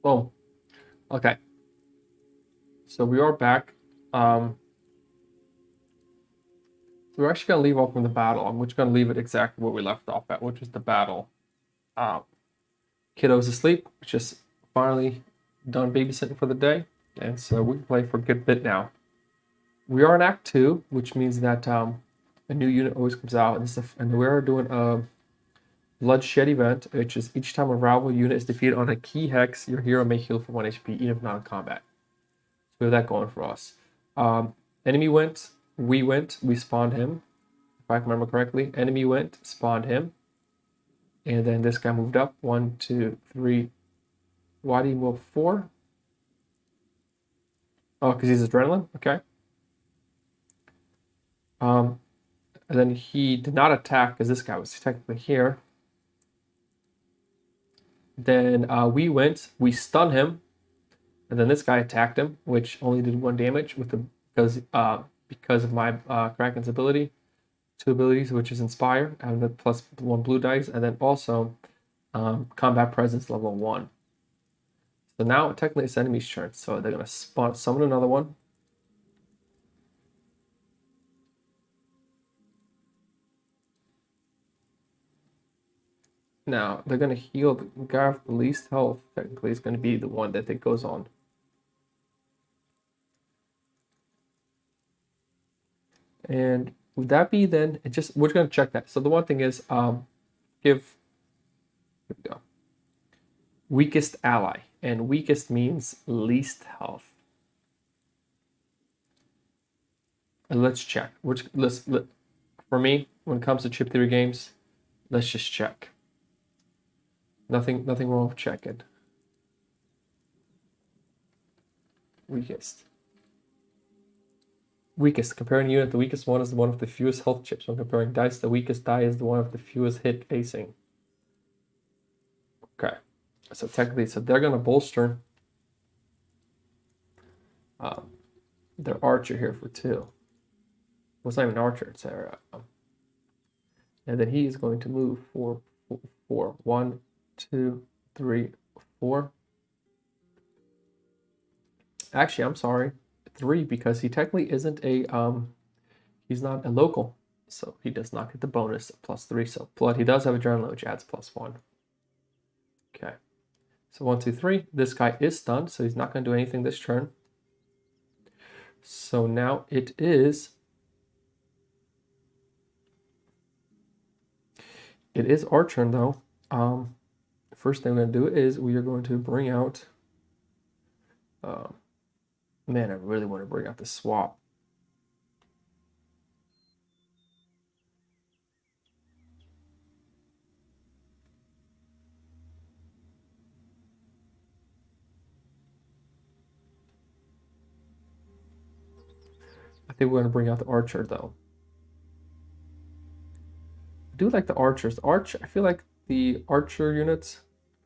Boom. Okay. So we are back. So we're actually going to leave off from the battle. I'm just going to leave it exactly where we left off at, which was the battle. Um, Kiddo's asleep, just finally done babysitting for the day. And so we can play for a good bit now. We are in Act 2, which means that a new unit always comes out. And we are doing a bloodshed event, which is each time a rival unit is defeated on a key hex, your hero may heal for 1 HP, even if not in combat. So we have that going for us. Enemy went, we spawned him. If I can remember correctly. Enemy went, spawned him. And then this guy moved up. 1, 2, 3. Why did he move 4? Oh, because he's adrenaline? Okay. And then he did not attack because this guy was technically here. Then we went, we stunned him. And then this guy attacked him, which only did 1 damage with the because of my Kraken's ability. 2 abilities, which is Inspire, and the plus 1 blue dice, and then also Combat Presence level 1. So now technically it's enemy's turn, so they're going to summon another one. Now they're going to heal the guy with the least health. Technically, is going to be the one that it goes on. And would that be then? We're going to check that. So the one thing is, here we go. Weakest ally, and weakest means least health. And let's check. For me, when it comes to Chip3 games, let's just check. Nothing wrong with checking. Weakest. Weakest. Comparing unit, the weakest one is the one with the fewest health chips. When comparing dice, the weakest die is the one with the fewest hit facing. Okay. So technically, they're going to bolster their archer here for 2. Well, it's not even an archer, it's and then he is going to move for 1, 2, 3, 4. Actually, I'm sorry, 3, because he technically isn't he's not a local, so he does not get the bonus of +3. So blood, he does have adrenaline, which adds +1. Okay, so 1, 2, 3. This guy is stunned, so he's not going to do anything this turn. So now it is our turn though. First thing we're going to do is we are going to bring out. Man, I really want to bring out the swap. I think we're going to bring out the archer though. I do like the archers. I feel like the archer units,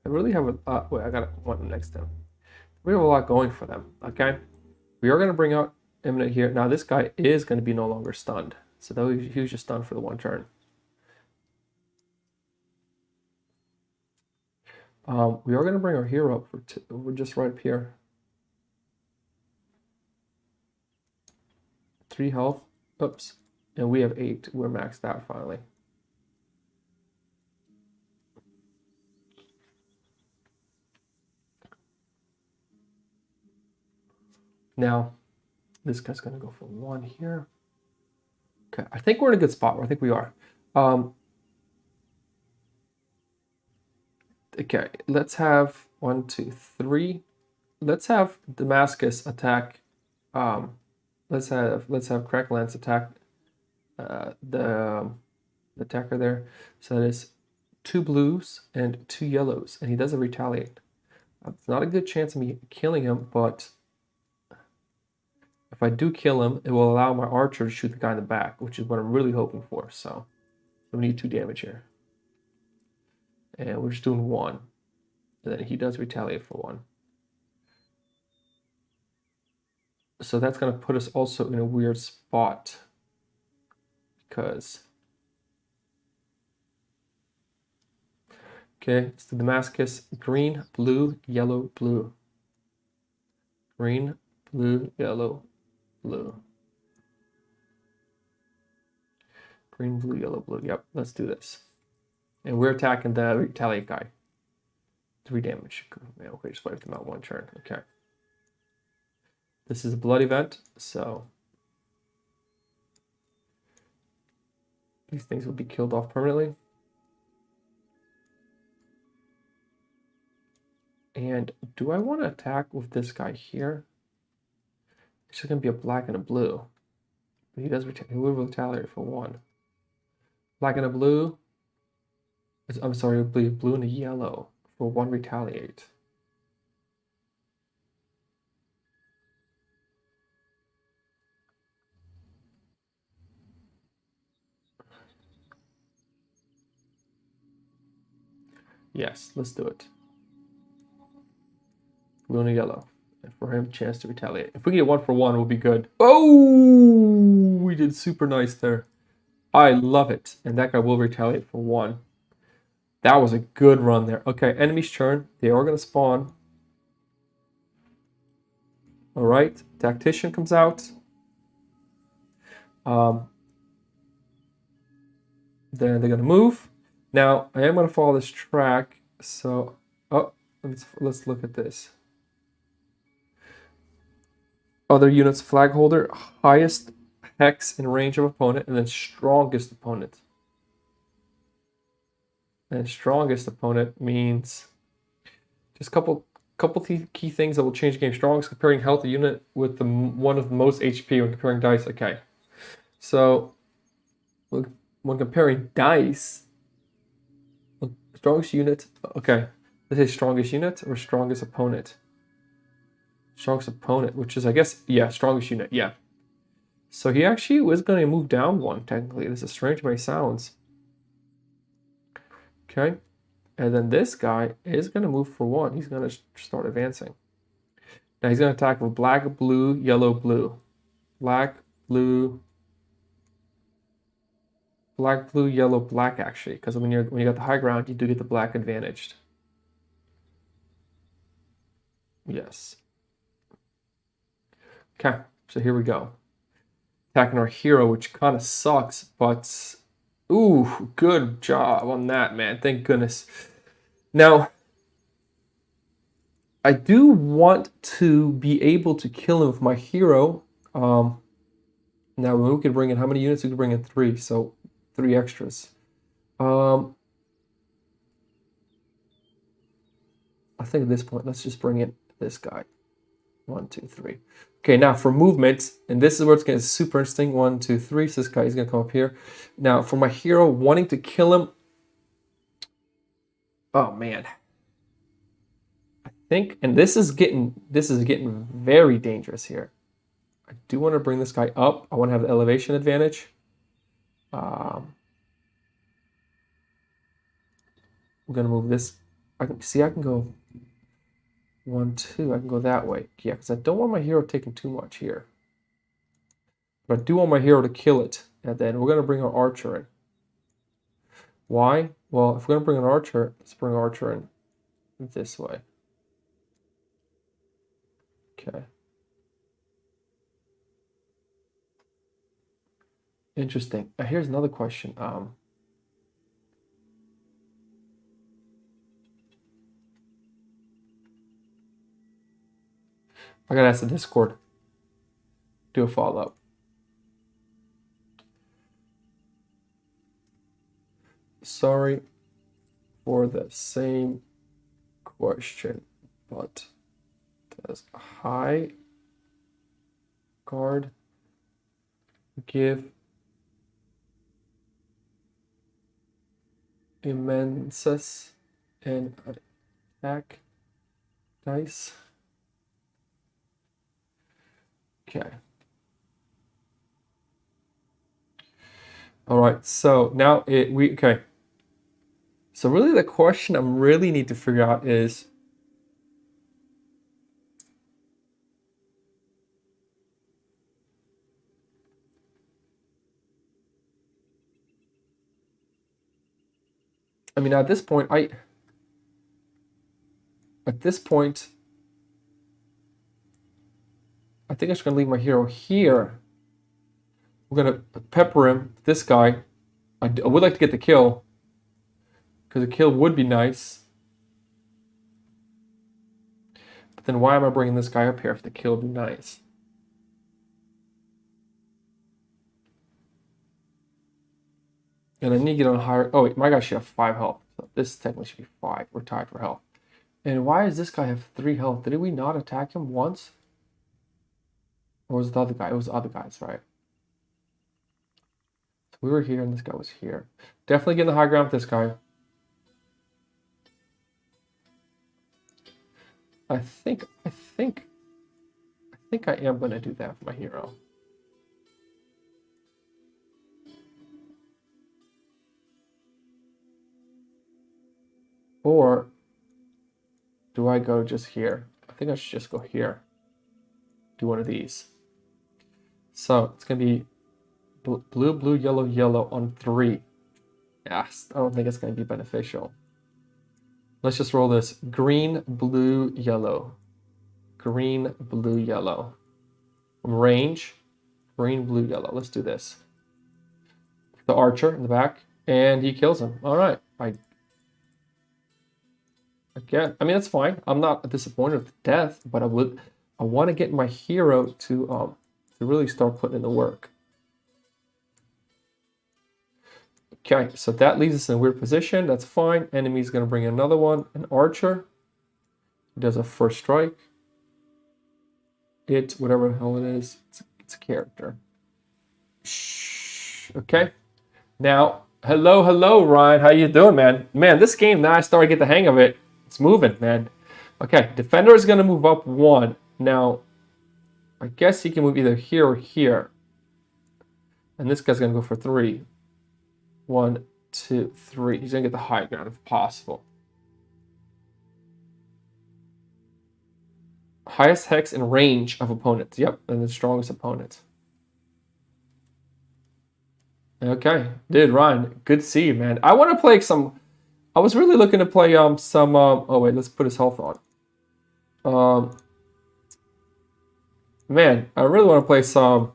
I really have a, wait, I got one next to them. We have a lot going for them, okay? We are going to bring out Imminent here. Now, this guy is going to be no longer stunned. So though he was just stunned for the 1 turn. We are going to bring our hero up for 2. We're just right up here. 3 health. Oops. And we have 8. We're maxed out finally. Now, this guy's going to go for 1 here. Okay, I think we're in a good spot. I think we are. Okay, let's have 1, 2, 3. Let's have Damascus attack. Let's have Krakenlance attack the attacker there. So that is 2 blues and 2 yellows, and he doesn't retaliate. It's not a good chance of me killing him, but if I do kill him, it will allow my archer to shoot the guy in the back, which is what I'm really hoping for. So we need 2 damage here. And we're just doing 1. And then he does retaliate for 1. So that's going to put us also in a weird spot. Because... Okay, it's the Damascus. Green, blue, yellow, blue. Green, blue, yellow, blue. Green, blue, yellow, blue. Yep, let's do this. And we're attacking the retaliate guy. 3 damage. Yeah, okay, just wiped him out 1 turn. Okay. This is a blood event, so these things will be killed off permanently. And do I want to attack with this guy here? It's just going to be a black and a blue. But he will retaliate for 1. Black and a blue. I'm sorry, blue and a yellow for 1 retaliate. Yes, let's do it. Blue and a yellow. And for him, chance to retaliate. If we get 1 for 1, we'll be good. Oh, we did super nice there. I love it. And that guy will retaliate for 1. That was a good run there. Okay, enemy's turn. They are going to spawn. All right, tactician comes out. Then they're going to move. Now, I am going to follow this track. So, let's look at this. Other units, flag holder, highest hex in range of opponent, and then strongest opponent. And strongest opponent means just a couple key things that will change the game. Strongest, comparing health unit with one of the most HP when comparing dice. Okay, so when comparing dice, strongest unit. Okay, let's say strongest unit or strongest opponent. Strongest opponent, which is, I guess, yeah, strongest unit, yeah. So he actually was going to move down 1, technically. This is strange by sounds. Okay, and then this guy is going to move for 1. He's going to start advancing. Now he's going to attack with black, blue, yellow, blue. Black, blue, yellow, black, actually. Because when you got the high ground, you do get the black advantaged. Yes. Okay, so here we go. Attacking our hero, which kind of sucks, but ooh, good job on that, man. Thank goodness. Now, I do want to be able to kill him with my hero. Now, we could bring in how many units? We could bring in 3, so 3 extras. I think at this point, let's just bring in this guy. 1, 2, 3. Okay, now for movement, and this is where it's going to get super interesting. 1, 2, 3. So this guy is going to come up here. Now, for my hero, wanting to kill him. Oh man, I think, and this is getting very dangerous here. I do want to bring this guy up. I want to have the elevation advantage. I'm going to move this. I can go 1, 2. I can go that way. Yeah, because I don't want my hero taking too much here. But I do want my hero to kill it. And then we're going to bring our archer in. Why? Well, if we're going to bring an archer, let's bring archer in this way. Okay. Interesting. Here's another question. I gotta ask the Discord. Do a follow-up. Sorry for the same question, but does a high guard give immense and attack dice? Okay. All right. So now okay. So really the question I really need to figure out is, I mean, at this point, at this point, I think I'm just going to leave my hero here. We're going to pepper him, this guy. I would like to get the kill, because a kill would be nice. But then why am I bringing this guy up here if the kill would be nice? And I need to get on higher. Oh, wait, my guy should have 5 health. So this technically should be 5. We're tied for health. And why does this guy have 3 health? Did we not attack him once? Or was it the other guy? It was the other guys, right? So we were here and this guy was here. Definitely getting the high ground with this guy. I think I am going to do that for my hero. Or do I go just here? I think I should just go here. Do one of these. So it's going to be blue, blue, yellow, yellow on 3. Yes, I don't think it's going to be beneficial. Let's just roll this. Green, blue, yellow. Green, blue, yellow. Range. Green, blue, yellow. Let's do this. The archer in the back. And he kills him. All right. Again, I mean, that's fine. I'm not disappointed with death, but I want to get my hero to really start putting in the work. Okay, so that leaves us in a weird position. That's fine. Enemy's going to bring in another one. An archer. He does a first strike. Whatever the hell it is, it's a character. Shh. Okay. Now, hello, Ryan. How you doing, man? Man, this game, now I started to get the hang of it. It's moving, man. Okay, defender is going to move up 1. Now, I guess he can move either here or here. And this guy's going to go for 3. 1, 2, 3. He's going to get the high ground if possible. Highest hex and range of opponents. Yep, and the strongest opponent. Okay, dude, Ryan, good to see you, man. I want to play some... I was really looking to play some... oh, wait, let's put his health on. Man, I really want to play some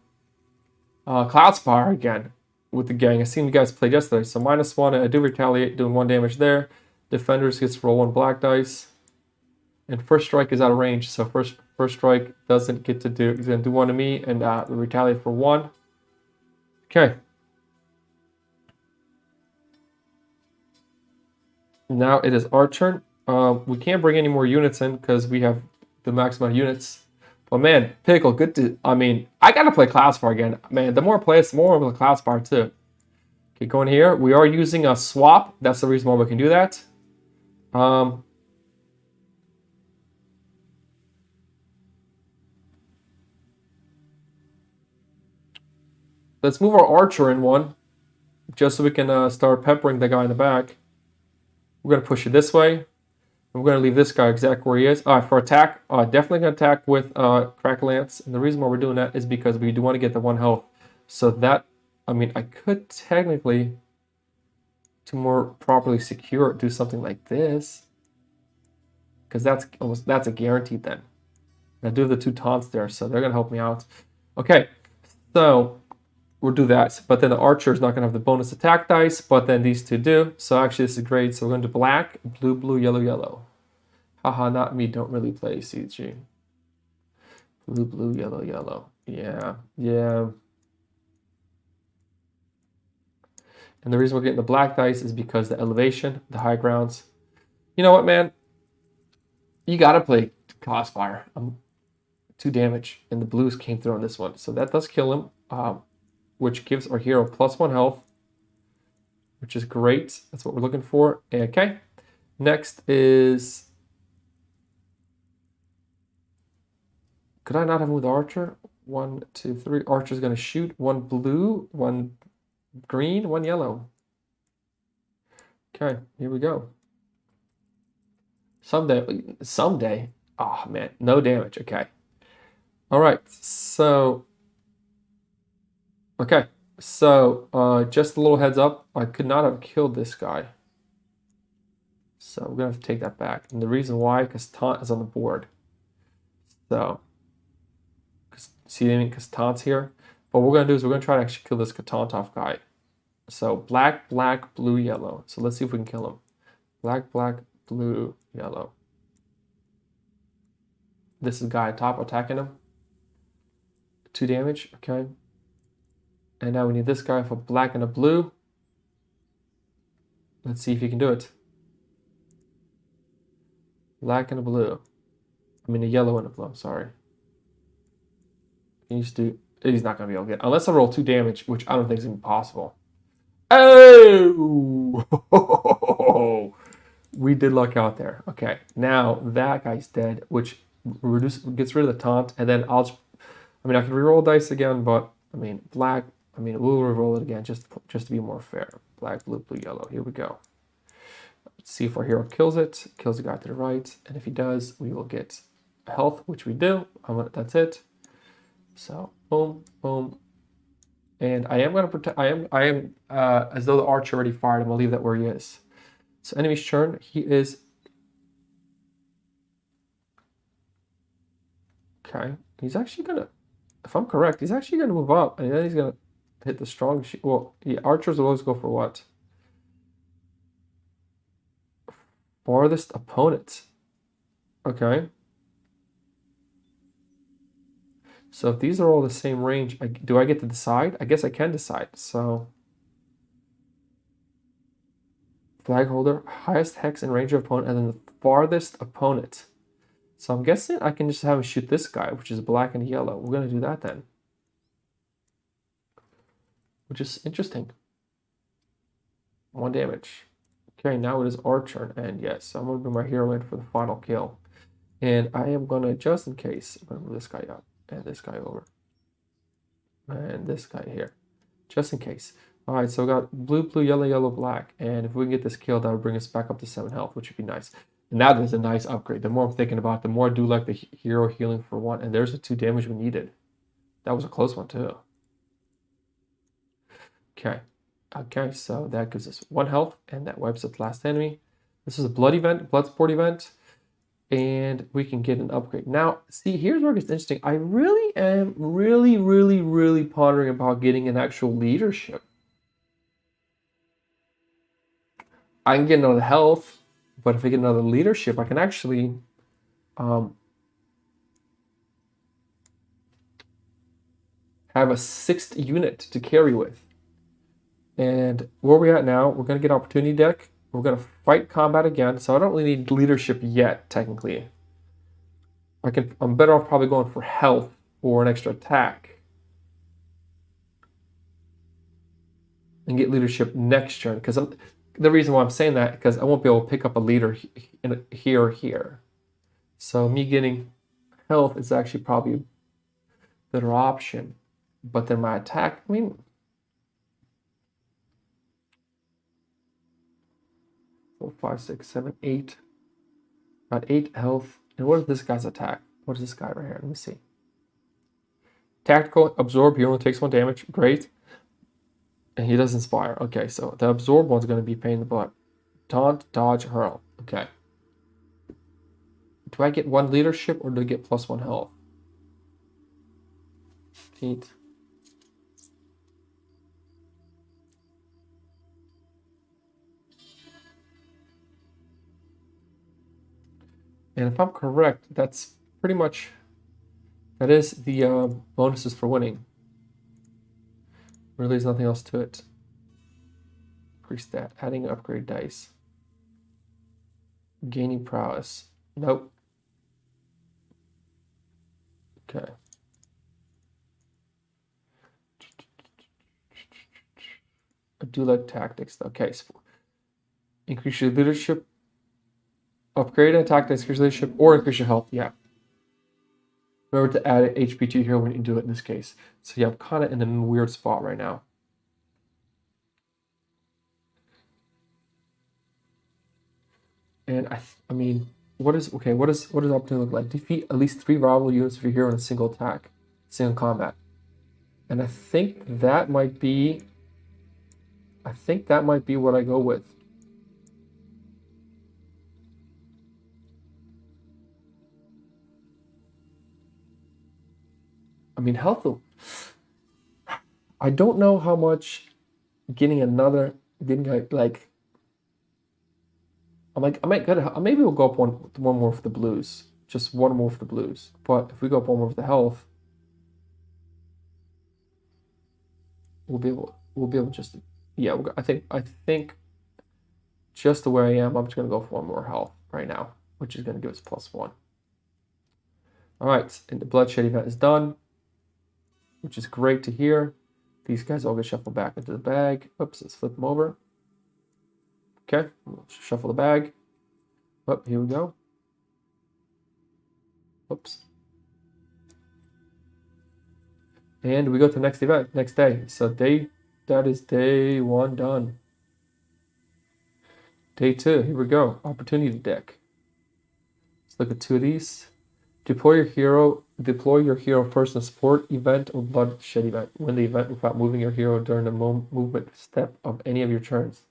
Cloudspire again with the gang. I seen you guys play yesterday. So -1, I do retaliate, doing 1 damage there. Defenders gets to roll 1 black dice. And first strike is out of range, so first strike doesn't get to do... He's going to do 1 to me and retaliate for 1. Okay. Now it is our turn. We can't bring any more units in because we have the max amount of units. But man, Pickle, good to... I mean, I gotta play Cloudspire again. Man, the more I play it, the more I play Cloudspire too. Okay, going here. We are using a swap. That's the reason why we can do that. Let's move our archer in 1. Just so we can start peppering the guy in the back. We're going to push it this way. We're going to leave this guy exactly where he is. For attack, definitely going to attack with Krakenlance. And the reason why we're doing that is because we do want to get the 1 health. So that, I mean, I could technically, to more properly secure it, do something like this. Because that's a guaranteed then. I do have the 2 taunts there, so they're going to help me out. Okay, so... we'll do that, but then the archer is not going to have the bonus attack dice, but then these 2 do. So actually this is great. So we're going to black, blue, blue, yellow, yellow. Haha, not me. Don't really play CG. Blue, blue, yellow, yellow. Yeah. And the reason we're getting the black dice is because the elevation, the high grounds. You know what, man? You got to play Cloudspire. 2 damage, and the blues came through on this one. So that does kill him. Which gives our hero +1 health, which is great. That's what we're looking for. Okay. Next is... could I not have him with Archer? 1, 2, 3. Archer's going to shoot. 1 blue, 1 green, 1 yellow. Okay, here we go. Someday. Oh, man. No damage. Okay. All right. So... okay, so just a little heads up, I could not have killed this guy. So we're gonna have to take that back. And the reason why, because taunt is on the board. So, because taunt's here. But what we're gonna do is we're gonna try to actually kill this Katantov guy. So black, black, blue, yellow. So let's see if we can kill him. Black, black, blue, yellow. This is guy top attacking him. 2 damage, okay. And now we need this guy for black and a blue. Let's see if he can do it. Black and a blue. I mean a yellow and a blue, sorry. He's not gonna be able to get, unless I roll 2 damage, which I don't think is even possible. Oh! We did luck out there. Okay, now that guy's dead, which gets rid of the taunt, and then I can reroll dice again, but I mean black. I mean we'll reroll it again just to be more fair. Black, blue, blue, yellow. Here we go. Let's see if our hero kills it. Kills the guy to the right, and if he does, we will get health, which we do. That's it. So boom, boom. And I am gonna protect. I am as though the archer already fired. I'm gonna leave that where he is. So enemy's turn. He is okay. He's actually gonna, if I'm correct, he's actually gonna move up, and then he's gonna hit the strong. Well, yeah, archers will always go for what? Farthest opponent. Okay. So if these are all the same range, do I get to decide? I guess I can decide. So flag holder, highest hex and range of opponent, and then the farthest opponent. So I'm guessing I can just have him shoot this guy, which is black and yellow. We're gonna do that then, which is interesting. 1 damage. Okay, now it is our turn, and yes, I'm gonna bring my hero in for the final kill. And I am gonna, just in case, I'm gonna move this guy up and this guy over. And this guy here, just in case. All right, so we got blue, blue, yellow, yellow, black. And if we can get this kill, that would bring us back up to 7 health, which would be nice. And that is a nice upgrade. The more I'm thinking about it, the more I do like the hero healing for 1. And there's the 2 damage we needed. That was a close one too. Okay. Okay, so that gives us 1 health, and that wipes up the last enemy. This is a blood event, blood sport event. And we can get an upgrade. Now, see, here's where it gets interesting. I really am really pondering about getting an actual leadership. I can get another health, but if I get another leadership, I can actually have a 6th unit to carry with. And where we're at now, we're going to get opportunity deck. We're going to fight combat again, so I don't really need leadership yet, technically. I'm better off probably going for health or an extra attack. And get leadership next turn, because the reason why I'm saying that, because I won't be able to pick up a leader here or here. So me getting health is actually probably a better option. But then my attack, I mean, 4, 5, 6, 7, 8. Got 8 health. And what is this guy's attack? What is this guy right here? Let me see. Tactical, absorb, he only takes 1 damage. Great. And he does inspire. Okay, so the absorb one's going to be pain in the butt. Taunt, dodge, hurl. Okay. Do I get 1 leadership or do I get +1 health? 8. And if I'm correct, that's pretty much, that is the bonuses for winning. Really, there's nothing else to it. Increase that. Adding upgrade dice. Gaining prowess. Nope. Okay. I do like tactics. Okay. So increase your leadership. Upgrade an attack dice, increase leadership, or increase your health. Yeah. Remember to add an HP to here when you do it in this case. So yeah, I'm kind of in a weird spot right now. And I mean, what does opportunity look like? Defeat at least 3 rival units of your hero in a single attack, single combat. And I think that might be what I go with. mean, health. I don't know how much getting like. I might get maybe we'll go up one more for the blues, just one more for the blues. But if we go up one more for the health, we'll be able just yeah. I think just the way I am, I'm just gonna go for one more health right now, which is gonna give us +1. All right, and the bloodshed event is done, which is great to hear. These guys all get shuffled back into the bag. Oops, let's flip them over. Okay, we'll shuffle the bag. Oh, here we go. Oops. And we go to the next event, next day. So that is day 1 done. Day 2, here we go. Opportunity deck. Let's look at 2 of these. Deploy your hero first in a support event or bloodshed event. Win the event without moving your hero during the movement step of any of your turns.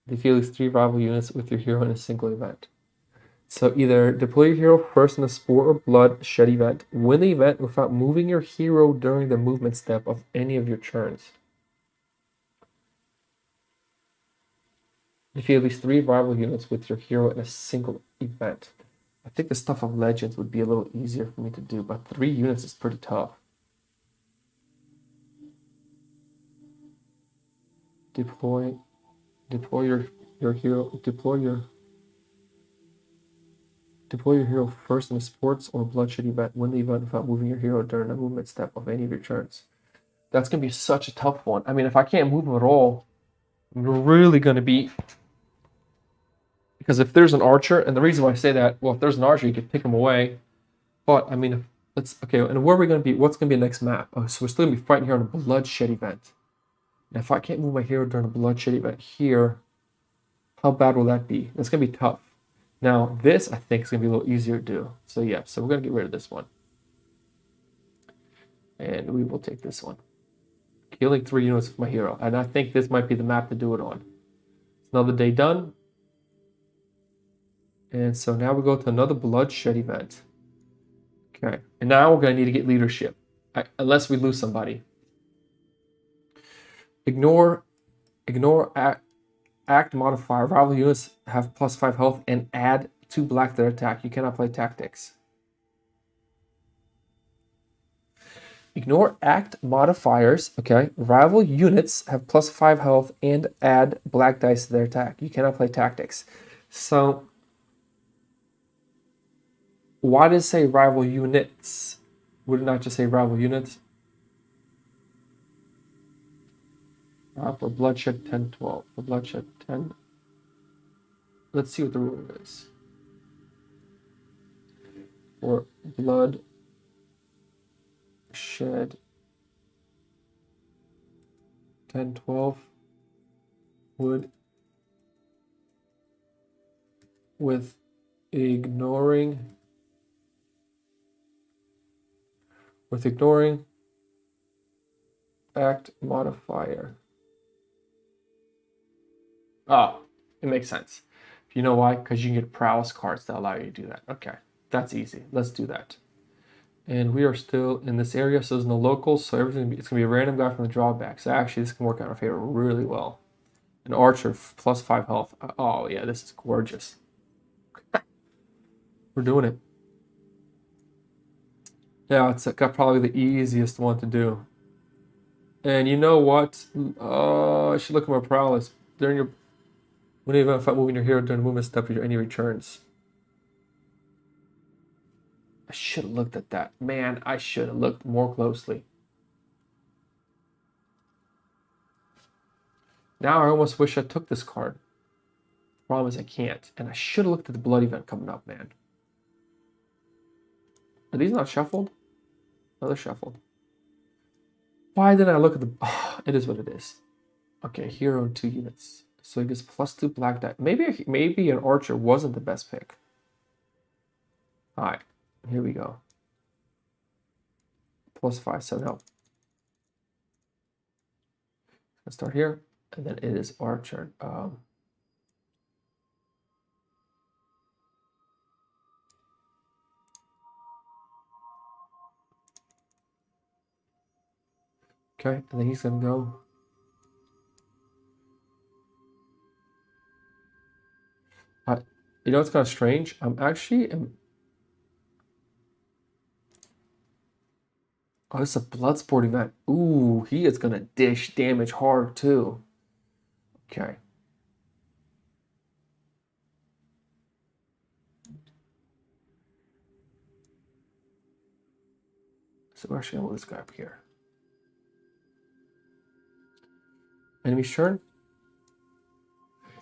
Defeat at least 3 rival units with your hero in a single event. So either deploy your hero first in a sport or bloodshed event, win the event without moving your hero during the movement step of any of your turns. Defeat at least 3 rival units with your hero in a single event. I think the stuff of legends would be a little easier for me to do, but 3 units is pretty tough. Deploy your hero. Deploy your hero first in a sports or bloodshed event. Win the event without moving your hero during the movement step of any of your turns. That's going to be such a tough one. I mean, if I can't move him at all, we're really going to be... Because if there's an archer, and the reason why I say that, well, if there's an archer, you could pick him away. But, I mean, okay, and where are we going to be? What's going to be the next map? Oh, so we're still going to be fighting here on a bloodshed event. And if I can't move my hero during a bloodshed event here, how bad will that be? It's going to be tough. Now, this, I think, is going to be a little easier to do. So, yeah, so we're going to get rid of this one. And we will take this one. Killing 3 units with my hero. And I think this might be the map to do it on. It's another day done. And so now we go to another bloodshed event. Okay. And now we're going to need to get leadership. Unless we lose somebody. Ignore act modifier. Rival units have +5 health and add 2 black to their attack. You cannot play tactics. Ignore act modifiers. Okay. Rival units have +5 health and add black dice to their attack. You cannot play tactics. So why does it say rival units? Would it not just say rival units? For bloodshed 10-12. For bloodshed 10. Let's see what the rule is. For bloodshed 10-12 would, with ignoring act modifier. Oh, it makes sense. You know why? Because you can get prowess cards that allow you to do that. Okay, that's easy. Let's do that. And we are still in this area, so there's no locals, so it's going to be a random guy from the drawback. So actually, this can work out in our favor really well. An archer, +5 health. Oh, yeah, this is gorgeous. We're doing it. Yeah, it's got probably the easiest one to do. And you know what? I should look at my prowess. When you event, moving your hero during the movement step of any returns. I should have looked at that. Man, I should have looked more closely. Now I almost wish I took this card. Problem is I can't. And I should have looked at the blood event coming up, man. Are these not shuffled? No, they're shuffled. Why didn't I look at the... Oh, it is what it is. Okay, hero and 2 units. So he gets +2 black die. Maybe an archer wasn't the best pick. All right, here we go. +5, 7 health. Let's start here, and then it is our turn. Okay, and then he's gonna go. You know, it's kind of strange. Oh, it's a Bloodsport event. Ooh, he is gonna dish damage hard too. Okay. So we're actually gonna move this guy up here. Enemy's turn.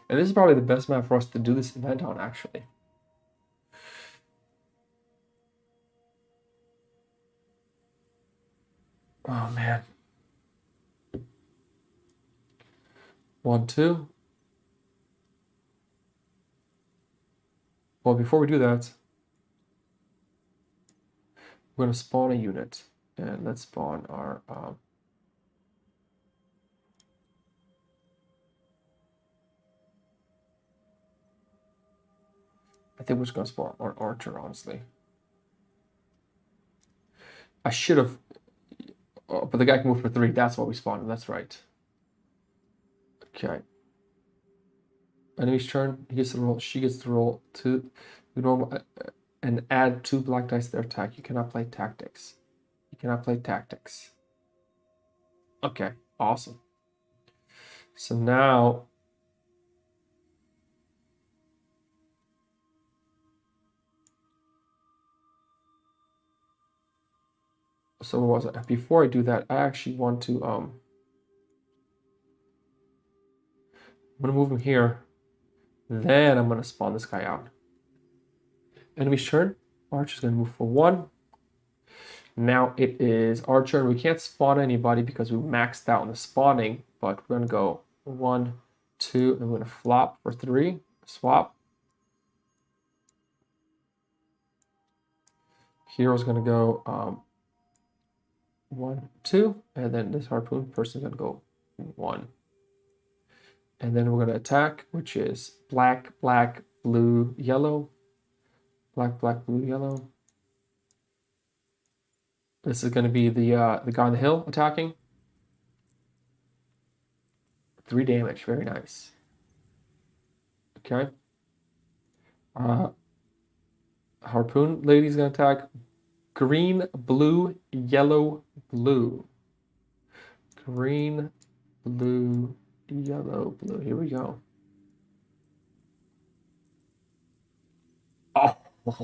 And this is probably the best map for us to do this event on, actually. Oh man. 1, 2. Well, before we do that, we're gonna spawn a unit, and let's spawn our. I think we're just gonna spawn our archer, honestly. I should have, but the guy can move for 3. That's what we spawned. That's right. Okay. Enemy's turn. He gets to roll. She gets to roll 2. The normal. And add 2 black dice to their attack. You cannot play tactics. You cannot play tactics. Okay, awesome. So now, so what was it? Before I do that, I actually want to I'm gonna move him here. Then I'm gonna spawn this guy out. Enemy's turn. Archer's gonna move for 1. Now it is our turn. We can't spawn anybody because we maxed out on the spawning, but we're gonna go 1, 2, and we're gonna flop for 3. Swap. Hero's gonna go 1, 2, and then this harpoon person's gonna go 1. And then we're gonna attack, which is black, black, blue, yellow. Black, black, blue, yellow. This is gonna be the guy on the hill attacking. 3 damage, very nice. Okay. Harpoon lady's gonna attack. Green, blue, yellow, blue. Green, blue, yellow, blue. Here we go.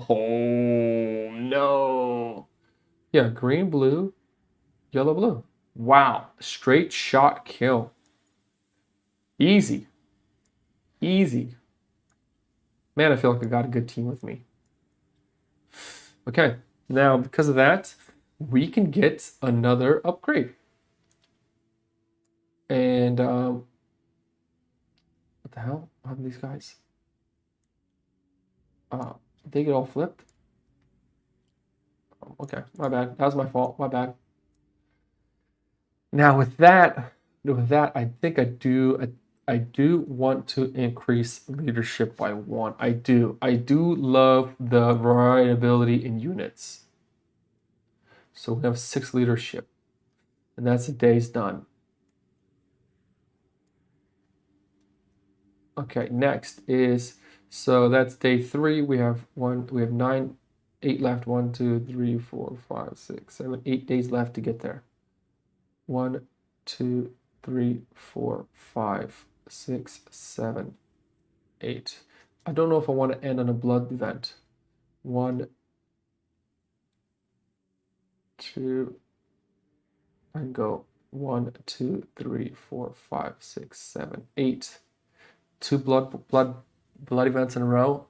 Oh, no. Yeah, green, blue, yellow, blue. Wow, straight shot kill. Easy. Easy. Man, I feel like I got a good team with me. Okay, now because of that, we can get another upgrade. And what the hell? What happened to these guys? They get all flipped. Okay, my bad. That was my fault. My bad. Now with that, I think I do want to increase leadership by 1. I do love the variability in units. So we have 6 leadership, and that's the day's done. Okay, next is, so that's day 3. We have 9, 8 left. 1, 2, 3, 4, 5, 6, 7, 8 days left to get there. 1, 2, 3, 4, 5, 6, 7, 8. I don't know if I want to end on a blood event. 1, 2, and go 1, 2, 3, 4, 5, 6, 7, 8. 2 blood events in a row.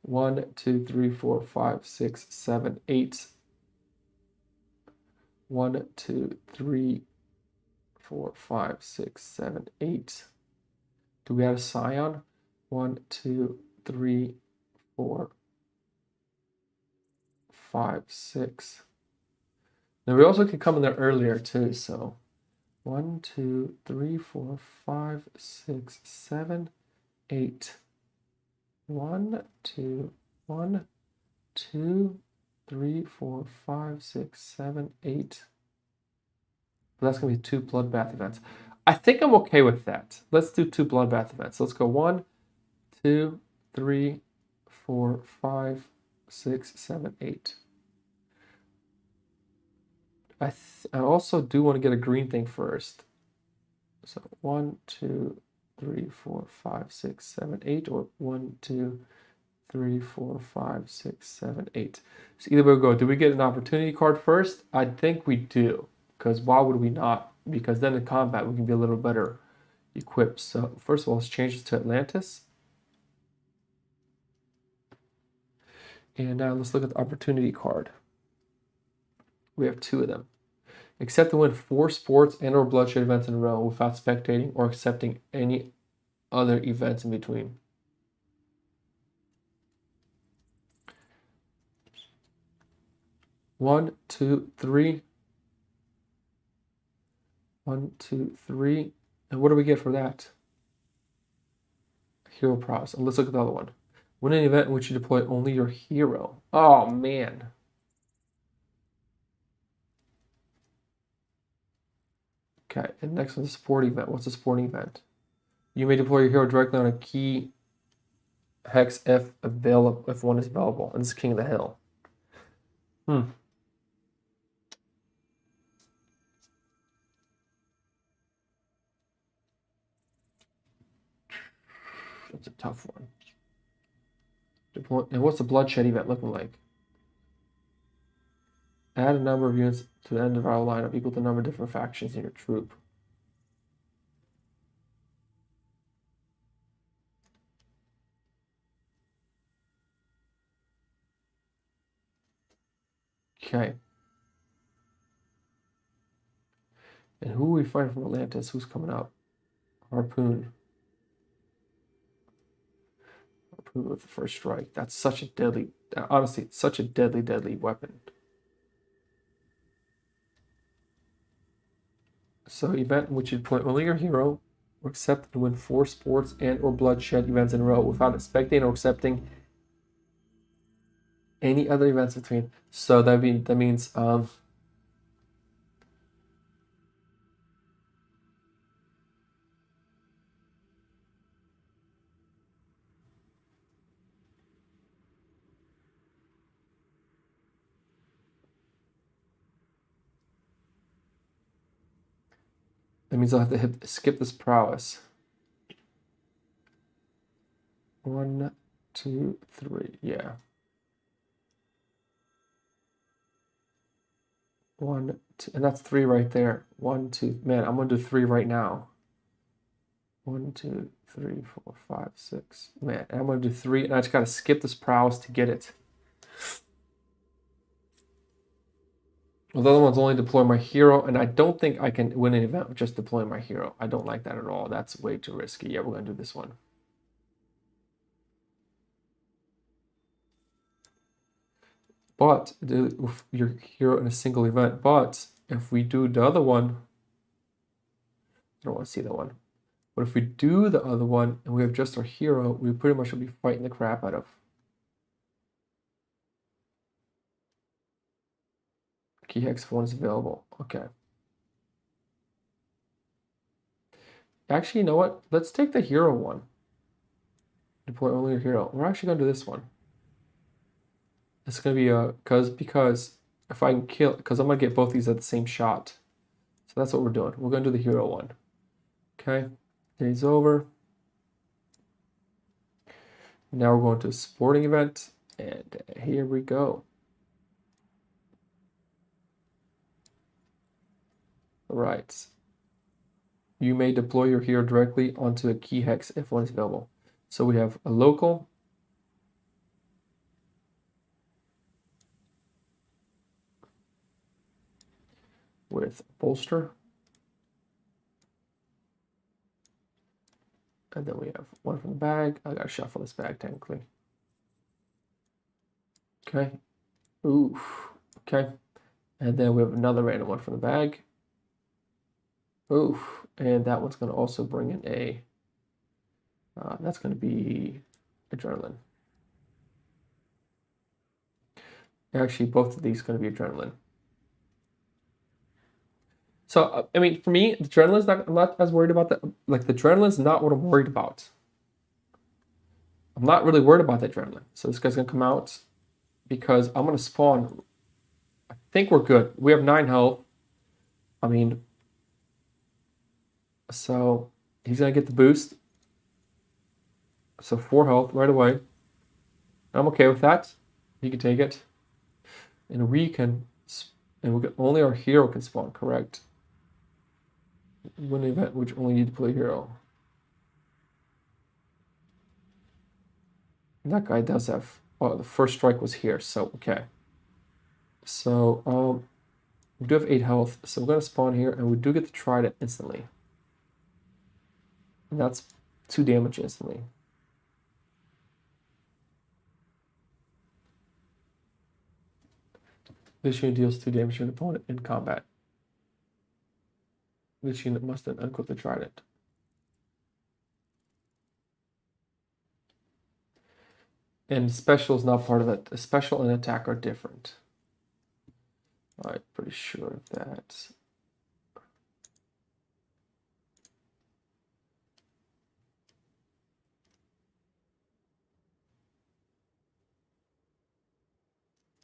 1, 2, 3, 4, 5, 6, 7, 8. 1, 2, 3, 4, 5, 6, 7, 8. Do we have a scion? 1, 2, 3, 4, 5, 6. Now we also could come in there earlier too, so 1, 2, 3, 4, 5, 6, 7, 8. 1, 2, 1, 2, 3, 4, 5, 6, 7, 8. But that's going to be 2 bloodbath events. I think I'm okay with that. Let's do 2 bloodbath events. Let's go 1, 2, 3, 4, 5, 6, 7, 8. I also do want to get a green thing first. So 1, 2, 3, 4, 5, 6, 7, 8, or 1, 2, 3, 4, 5, 6, 7, 8. So either way we go. Do we get an opportunity card first? I think we do. Because why would we not? Because then in combat we can be a little better equipped. So first of all, let's change this to Atlantis. And now let's look at the opportunity card. We have 2 of them. Except to win 4 sports and or bloodshed events in a row without spectating or accepting any other events in between. One, two, three. 1, 2, 3. And what do we get for that? Hero prowess. And let's look at the other one. Win an event in which you deploy only your hero. Oh, man. Okay, and next one's a sporting event. What's a sporting event? You may deploy your hero directly on a key hex if one is available. And this is King of the Hill. That's a tough one. And what's the bloodshed event looking like? Add a number of units to the end of our lineup equal to the number of different factions in your troop. Okay. And who are we fighting from Atlantis? Who's coming up? Harpoon. Harpoon with the first strike. That's such a deadly, honestly, it's such a deadly weapon. So event in which you deploy only your hero or accept to win 4 sports and or bloodshed events in a row without spectating or accepting any other events between. So that means I'll have to skip this prowess. 1, 2, 3, yeah. 1, 2, and that's 3 right there. 1, 2, man, I'm gonna do 3 right now. 1, 2, 3, 4, 5, 6. Man, and I'm gonna do 3, and I just gotta skip this prowess to get it. Well, the other one's only deploy my hero, and I don't think I can win an event with just deploying my hero. I don't like that at all. That's way too risky. Yeah, we're gonna do this one. But with your hero in a single event. But if we do the other one, I don't want to see that one. But if we do the other one and we have just our hero, we pretty much will be fighting the crap out of. Key hex 1 is available. Okay. Actually, you know what? Let's take the hero one. Deploy only your hero. We're actually gonna do this one. It's gonna be because if I can kill, because I'm gonna get both these at the same shot. So that's what we're doing. We're gonna do the hero one. Okay. Day's over. Now we're going to a sporting event, and here we go. All right. You may deploy your hero directly onto a key hex if one is available. So we have a local. With bolster. And then we have one from the bag. I gotta shuffle this bag technically. Okay. Oof. Okay. And then we have another random one from the bag. Oof. And that one's gonna also bring in a, that's gonna be adrenaline. Actually, both of these are going to be adrenaline. So, I mean, for me, the adrenaline's not, I'm not as worried about that. Like, the adrenaline's not what I'm worried about. I'm not really worried about the adrenaline. So this guy's going to come out because I'm going to spawn. I think we're good. We have 9 health. I mean, so he's going to get the boost. So 4 health right away. I'm okay with that. He can take it. And we can, only our hero can spawn, correct? Win an event which only you deploy hero. That guy does have, oh, the first strike was here, so okay. So, we do have 8 health, so we're going to spawn here, and we do get to try it instantly. And that's 2 damage instantly. This unit deals 2 damage to an opponent in combat. This unit must then unequip the trident. And special is not part of it. Special and attack are different. I'm pretty sure of that.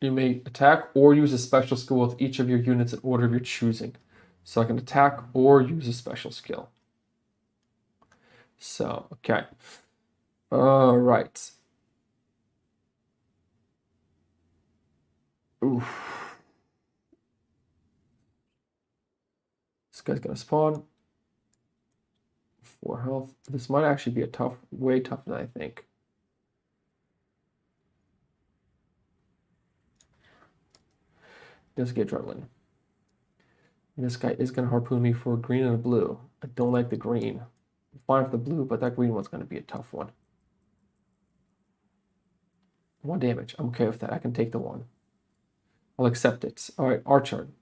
You may attack or use a special skill with each of your units in order of your choosing. So I can attack or use a special skill. So, okay. All right. Oof. This guy's gonna spawn. 4 health. This might actually be a tough, way tougher than I think. Let's get adrenaline. And this guy is gonna harpoon me for a green and a blue. I don't like the green. I'm fine for the blue, but that green one's gonna be a tough one. 1 damage. I'm okay with that. I can take the 1. I'll accept it. All right, our turn.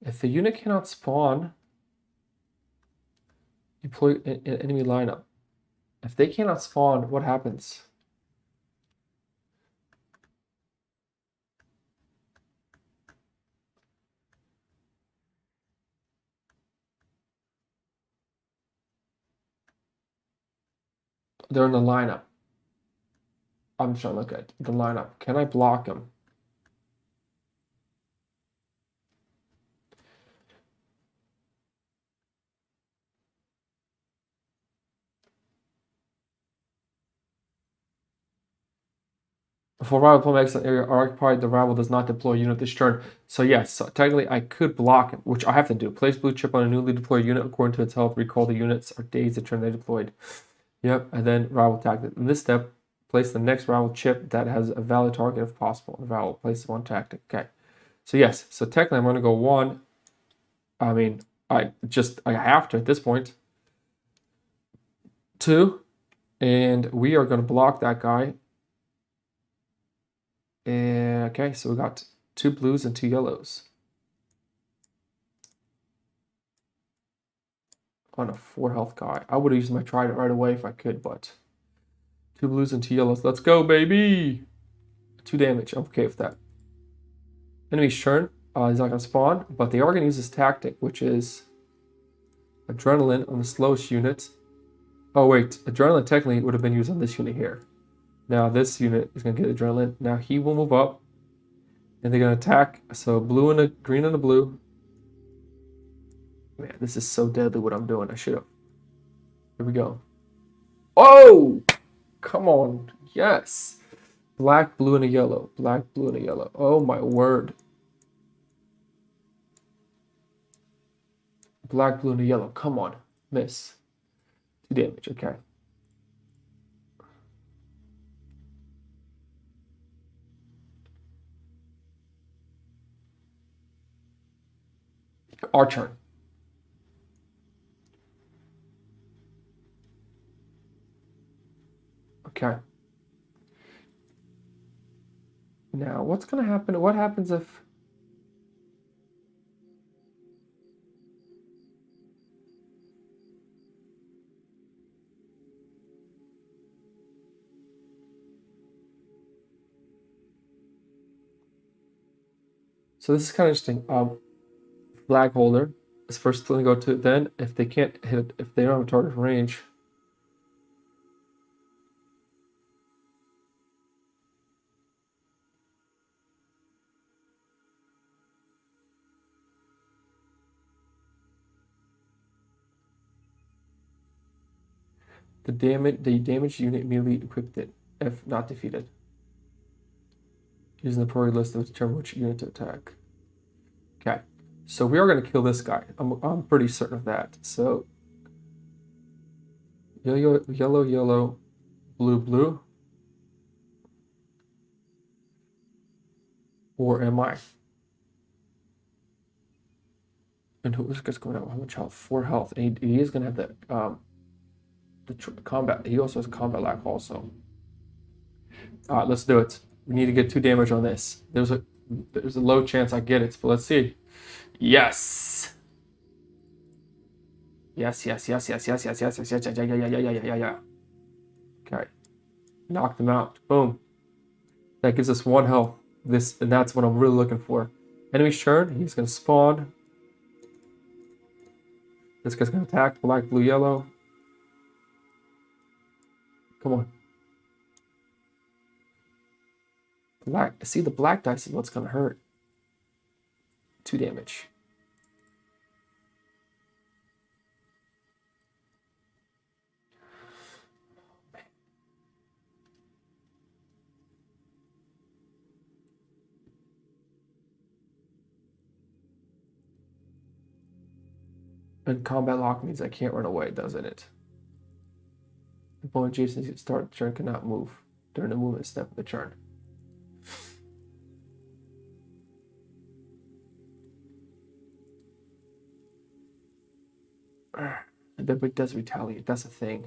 If the unit cannot spawn, deploy an enemy lineup. If they cannot spawn, what happens? They're in the lineup. I'm just trying to look at the lineup. Can I block them? Before rival opponent makes an area occupied, the rival does not deploy a unit this turn. So yes, so technically I could block him, which I have to do. Place blue chip on a newly deployed unit according to its health. Recall the units or days the turn they deployed. Yep, and then rival tactic. In this step, place the next rival chip that has a valid target if possible. The rival places 1 tactic. Okay. So yes, so technically I'm going to go 1. I mean, I have to at this point. 2, and we are going to block that guy. Okay, so we got 2 blues and 2 yellows. On a 4 health guy. I would have used my trident right away if I could, but 2 blues and 2 yellows. Let's go, baby! 2 damage. I'm okay with that. Enemy's turn. He's not going to spawn, but they are going to use this tactic, which is adrenaline on the slowest unit. Oh, wait. Adrenaline technically would have been used on this unit here. Now this unit is going to get adrenaline. Now he will move up, and they're going to attack. So blue and a green and a blue. Man, this is so deadly what I'm doing. I should have. Here we go. Oh! Come on. Yes. Black, blue, and a yellow. Black, blue, and a yellow. Oh my word. Black, blue, and a yellow. Come on. Miss. 2 damage. Okay. Our turn. Okay. Now, what's going to happen? What happens if... So this is kind of interesting. Flag holder is first to go to. Then, if they can't hit it, if they don't have a target range, the damaged unit immediately equipped it, if not defeated. Using the priority list to determine which unit to attack. Okay, so we are going to kill this guy. I'm pretty certain of that. So yellow, yellow, yellow, blue, blue. Or am I? And who is going to have how much health? 4 health. And he is going to have the combat. He also has combat lack also. All right, let's do it. We need to get 2 damage on this. There's a low chance I get it, but let's see. Yes. Yes, yes, yes, yes, yes, yes, yes, yes, yes, yeah, yeah, yeah, yeah, yeah, yeah, yeah. Okay. Knocked him out. Boom. That gives us 1 health. And that's what I'm really looking for. Enemy's turn. He's going to spawn. This guy's going to attack. Black, blue, yellow. Come on. Black. See, the black dice is what's going to hurt. 2 damage. And combat lock means I can't run away, doesn't it? The opponent Jason's start turn cannot move during the movement step of the turn. But it does retaliate. That's a thing.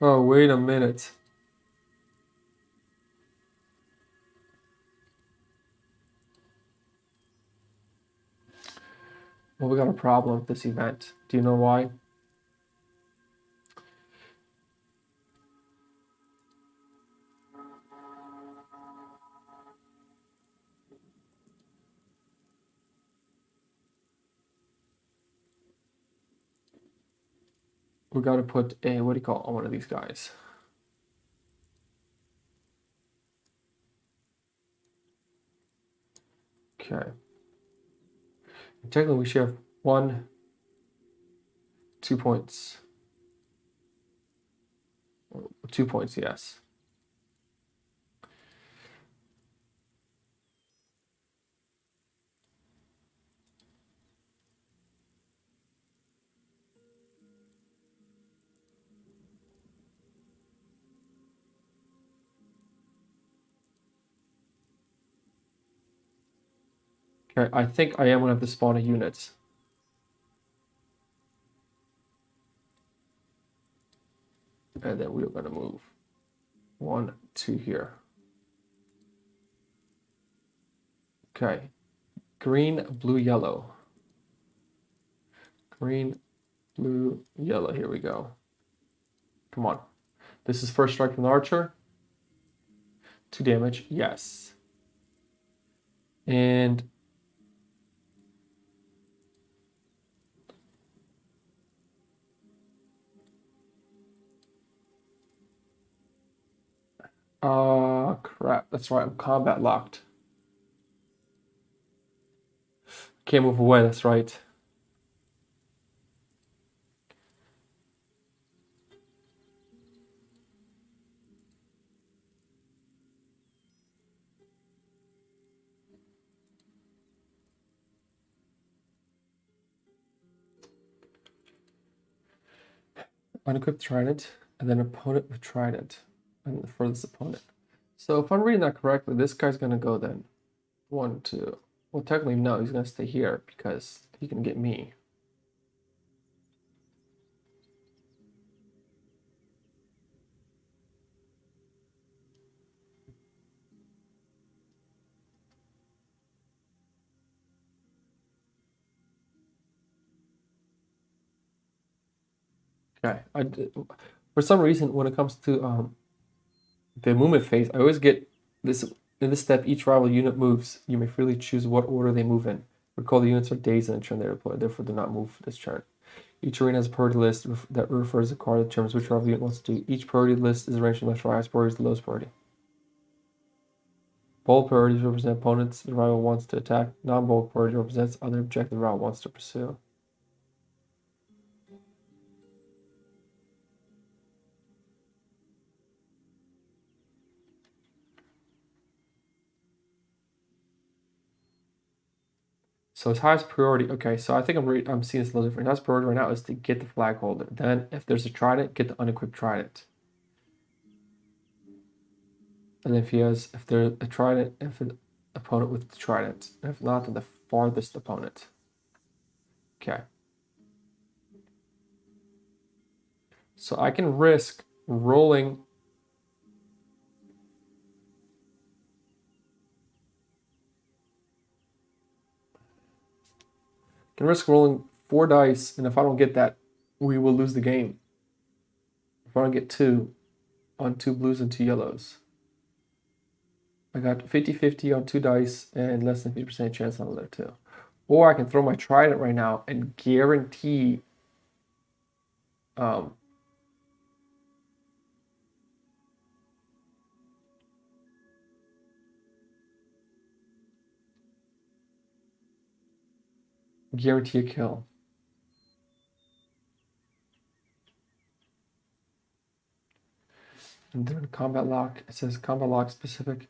Oh, wait a minute. Well, we got a problem with this event. Do you know why? We got to put a, what do you call it, on one of these guys. Okay. Technically, we should have 1, 2 points. 2 points, yes. Okay, I think I am going to have to spawn a unit. And then we're going to move 1, 2 here. Okay. Green, blue, yellow. Green, blue, yellow. Here we go. Come on. This is first strike from the archer. 2 damage. Yes. And crap. That's right. I'm combat locked. Can't move away. That's right. unequipped trident, and then opponent with trident, and the furthest opponent. So if I'm reading that correctly, this guy's gonna go then 1, 2. Well, technically no, he's gonna stay here because he can get me. Okay. For some reason, when it comes to the movement phase, I always get this. In this step, each rival unit moves. You may freely choose what order they move in. Recall the units are dazed in the turn they deploy, therefore do not move this turn. Each arena has a priority list that refers to a card that determines which rival unit wants to do. Each priority list is arranged from left to highest priority to the lowest priority. Bold priorities represent opponents the rival wants to attack. Non-bold priority represents other objective the rival wants to pursue. So his highest priority, okay, so I think I'm seeing this a little different. His highest priority right now is to get the flag holder. Then if there's a trident, get the unequipped trident. And if there's a trident, if an opponent with the trident. And if not, then the farthest opponent. Okay. So I can risk rolling. Can risk rolling 4 dice, and if I don't get that, we will lose the game. If I don't get 2 on 2 blues and 2 yellows. I got 50-50 on 2 dice and less than 50% chance on the other 2. Or I can throw my trident right now and guarantee guarantee a kill. And then combat lock, it says combat lock specific.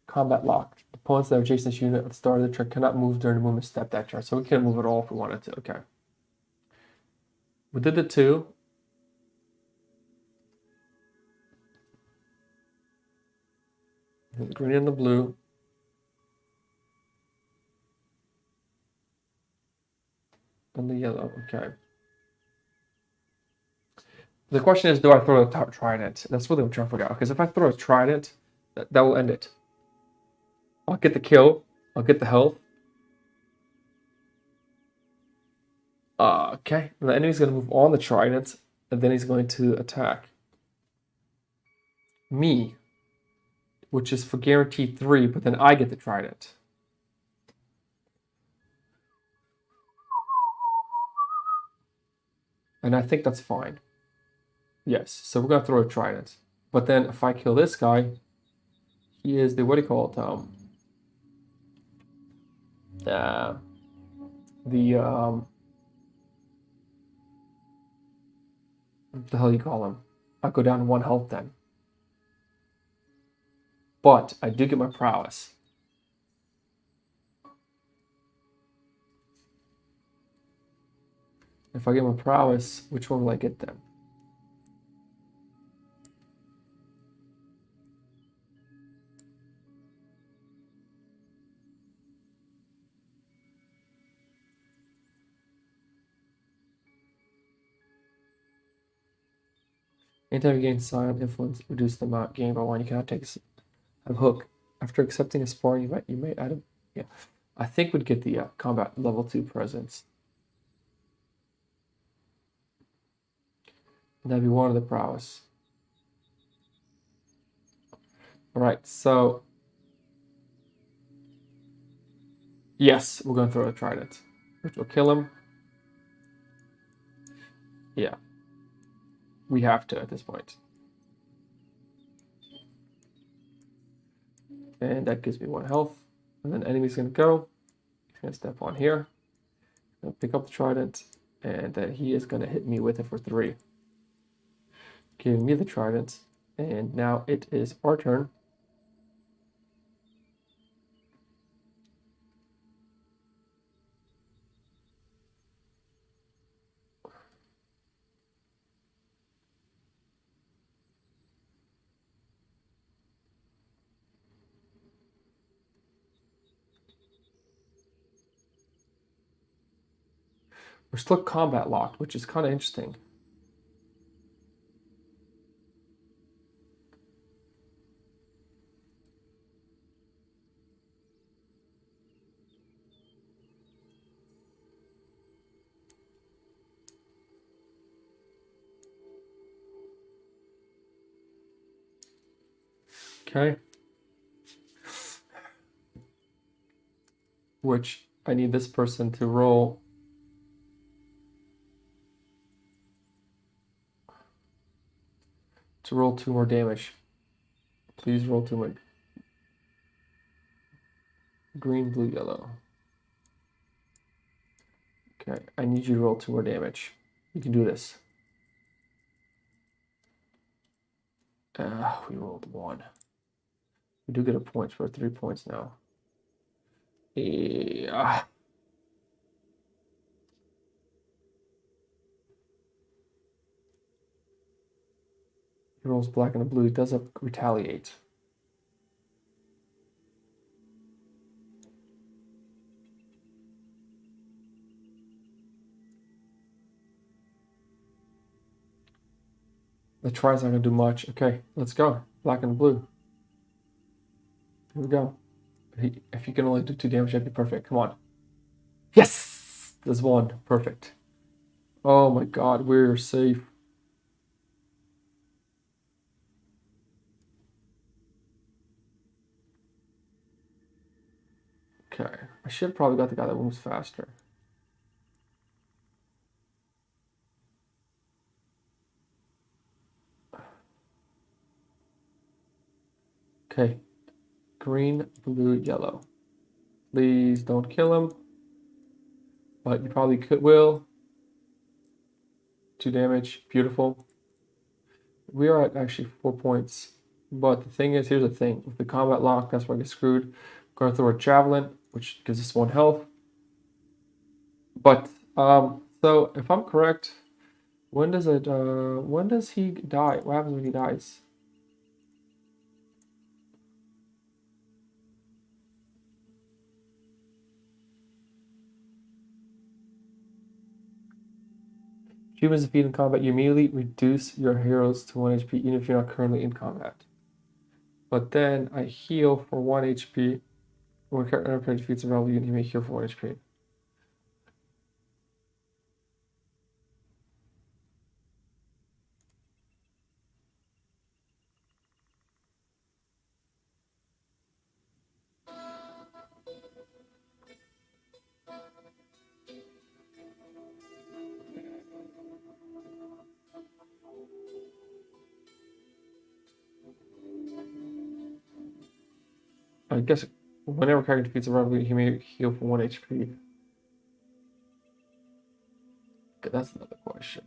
Combat lock. Opponents that are adjacent to this unit at the start of the turn cannot move during the movement step that turn. So we can't move at all if we wanted to. Okay. We did the 2. The green and the blue. And the yellow. Okay. The question is, do I throw a trident? That's really what I'm trying to figure out. Because if I throw a trident, that will end it. I'll get the kill. I'll get the health. Okay. The enemy's going to move on the trident, and then he's going to attack me, which is for guaranteed 3, but then I get the trident. And I think that's fine. Yes, so we're going to throw a trident. But then if I kill this guy, he is the, what do you call it? What the hell you call him? I'll go down to 1 health then. But I do get my prowess. If I get my prowess, which one will I get then? Anytime you gain silent influence, reduce the amount gained by 1. You cannot take a hook. After accepting a spawn, you may add a, yeah. I think we'd get the combat level 2 presence. And that'd be 1 of the prowess. Alright, so yes, we're going to throw a trident, which will kill him. Yeah. We have to at this point. And that gives me 1 health. And then enemy's going to go. He's going to step on here. Going to pick up the trident. And then he is going to hit me with it for 3. Giving me the trident. And now it is our turn. We're still combat locked, which is kind of interesting. Okay. Which I need this person to roll. To roll 2 more damage. Please roll 2 more. Green, blue, yellow. Okay, I need you to roll 2 more damage. You can do this. We rolled 1. We do get a point. We're at 3 points now. Yeah. He rolls black and a blue. He does retaliate. The try's not gonna do much. Okay, let's go. Black and blue. Here we go. If you can only do 2 damage, that'd be perfect. Come on. Yes! There's 1. Perfect. Oh my god, we're safe. Okay. I should have probably got the guy that moves faster. Okay. Green, blue, yellow. Please don't kill him. But you probably will. 2 damage. Beautiful. We are at actually 4 points. But the thing is, here's the thing. With the combat lock, that's why I get screwed. Going to throw a javelin, which gives us 1 health. But, so if I'm correct, when does he die? What happens when he dies? Humans defeated in combat, you immediately reduce your heroes to 1 HP, even if you're not currently in combat. But then I heal for 1 HP. When a character defeats a rival unit, you may heal for 1 HP. I guess whenever a character defeats a rival unit, he may heal for 1 HP. Okay, that's another question.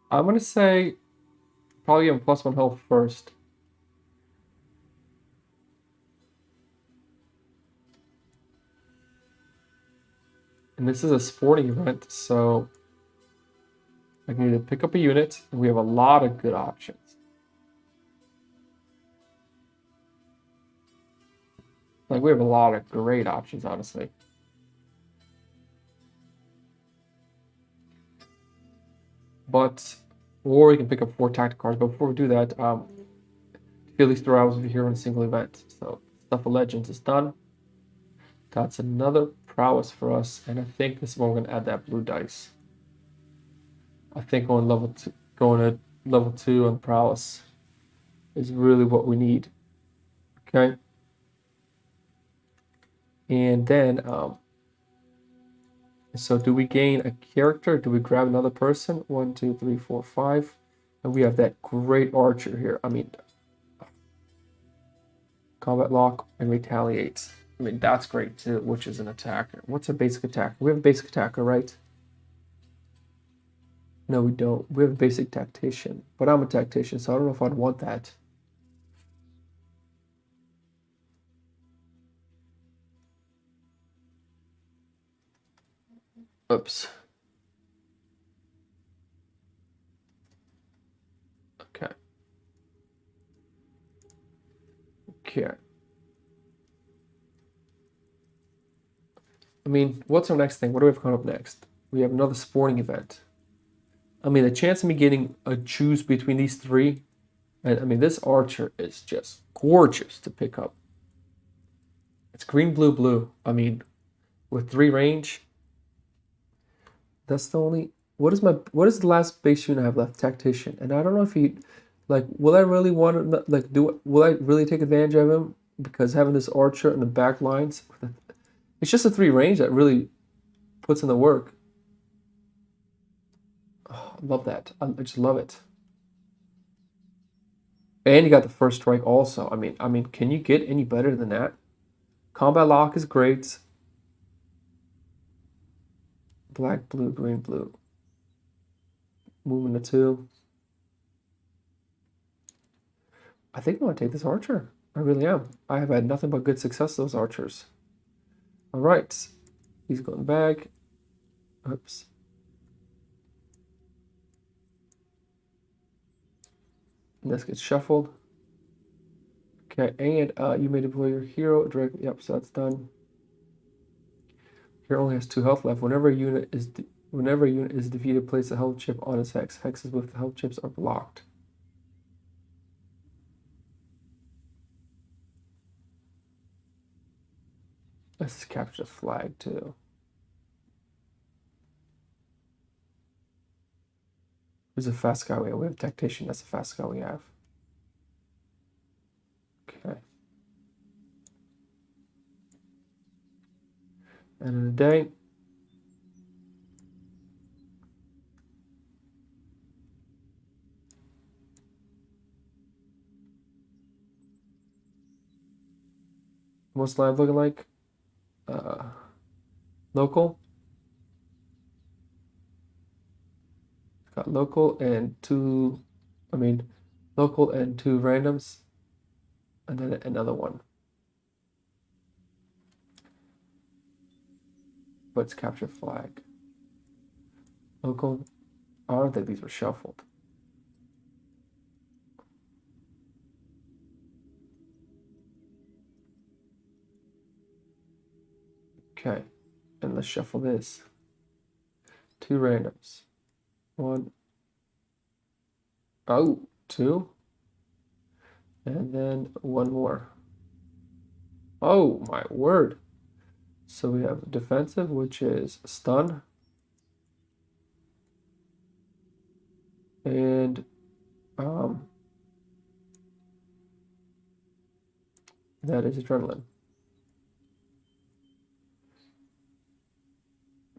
I'm gonna say probably give him +1 health first. And this is a sporting event, so I can either pick up a unit, and we have a lot of good options. Like, we have a lot of great options, honestly. But, or we can pick up 4 tactic cards. But before we do that, feel these 3 hours of here on a single event. So, Stuff of Legends is done. That's another prowess for us, and I think this is when we're going to add that blue dice. I think going to level 2 on prowess is really what we need. Okay. And then, so do we gain a character? Do we grab another person? 1, 2, 3, 4, 5. And we have that great archer here. I mean, combat lock and retaliates. I mean, that's great too, which is an attacker. What's a basic attacker? We have a basic attacker, right? No, we don't. We have a basic tactician. But I'm a tactician, so I don't know if I'd want that. Oops. Okay. Okay. I mean, what's our next thing? What do we have coming up next? We have another sporting event. I mean, the chance of me getting a choose between these 3, and I mean, this archer is just gorgeous to pick up. It's green, blue, blue. I mean, with 3 range, that's the only. What is the last base unit I have left? Tactician, and I don't know if he, like, will I really want to like will I really take advantage of him because having this archer in the back lines, it's just a 3 range that really puts in the work. Oh, I love that. I just love it. And you got the first strike also. I mean, can you get any better than that? Combat lock is great. Black, blue, green, blue. Moving to 2. I think I'm gonna take this archer. I really am. I have had nothing but good success with those archers. All right, he's going back. Oops. And this gets shuffled. Okay, and you may deploy your hero directly. Yep, so that's done. Hero only has 2 health left. Whenever a unit is defeated, place a health chip on its hex. Hexes with health chips are blocked. Let's just capture the flag too. Who's a fast guy we have? We have tactician. That's the fast guy we have. Okay. And in a day. What's live looking like? Local. Got local and 2. I mean, local and 2 randoms, and then another one. Let's capture flag. Local. I don't think these were shuffled. Okay, and let's shuffle this. 2 randoms. 1. Oh, 2. And then 1 more. Oh, my word. So we have defensive, which is stun. And that is adrenaline.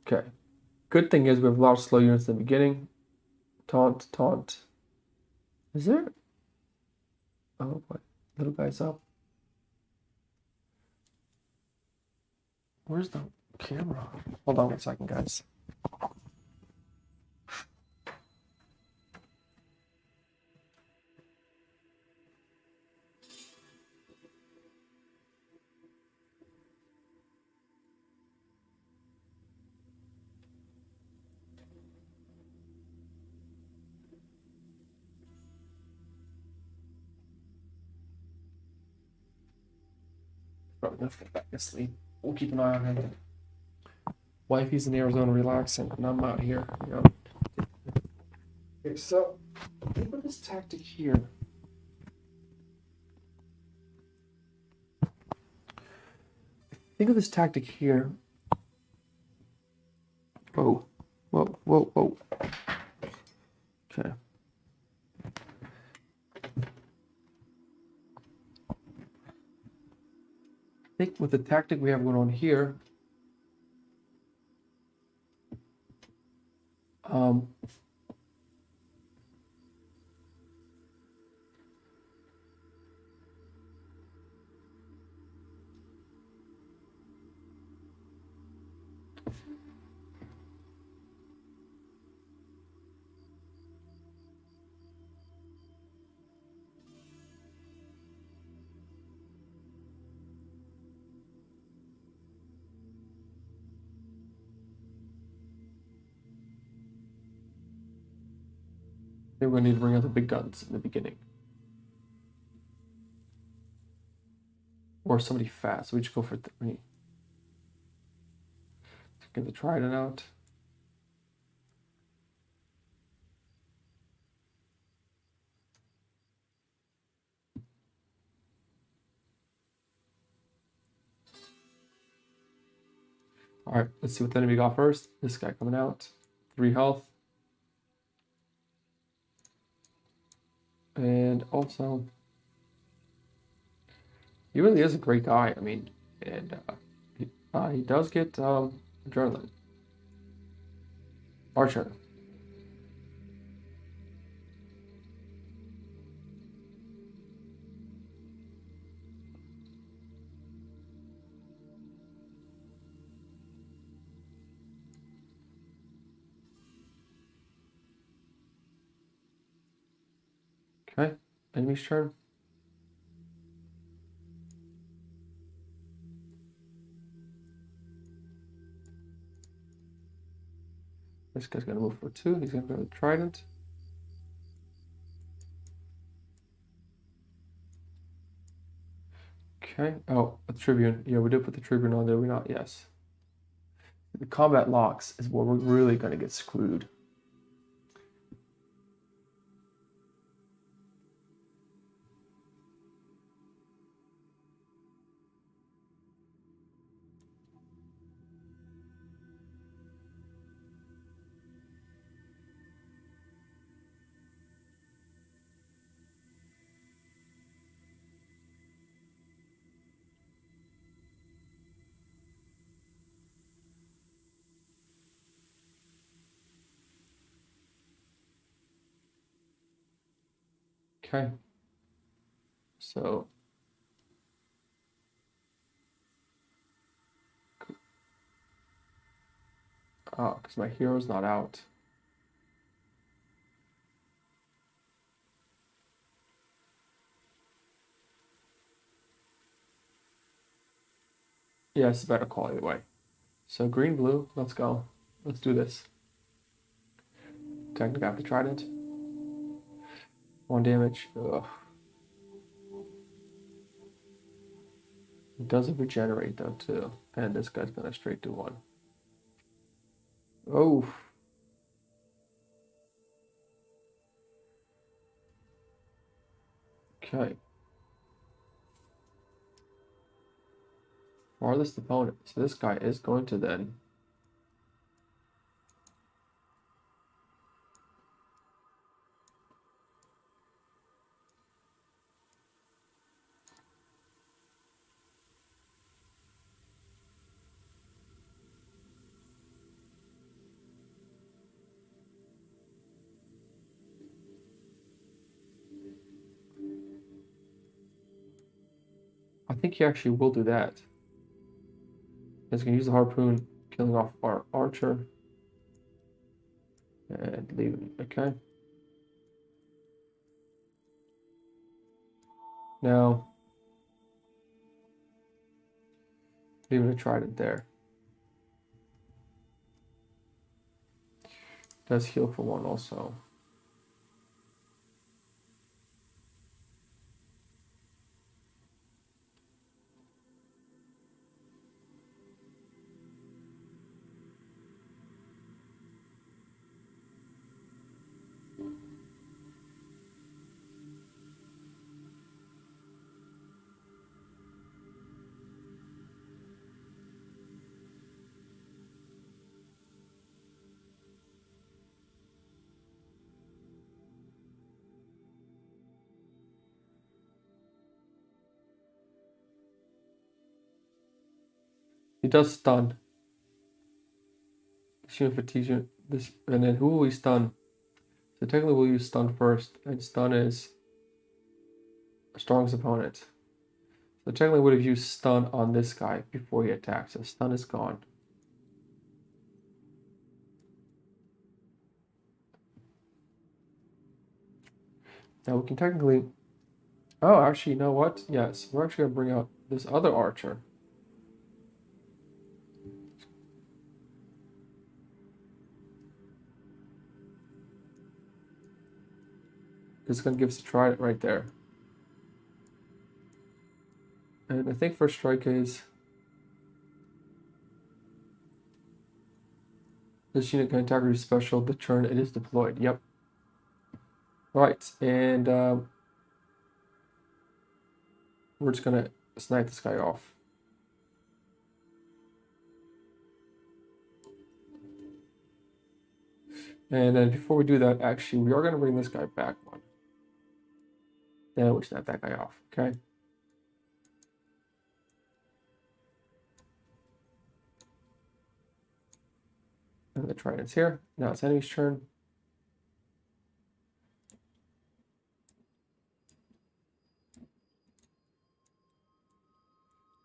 Okay. Good thing is we have a lot of slow units in the beginning. Taunt, taunt. Is there? Oh, what? Little guy's up. Where's the camera? Hold on 1 second, guys. let's get back to sleep. We'll keep an eye on him. Wifey's in Arizona relaxing, and I'm out here. You know. Okay, so think of this tactic here. Think of this tactic here. Whoa, whoa, whoa, whoa. Okay. I think with the tactic we have going on here, we're going to need to bring out the big guns in the beginning. Or somebody fast. We just go for 3. Get the trident out. Alright, let's see what the enemy got first. This guy coming out. 3 health. And also, he really is a great guy. I mean, and he does get adrenaline. Archer. Okay, enemy's turn. This guy's gonna move for 2. He's gonna go to the trident. Okay. Oh, a tribune. Yeah, we did put the tribune on there. We not? Yes. The combat locks is where we're really gonna get screwed. Okay. So. Oh, because my hero's not out. Yeah, it's a better call either way. So green, blue, let's go. Let's do this. Technically, I have the trident. 1 damage. Ugh. It doesn't regenerate though too. And this guy's gonna straight do 1. Oh. Okay. Farthest opponent. So this guy is going to then. I think he actually will do that. He's gonna use the harpoon, killing off our archer. And leaving. Okay. Now, leaving a trident there. Does heal for 1 also. He does stun. This unit fatigues unit. This, and then who will we stun? So technically we'll use stun first, and stun is our strongest opponent. So technically would have used stun on this guy before he attacks. So stun is gone. Now we can technically... Oh, actually, you know what? Yes, we're actually going to bring out this other archer. This is going to give us a trident right there. And I think first strike is... This unit can attack or use special the turn it is deployed. Yep. Right, and we're just going to snipe this guy off. And then before we do that, actually, we are going to bring this guy back one. Then we snap that guy off, okay? And the trident's here. Now it's enemy's turn.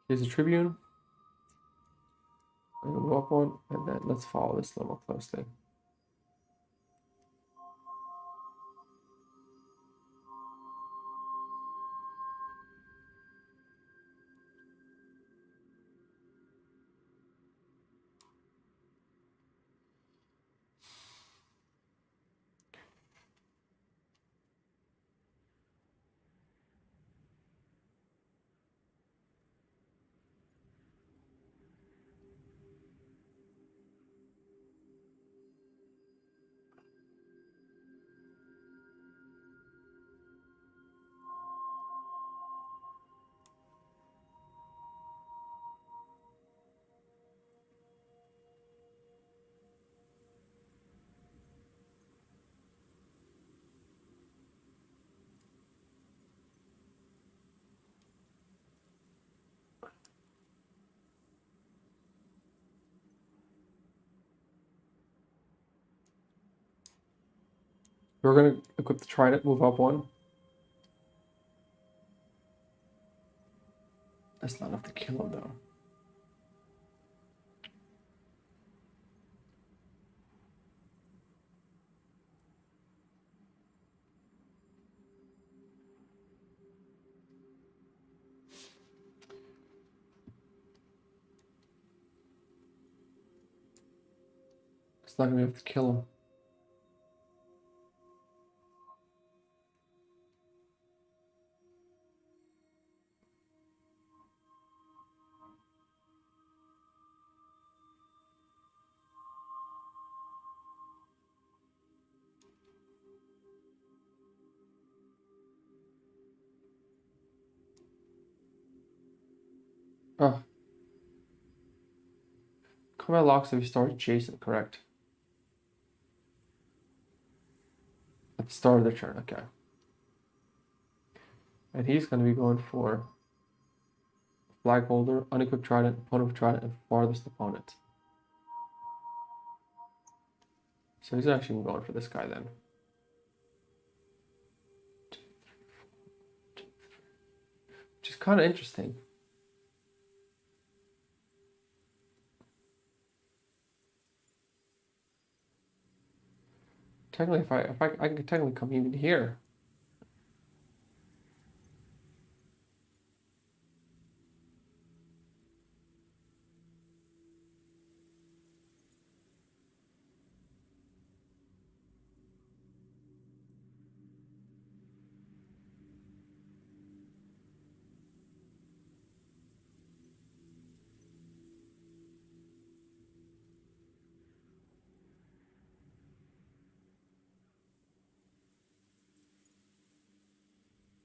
Here's a Tribune. I'm going to go up one, and then let's follow this a little more closely. We're going to equip the trident, move up one. That's not enough to kill him, though. It's not going to be able to kill him. Oh. Combat locks if you start Jason, correct? At the start of the turn, okay. And he's going to be going for flag holder, unequipped trident, opponent with trident, and farthest opponent. So he's actually going for this guy then. Which is kind of interesting. Technically, if I can technically come even here.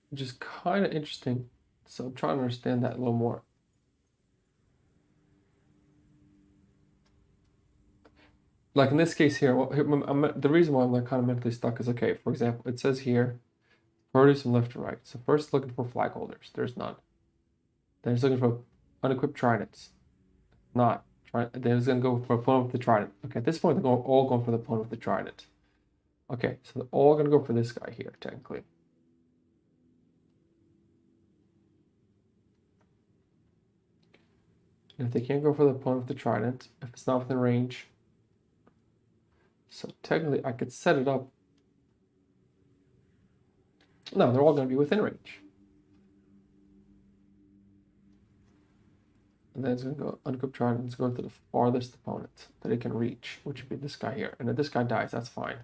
Which is kind of interesting. So I'm trying to understand that a little more. Like in this case here, the reason why I'm like kind of mentally stuck is, okay, for example, it says here, produce from left to right. So first looking for flag holders. There's none. Then he's looking for unequipped tridents. not. Then it's going to go for opponent with the trident. Okay, at this point, they're all going for the opponent with the trident. Okay, so they're all going to go for this guy here, technically. And if they can't go for the opponent with the trident, if it's not within range, so technically I could set it up. No, they're all going to be within range. And then it's going to go unequip trident. It's going to the farthest opponent that it can reach, which would be this guy here. And if this guy dies, that's fine.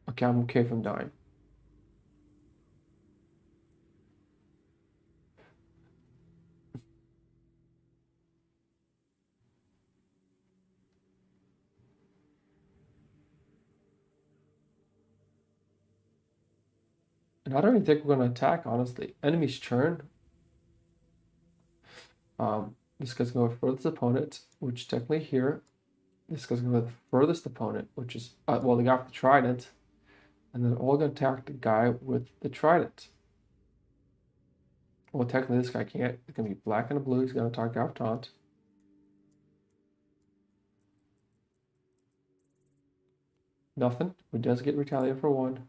Okay, I'm okay if I'm dying. And I don't even think we're going to attack, honestly. Enemy's turn. This guy's going to go for furthest opponent, which technically here. This guy's going to go the furthest opponent, which is, well, the guy with the trident. And then all going to attack the guy with the trident. Well, technically this guy can't. It's going to be black and a blue. He's going to attack guy with taunt. Nothing. We does get retaliated for one.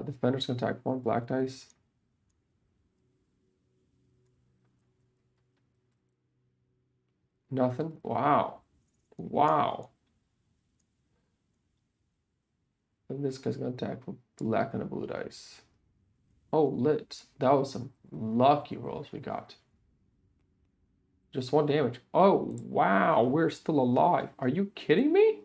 Defender's going to attack one black dice. Nothing. Wow. Wow. And this guy's going to attack with black and a blue dice. Oh, lit. That was some lucky rolls we got. Just one damage. Oh, wow. We're still alive. Are you kidding me?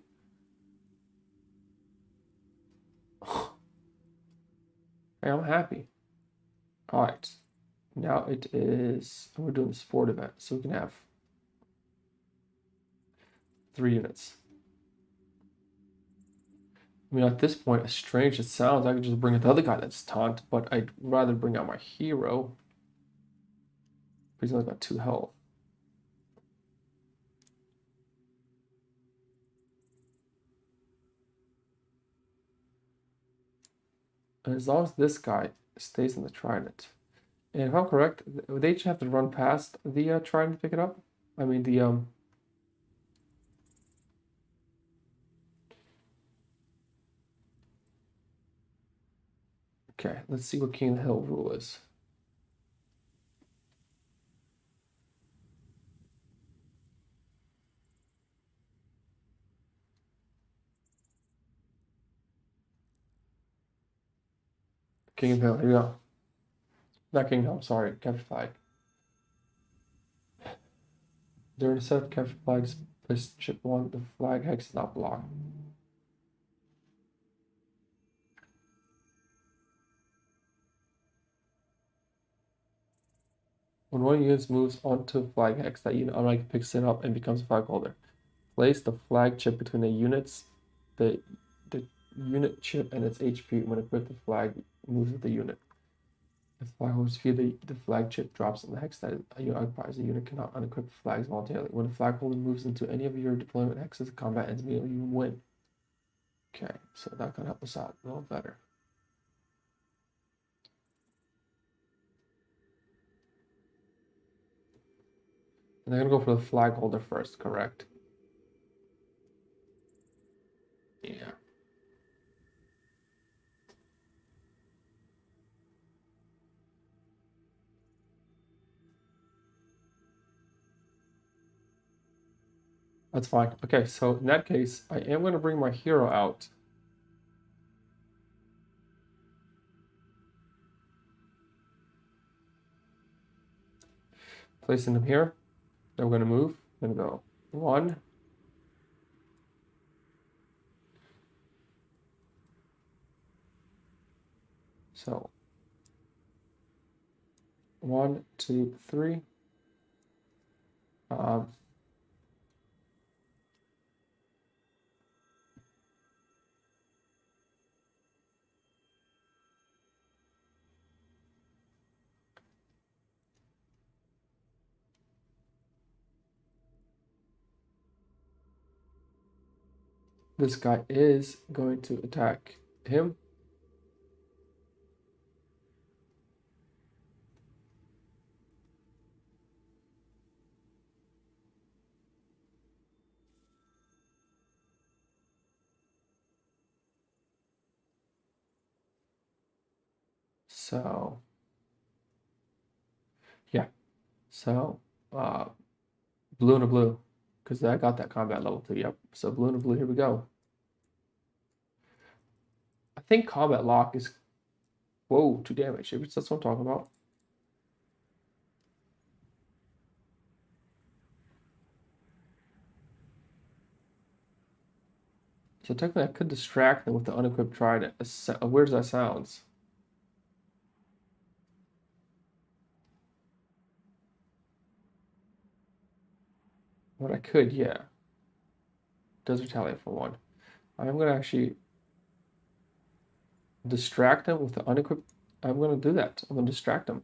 Hey, I'm happy. All right. Now it is, we're doing the sport event, so we can have 3 units. I mean, at this point, as strange as it sounds, I could just bring out the other guy that's taunt, but I'd rather bring out my hero. He's only got 2 health. And as long as this guy stays in the trident. And if I'm correct, they just have to run past the trident to pick it up. I mean, the okay, let's see what King of the Hill rule is. King of the Hill, here we go. Not King of the Hill, sorry, capture flag. During the set of capture flags, place chip 1, the flag hex is not blocked. When one unit moves onto flag hex, that unit automatically picks it up and becomes a flag holder. Place the flag chip between the units, the unit chip and its HP. When equipped, the flag moves with the unit. If flag holders feel the flag chip drops in the hex that occupies, the unit cannot unequip the flags voluntarily. When the flag holder moves into any of your deployment hexes, the combat ends immediately. You win. Okay, so that can help us out a little better. And they're gonna go for the flag holder first, correct? Yeah. That's fine. Okay, so in that case, I am going to bring my hero out. Placing him here. Then we're going to move. I'm going to go 1. So 1, 2, 3. This guy is going to attack him. So, yeah. So, blue and a blue, because I got that combat level 2. Yep. So blue and a blue. Here we go. I think combat lock is, whoa, 2 damage. That's what I'm talking about. So technically, I could distract them with the unequipped trident. Weird as that sounds. But I could, yeah. Does retaliate for 1. I'm going to actually distract them with the unequipped. I'm going to do that. I'm going to distract them.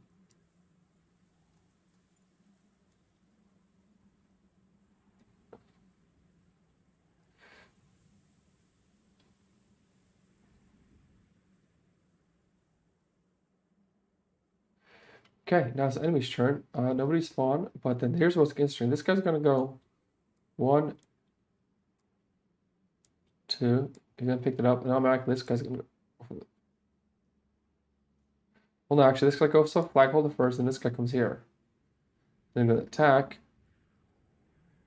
Okay, now it's the enemy's turn. Nobody spawned, but then here's what's interesting. This guy's going to go 1, 2. He's going to pick it up, and automatically this guy's going to go. Well, no, actually, this guy goes to flagholder first, and this guy comes here. Then going to attack.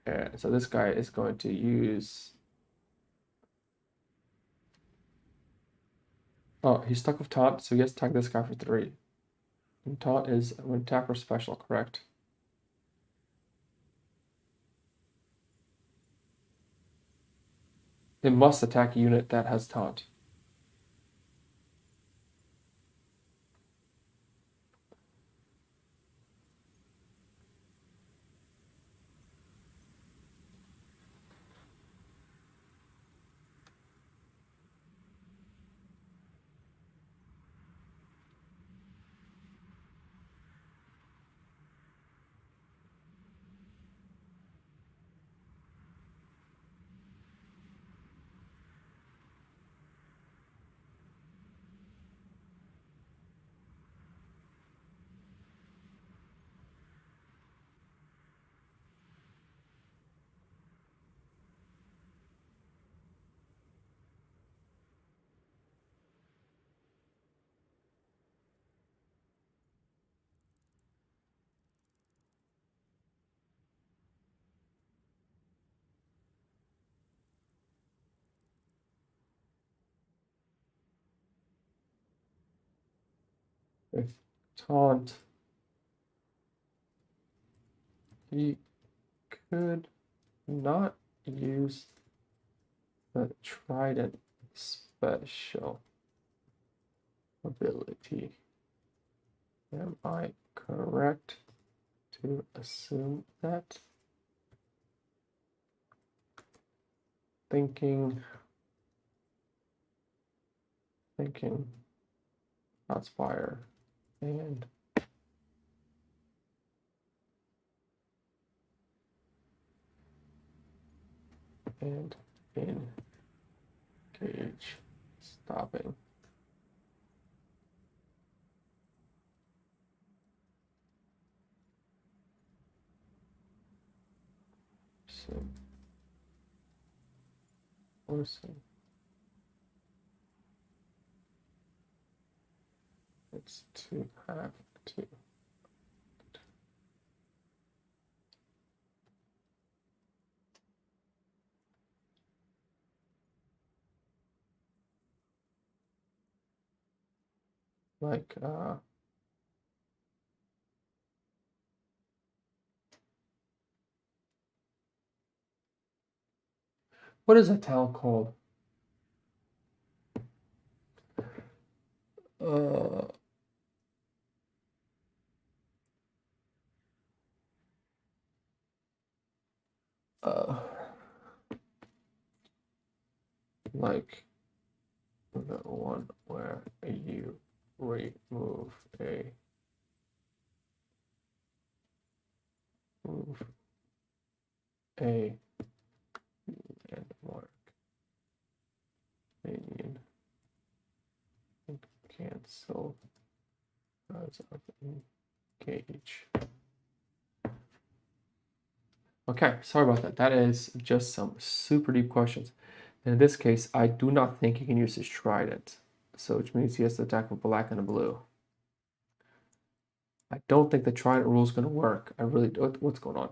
And so this guy is going to use. Oh, he's stuck with taunt, so he has to attack this guy for 3. And taunt is an attack or special, correct? It must attack a unit that has taunt. With taunt, he could not use the trident special ability. Am I correct to assume that? Thinking, Outspire, and engage, stopping. So, forcing. It's to have to. Like, what is that town called? Like the one where you remove a landmark minion and cancel as of engage. Okay, sorry about that. That is just some super deep questions. In this case, I do not think he can use his trident. So which means he has to attack with black and a blue. I don't think the trident rule is going to work. I really do. What's going on?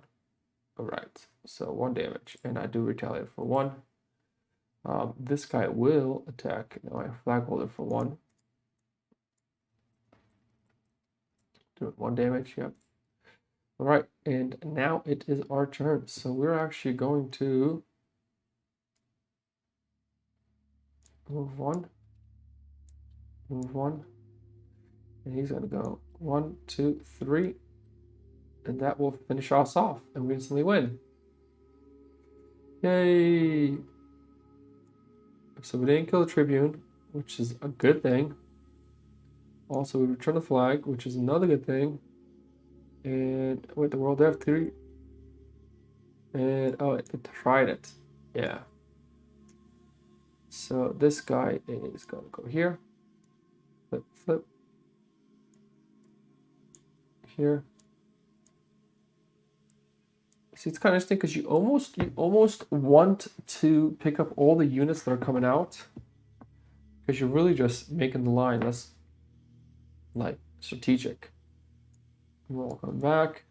All right, so 1 damage, and I do retaliate for 1. This guy will attack. Now I have flag holder for 1. Doing 1 damage, yep. All right, and now it is our turn. So we're actually going to move 1, move 1, and he's going to go 1, 2, 3, and that will finish us off, and we instantly win. Yay! So we didn't kill the Tribune, which is a good thing. Also, we return the flag, which is another good thing. And wait, the World F3. And oh, it tried it. Yeah. So this guy is gonna go here. Flip, flip. Here. See, it's kind of interesting because you almost want to pick up all the units that are coming out, because you're really just making the line less like strategic. We'll come back.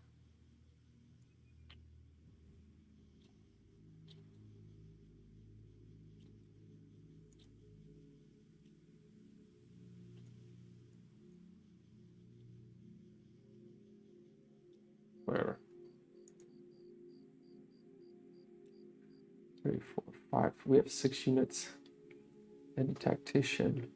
Whatever. 3, 4, 5. We have 6 units. And a tactician.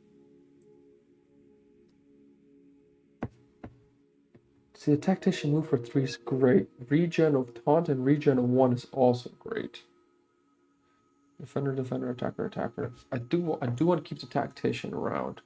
See, the tactician move for 3 is great. Regen of taunt and regen of 1 is also great. Defender, defender, attacker, attacker. I do want to keep the tactician around.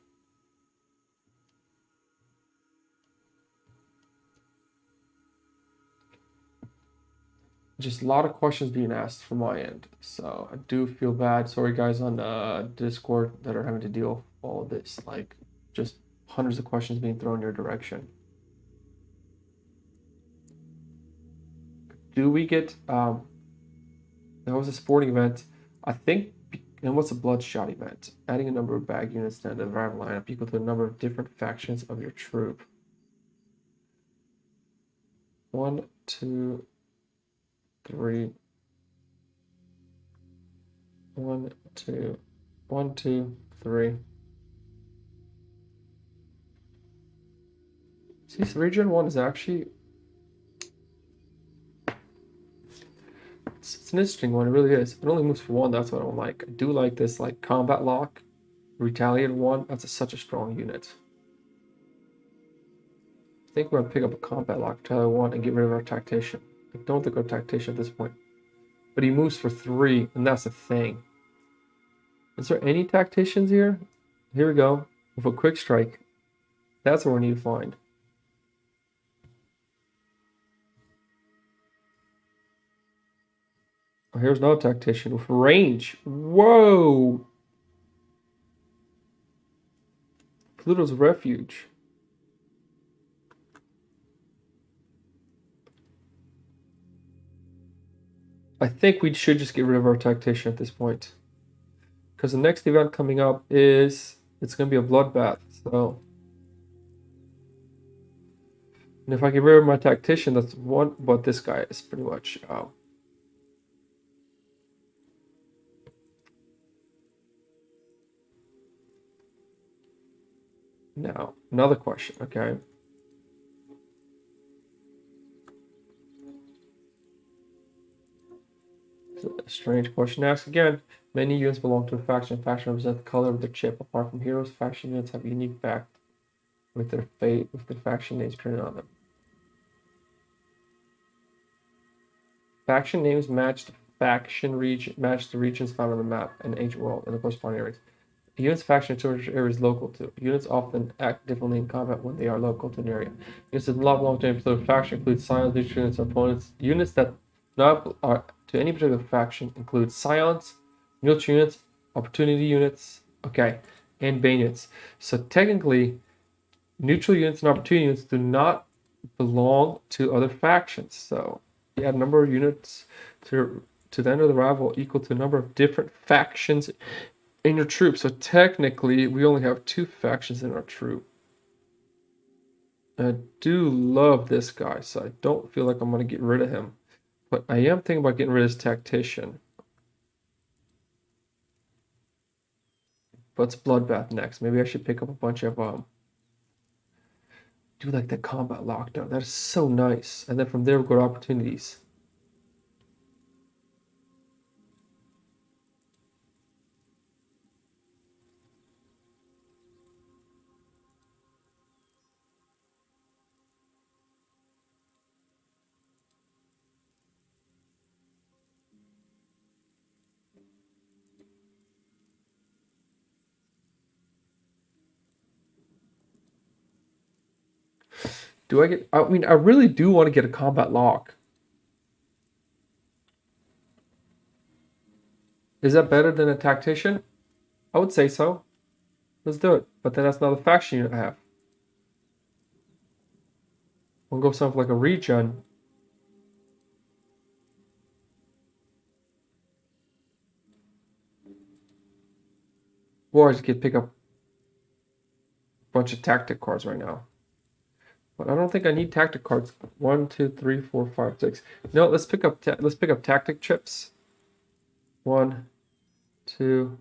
Just a lot of questions being asked from my end, so I do feel bad. Sorry guys on Discord that are having to deal with all of this, like just hundreds of questions being thrown your direction. Do we get there was a sporting event, I think, and what's a bloodshot event? Adding a number of bag units to the rival lineup equal to the number of different factions of your troop. 1, 2, 3. 1, 2, 1, 2, 3. See, regen 1 is actually it's an interesting one. It really is. It only moves for 1. That's what I don't like. I do like this, like combat lock, retaliate 1. That's such a strong unit. I think we're gonna pick up a combat lock, retaliate 1, and get rid of our tactician. I don't think our tactician at this point, but he moves for 3, and that's the thing. Is there any tacticians here? Here we go with a quick strike. That's what we need to find. Oh, here's another tactician with range. Whoa! Pluto's Refuge. I think we should just get rid of our tactician at this point, because the next event coming up is it's going to be a bloodbath. So, and if I get rid of my tactician, that's 1. But this guy is pretty much. Now, another question. Okay. A strange question asked again. Many units belong to a faction. Faction represents the color of their chip. Apart from heroes, faction units have unique back with their fate, with the faction names printed on them. Faction names match the faction region, match the regions found on the map and ancient world in the corresponding areas. A unit's faction area is local to. Units often act differently in combat when they are local to an area. Units that do not belong to any particular faction include scions, neutral units, opponents. Units that not are to any particular faction include scions, neutral units, opportunity units, okay, and bane units. So technically, neutral units and opportunity units do not belong to other factions. So you add a number of units to the end of the rival equal to the number of different factions in your troop. So technically, we only have 2 factions in our troop. I do love this guy, so I don't feel like I'm going to get rid of him. But I am thinking about getting rid of this tactician. But it's Bloodbath next. Maybe I should pick up a bunch of do like the combat lockdown. That is so nice. And then from there we'll go to opportunities. Do I get, I mean, I really do want to get a combat lock. Is that better than a tactician? I would say so. Let's do it. But then that's another faction unit I have. We'll go something like a regen. Or I just get pick up a bunch of tactic cards right now. But I don't think I need tactic cards. 1, 2, 3, 4, 5, 6. No, let's pick up tactic chips. 1, 2,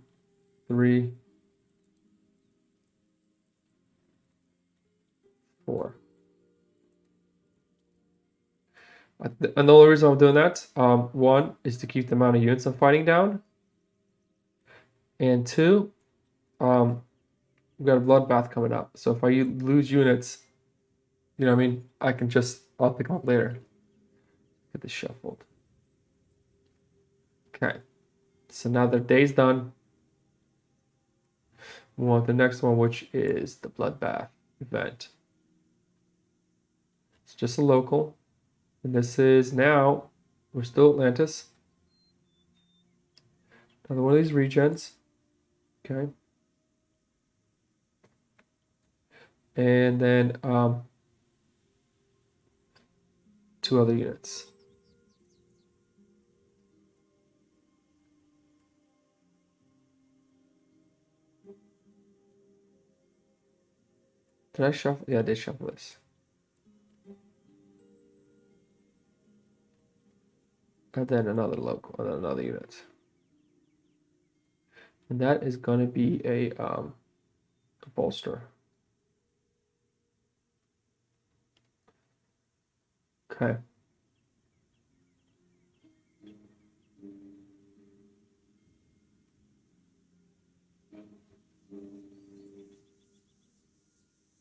3, 4. And the only reason I'm doing that, one, is to keep the amount of units I'm fighting down. And two, we've got a bloodbath coming up. So if I lose units, you know what I mean? I'll pick them up later. Get this shuffled. Okay. So now the day's done. We want the next one, which is the bloodbath event. It's just a local. And this is now, we're still Atlantis. Another one of these regens. Okay. And then 2 other units. Did I shuffle? Yeah, I did shuffle this. And then another local, and then another unit. And that is going to be a bolster. Okay.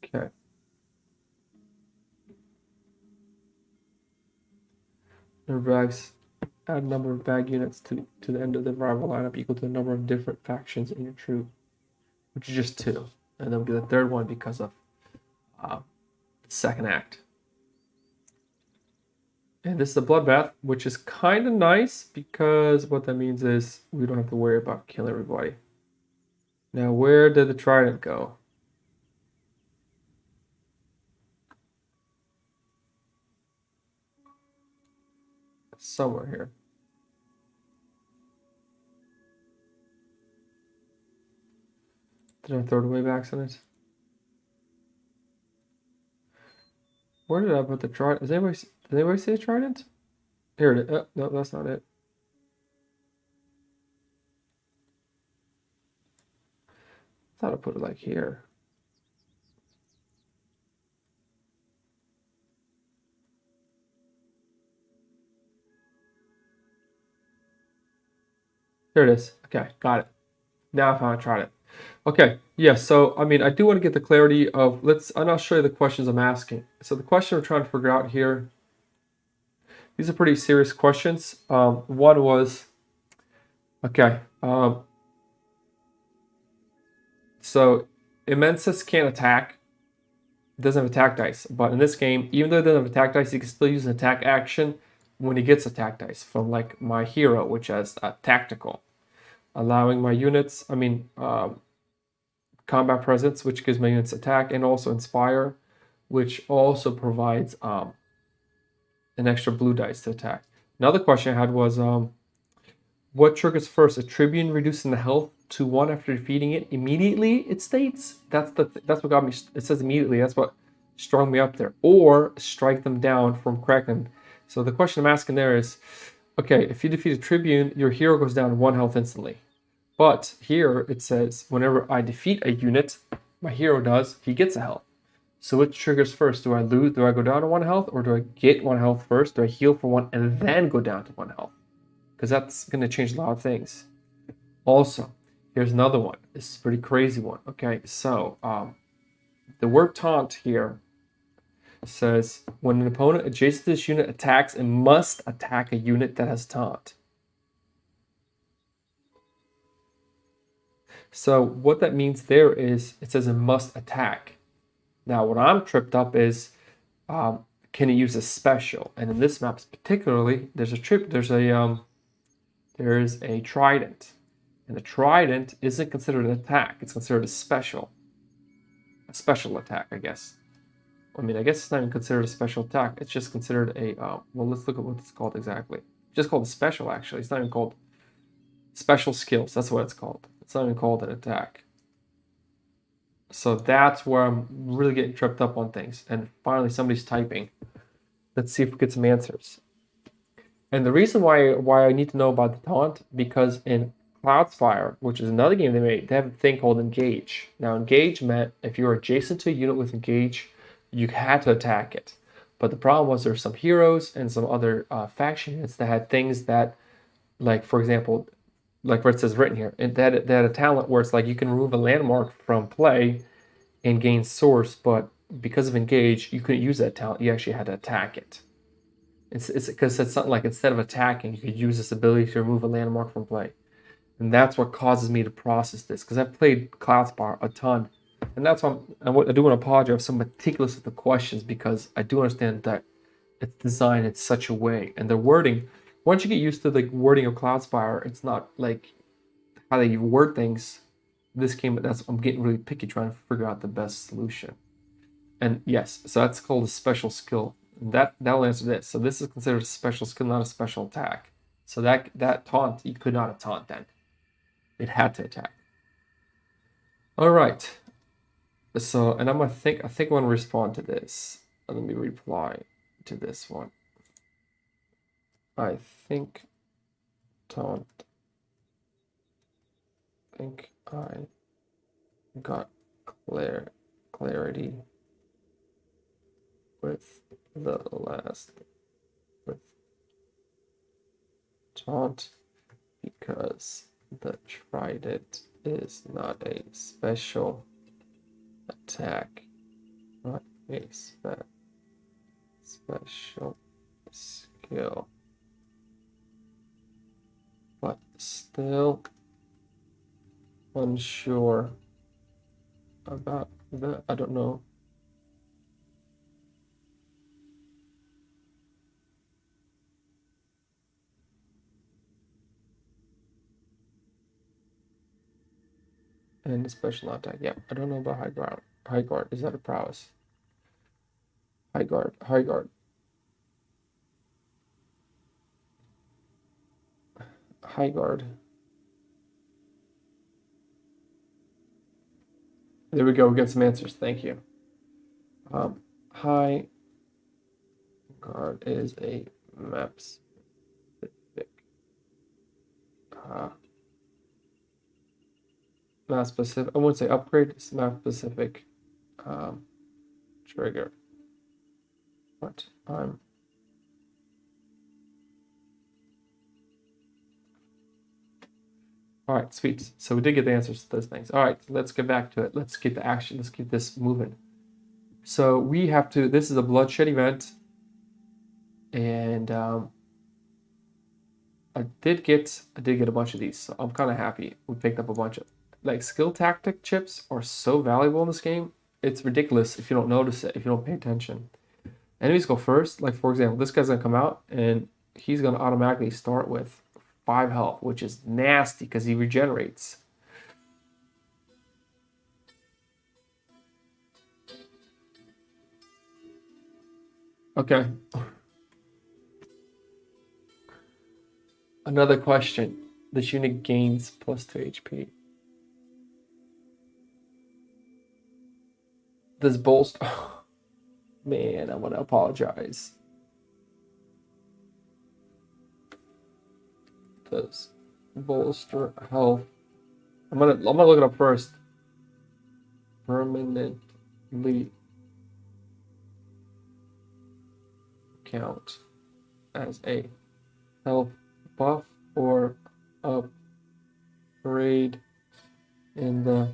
Okay. Bags, add number of bag units to the end of the rival lineup equal to the number of different factions in your troop, which is just 2. And then we'll get a third one because of the second act. And this is a bloodbath, which is kind of nice because what that means is we don't have to worry about killing everybody. Now, where did the trident go? Somewhere here. Did I throw it away by accident? Where did I put the trident? Did anybody see a trident? Here it is. No, that's not it. I thought I put it like here. There it is. Okay, got it. Now I found a trident. Okay, yeah, so I mean, I do want to get the clarity of, and I'll show you the questions I'm asking. So the question we're trying to figure out here, these are pretty serious questions. One was, okay, so Immensus can't attack. It doesn't have attack dice, but in this game, even though it doesn't have attack dice, he can still use an attack action when he gets attack dice from like my hero, which has a tactical, allowing my units, combat presence, which gives my units attack, and also inspire, which also provides an extra blue dice to attack. Another question I had was, what triggers first? A tribune reducing the health to 1 after defeating it immediately, it states. That's what got me. It says immediately. That's what strong me up there, or strike them down from Kraken. So the question I'm asking there is, okay, if you defeat a Tribune, your hero goes down 1 health instantly. But here it says, whenever I defeat a unit, my hero does, he gets a health. So which triggers first? Do I lose? Do I go down to 1 health, or do I get 1 health first? Do I heal for 1 and then go down to 1 health? Because that's going to change a lot of things. Also, here's another one. This is a pretty crazy one. Okay, so the word taunt here says when an opponent adjacent to this unit attacks, it must attack a unit that has taunt. So what that means there is it says it must attack. Now what I'm tripped up is can it use a special? And in this map particularly, there's a trident. And the trident isn't considered an attack, it's considered a special attack, I guess. I mean, I guess it's not even considered a special attack. It's just considered a, well, let's look at what it's called exactly. It's just called a special, actually. It's not even called special skills. That's what it's called. It's not even called an attack. So that's where I'm really getting tripped up on things. And finally, somebody's typing. Let's see if we get some answers. And the reason why I need to know about the taunt, because in Cloudspire, which is another game they made, they have a thing called engage. Now, engage meant if you're adjacent to a unit with engage, you had to attack it. But the problem was there's some heroes and some other faction units that had things that, like, for example, like where it says written here, and that had a talent where it's like you can remove a landmark from play and gain source, but because of engage, you couldn't use that talent. You actually had to attack it. It's because it's something like instead of attacking, you could use this ability to remove a landmark from play. And that's what causes me to process this, because I've played Cloudspire a ton. And that's why I do want to apologize. I'm so meticulous with the questions, because I do understand that it's designed in such a way. And the wording, once you get used to the wording of Cloudspire, it's not like how they word things. I'm getting really picky trying to figure out the best solution. And yes, so that's called a special skill. That'll answer this. So this is considered a special skill, not a special attack. So that taunt, you could not have taunt then. It had to attack. All right. So, and I think I want to respond to this. Let me reply to this one. I think taunt. I think I got clarity with the last with taunt, because the trident is not a special attack, not a special skill, but still unsure about the, I don't know. And the special attack. Yeah, I don't know about high guard. High guard, is that a prowess? High guard. High guard. High guard. There we go. We get some answers. Thank you. High guard is a map specific. Map specific. I wouldn't say upgrade. It's map specific trigger. But I'm all right, sweet. So we did get the answers to those things. All right, let's get back to it. Let's get the action. Let's keep this moving. So we have to, this is a bloodshed event. And I did get a bunch of these. So I'm kind of happy we picked up a bunch of, like, skill tactic chips are so valuable in this game. It's ridiculous if you don't notice it, if you don't pay attention. Enemies go first. Like, for example, this guy's gonna come out and he's gonna automatically start with 5 health, which is nasty because he regenerates. Okay. Another question. This unit gains +2 HP. This bolster. Man, I want to apologize. Does bolster health? I'm gonna look it up first. Permanently count as a health buff or upgrade in the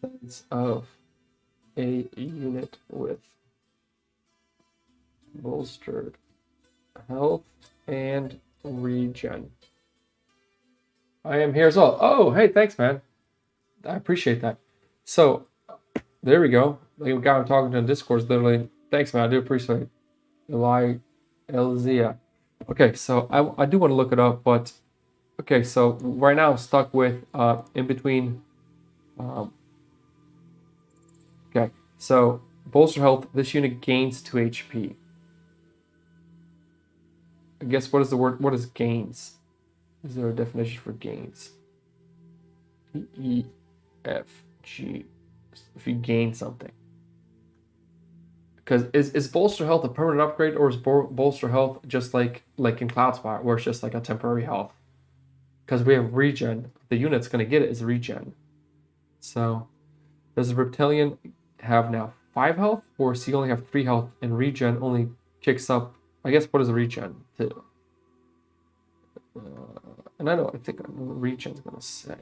sense of a unit with bolstered health and regen. I am here as well. Oh, hey, thanks, man. I appreciate that. So, there we go. Like a guy I'm talking to in Discord, literally. Thanks, man. I do appreciate it. Elzia. Okay, so I do want to look it up, but okay, so right now I'm stuck with in between. Okay, so bolster health. This unit gains 2 HP. I guess what is the word? What is gains? Is there a definition for gains? E F G. If you gain something. Because is bolster health a permanent upgrade, or is bolster health just like in Cloudspire, where it's just like a temporary health? Because we have regen. The unit's going to get it is regen. So does the Reptilian have now 5 health, or does he only have 3 health, and regen only kicks up? I guess what is a regen? And I think regen's going to say.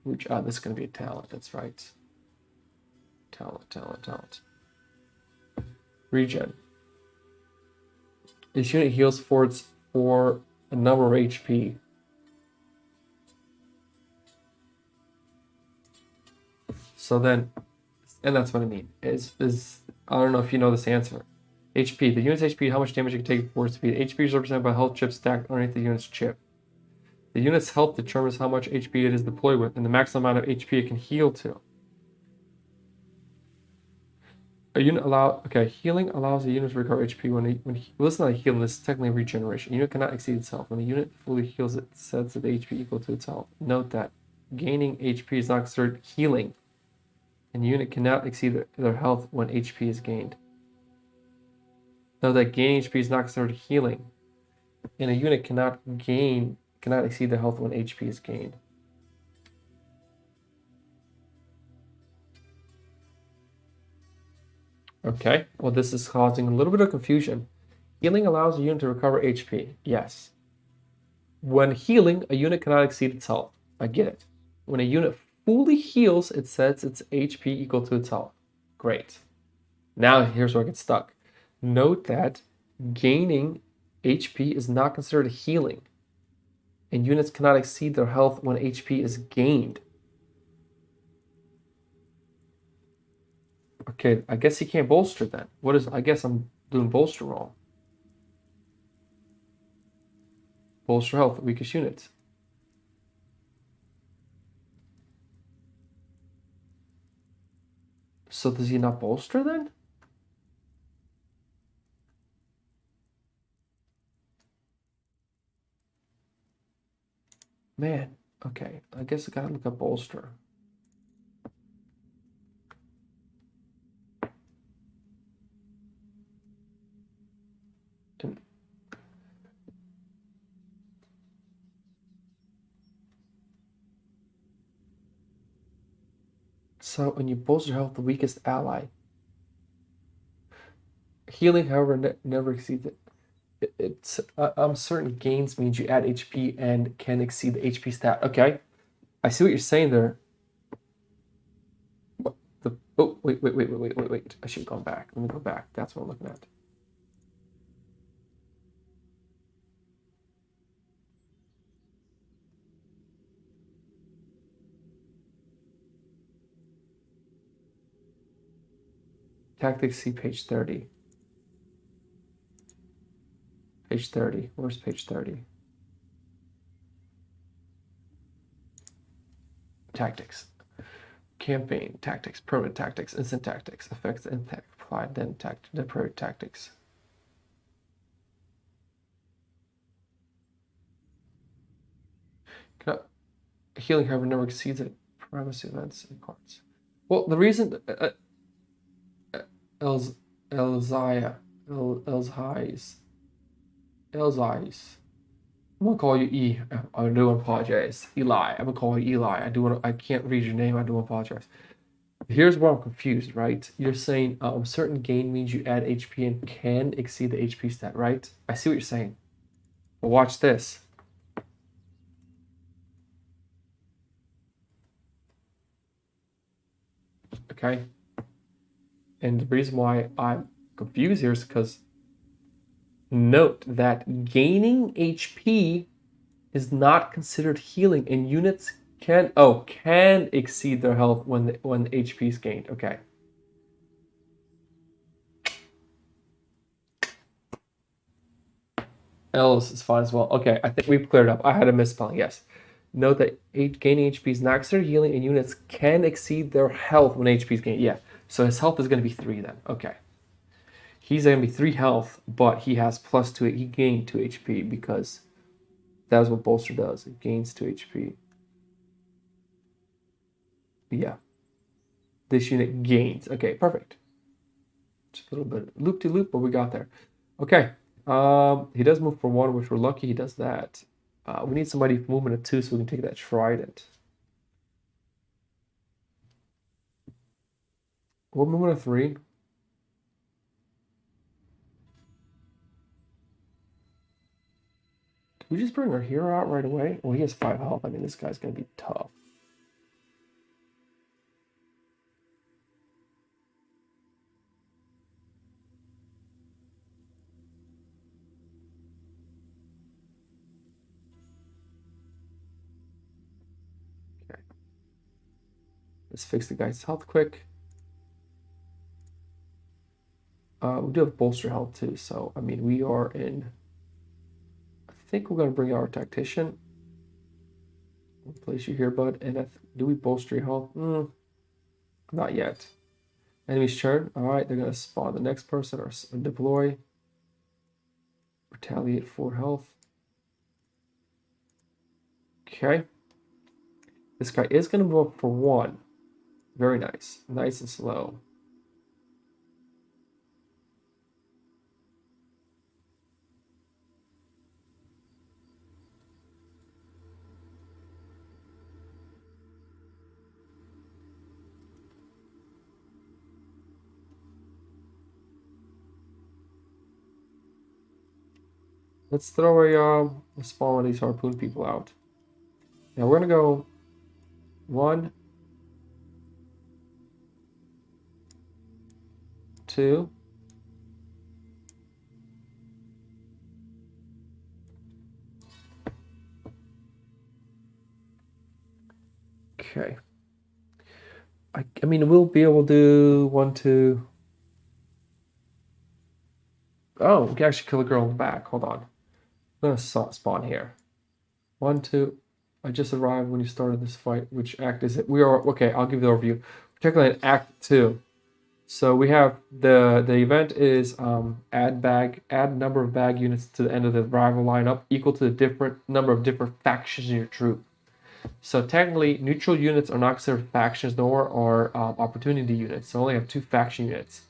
This is going to be a talent. That's right. Talent. Regen. This unit heals for a number of HP. So then, and that's what I mean. Is I don't know if you know this answer. HP. The unit's HP, how much damage you can take before speed. HP is represented by health chip stacked underneath the unit's chip. The unit's health determines how much HP it is deployed with, and the maximum amount of HP it can heal to. Healing allows the unit to recover HP when listen to healing. This is technically regeneration. A unit cannot exceed itself. When the unit fully heals, it sets the HP equal to itself. Note that gaining HP is not considered healing, and the unit cannot exceed their health when HP is gained. Note that gaining HP is not considered healing, and a unit cannot exceed their health when HP is gained. Okay, well, this is causing a little bit of confusion. Healing allows a unit to recover HP. Yes. When healing, a unit cannot exceed its health. I get it. When a unit fully heals, it sets its HP equal to its health. Great. Now, here's where I get stuck. Note that gaining HP is not considered healing, and units cannot exceed their health when HP is gained. Okay, I guess he can't bolster then. I guess I'm doing bolster wrong. Bolster health, weakest unit. So does he not bolster then? Man, okay. I guess I gotta look up bolster. So when you bolster health, the weakest ally. Healing, however, never exceeds it. I'm certain gains means you add HP and can exceed the HP stat. Okay, I see what you're saying there. Wait. I should have gone back. Let me go back. That's what I'm looking at. Tactics, see page 30. Page 30. Where's page 30? Tactics. Campaign tactics, permanent tactics, instant tactics, effects, impact, applied, then temporary tactics. Healing, however, never exceeds it. Premise events and cards. Well, the reason Els Elzia. Elzhies. Elzhies. I'm gonna call you E. I do apologize. Eli. I'm gonna call you Eli. I can't read your name. I do apologize. Here's where I'm confused, right? You're saying certain gain means you add HP and can exceed the HP stat, right? I see what you're saying. But watch this. Okay. And the reason why I'm confused here is because note that gaining HP is not considered healing, and units can exceed their health when the HP is gained. Okay. Else is fine as well. Okay, I think we've cleared up. I had a misspelling. Yes. Note that gaining HP is not considered healing, and units can exceed their health when HP is gained. Yeah. So his health is going to be 3 then. Okay. He's going to be 3 health, but he has plus 2. He gained 2 HP because that's what bolster does. It gains 2 HP. Yeah. This unit gains. Okay, perfect. Just a little bit loop-de-loop, but we got there. Okay. He does move for 1, which we're lucky he does that. We need somebody movement of 2 so we can take that trident. We're moving to 3. Can we just bring our hero out right away? Well, he has 5 health. I mean, this guy's going to be tough. Okay. Let's fix the guy's health quick. We do have bolster health too, so, I mean, we are in... I think we're going to bring out our tactician. We'll place you here, bud. And do we bolster your health? Not yet. Enemy's turn. All right, they're going to spawn the next person or deploy. Retaliate 4 health. Okay. This guy is going to move up for 1. Very nice. Nice and slow. Let's throw a spawn one of these harpoon people out. Now we're going to go 1, 2. Okay. I mean, we'll be able to do 1, 2. Oh, we can actually kill a girl in the back. Hold on. I'm going to spawn here. 1, 2. I just arrived when you started this fight. Which act is it? We are... Okay, I'll give you the overview. We're technically in Act 2. So we have the event is add number of bag units to the end of the rival lineup equal to the different number of different factions in your troop. So technically, neutral units are not considered factions, nor are opportunity units. So only have 2 faction units,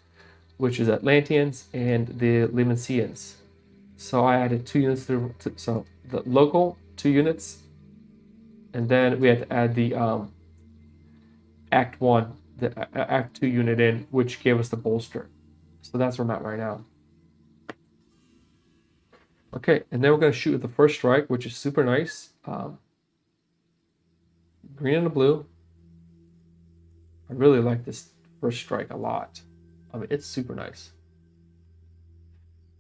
which is Atlanteans and the Limancians. So I added 2 units so the local 2 units, and then we had to add the Act 1, the Act 2 unit in, which gave us the bolster. So that's where I'm at right now. Okay, and then we're going to shoot with the first strike, which is super nice. Green and the blue. I really like this first strike a lot. I mean, it's super nice.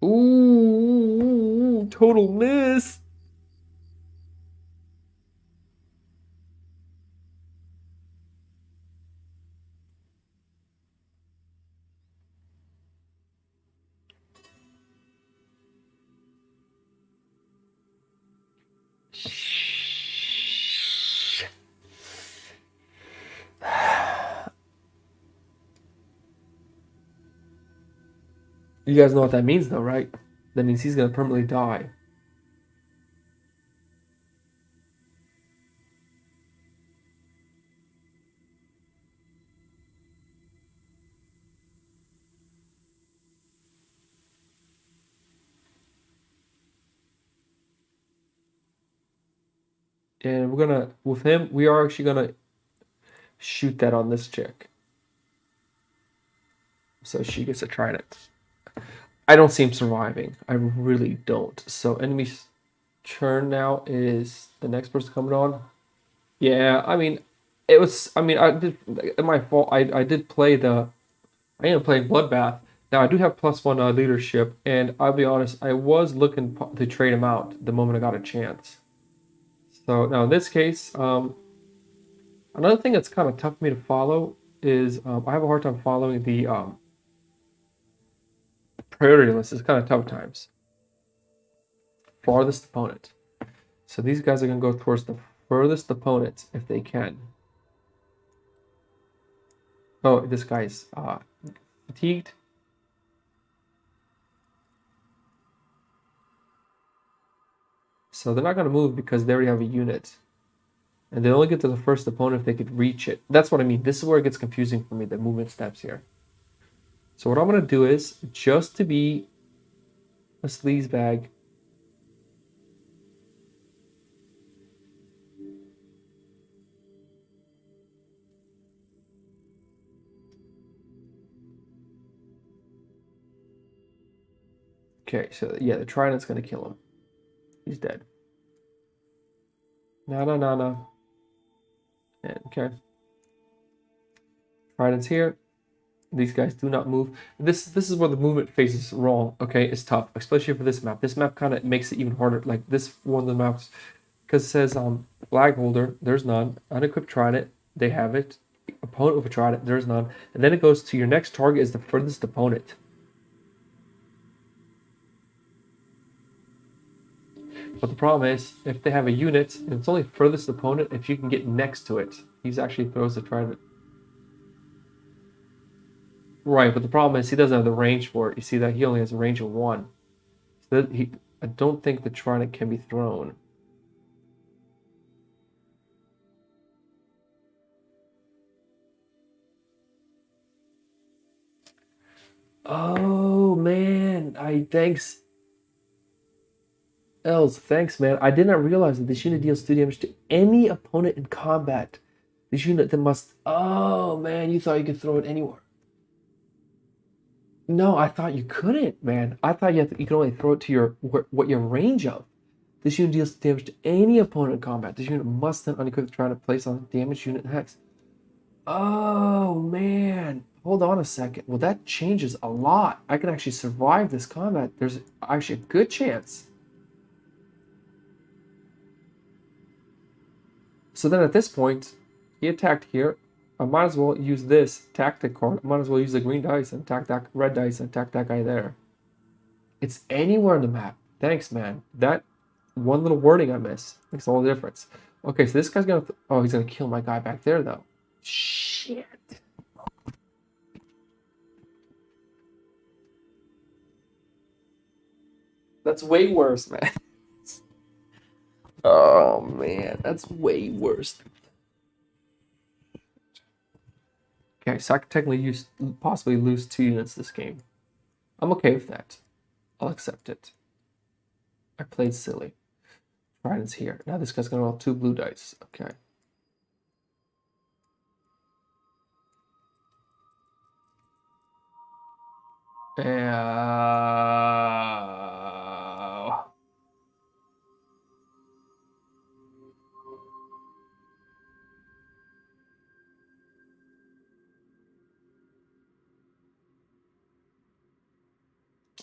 Ooh, total miss. You guys know what that means, though, right? That means he's going to permanently die. And we're gonna, with him, we are actually gonna shoot that on this chick. So she gets a trident. I don't see him surviving. I really don't. So enemy's turn now is the next person coming on. Yeah, I mean, it was. I mean, I did. My fault. I did play the. I ended up playing Bloodbath. Now I do have +1 leadership, and I'll be honest. I was looking to trade him out the moment I got a chance. So now in this case, another thing that's kind of tough for me to follow is I have a hard time following the priority list. It's kind of tough at times. Farthest opponent. So these guys are going to go towards the furthest opponent if they can. Oh, this guy's fatigued. So they're not going to move because they already have a unit. And they only get to the first opponent if they could reach it. That's what I mean. This is where it gets confusing for me, the movement steps here. So what I'm going to do is, just to be a sleazebag, okay, so yeah, the trident's going to kill him. He's dead. No. And, okay. Trident's here. These guys do not move. This is where the movement phase is wrong. Okay, it's tough, especially for this map. This map kind of makes it even harder. Like this one of the maps, because it says flag holder, there's none. Unequipped trident, they have it. Opponent with a trident, there's none. And then it goes to your next target is the furthest opponent. But the problem is, if they have a unit, and it's only furthest opponent, if you can get next to it, he actually throws the trident. Right, but the problem is he doesn't have the range for it. You see that he only has a range of 1. So that I don't think the trident can be thrown. Oh man, thanks. Els, thanks man. I did not realize that this unit deals 2 damage to any opponent in combat. This unit that must. Oh man, you thought you could throw it anywhere. No, I thought you couldn't, man. I thought you could only throw it to your what your range of. This unit deals damage to any opponent in combat. This unit must then unequip the trident to place on damaged unit hex. Oh man, hold on a second. Well, that changes a lot. I can actually survive this combat. There's actually a good chance. So then at this point, he attacked here. I might as well use this tactic card. I might as well use the green dice and attack that red dice and attack that guy there. It's anywhere on the map. Thanks, man. That one little wording I miss makes all the difference. Okay, so this guy's gonna. Oh, he's gonna kill my guy back there, though. Shit. That's way worse, man. Oh, man. That's way worse. Okay, so I could technically possibly lose 2 units this game. I'm okay with that. I'll accept it. I played silly. Trident's here. Now this guy's gonna roll 2 blue dice. Okay.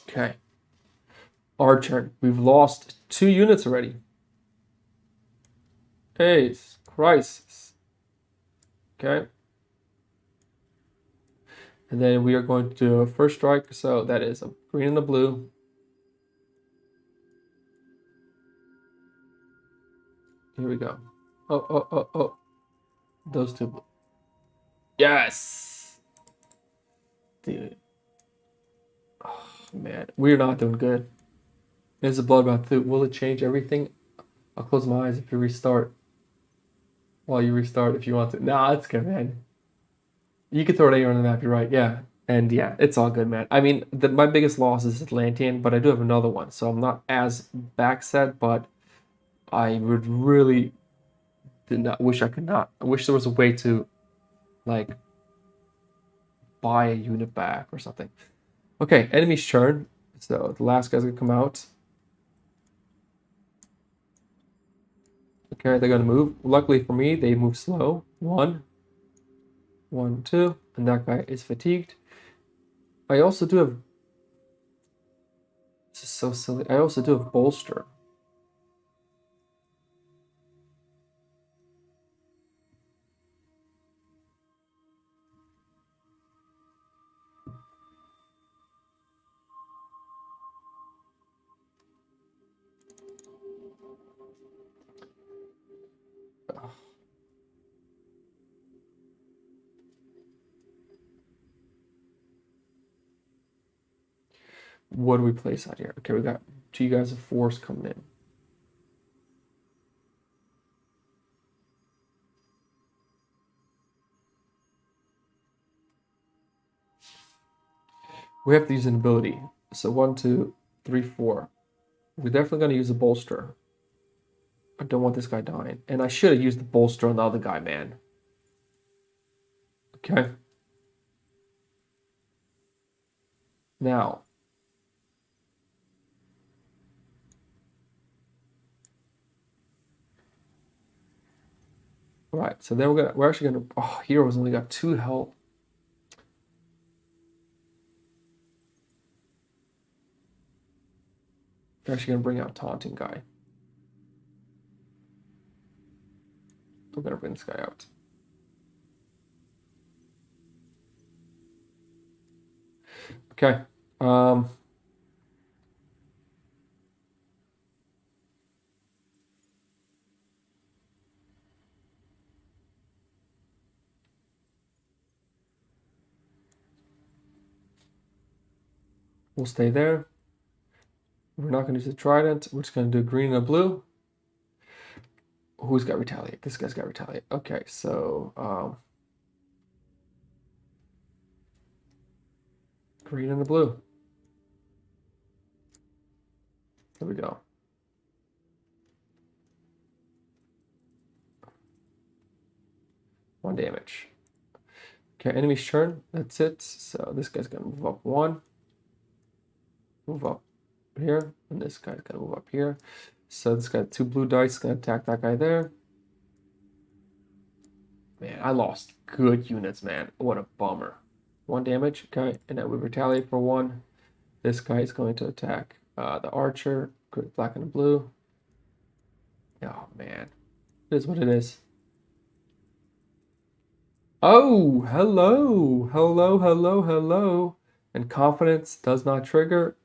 Okay. Our turn. We've lost 2 units already. Hey, crisis. Okay. And then we are going to do a first strike. So that is a green and a blue. Here we go. Oh. Those 2 blue. Yes! Dude. Oh, man. We're not doing good. There's a bloodbath too. Will it change everything? I'll close my eyes if you restart. While you restart if you want to. Nah, it's good, man. You can throw it anywhere on the map, you're right. Yeah. And yeah, it's all good, man. I mean, my biggest loss is Atlantean, but I do have another one. So I'm not as backset, but I would really did not wish I could not. I wish there was a way to like buy a unit back or something. Okay, enemy's turn. So the last guy's gonna come out. Okay, they're gonna move. Luckily for me, they move slow. 1, 1, 2, and that guy is fatigued. I also do have. This is so silly. I also do have bolster. What do we place out here? Okay, we got 2 guys of force coming in. We have to use an ability. So 1, 2, 3, 4. We're definitely going to use a bolster. I don't want this guy dying. And I should have used the bolster on the other guy, man. Okay. Now. Right, so then we're actually gonna, oh, heroes only got 2 health. They're actually gonna bring out taunting guy. We're gonna bring this guy out. Okay. We'll stay there. We're not gonna use the trident. We're just gonna do green and blue. Who's got retaliate? This guy's got retaliate. Okay, so green and the blue. There we go. One damage. Okay, enemy's turn. That's it. So this guy's gonna move up 1. Move up here. And this guy's gonna move up here. So this guy, 2 blue dice, gonna attack that guy there. Man, I lost good units, man. What a bummer. 1 damage, okay. And then we retaliate for 1. This guy is going to attack the archer. Good, black and blue. Oh, man. It is what it is. Oh, hello. Hello, hello, hello. And confidence does not trigger.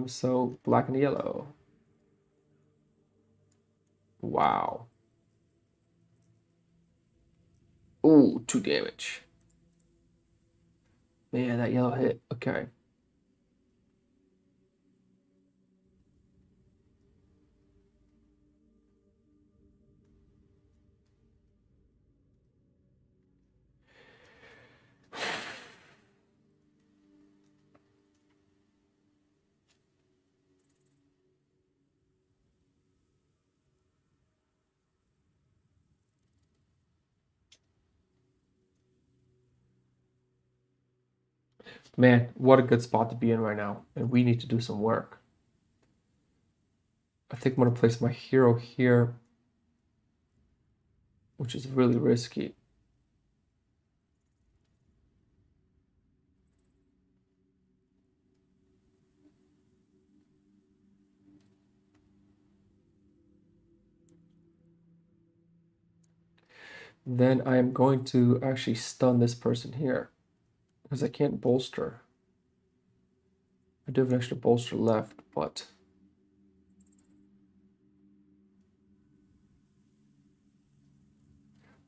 So black and yellow. Wow. Ooh, 2 damage. Man, that yellow hit. Okay. Man, what a good spot to be in right now. And we need to do some work. I think I'm going to place my hero here, which is really risky. Then I am going to actually stun this person here because I can't bolster. I do have an extra bolster left, but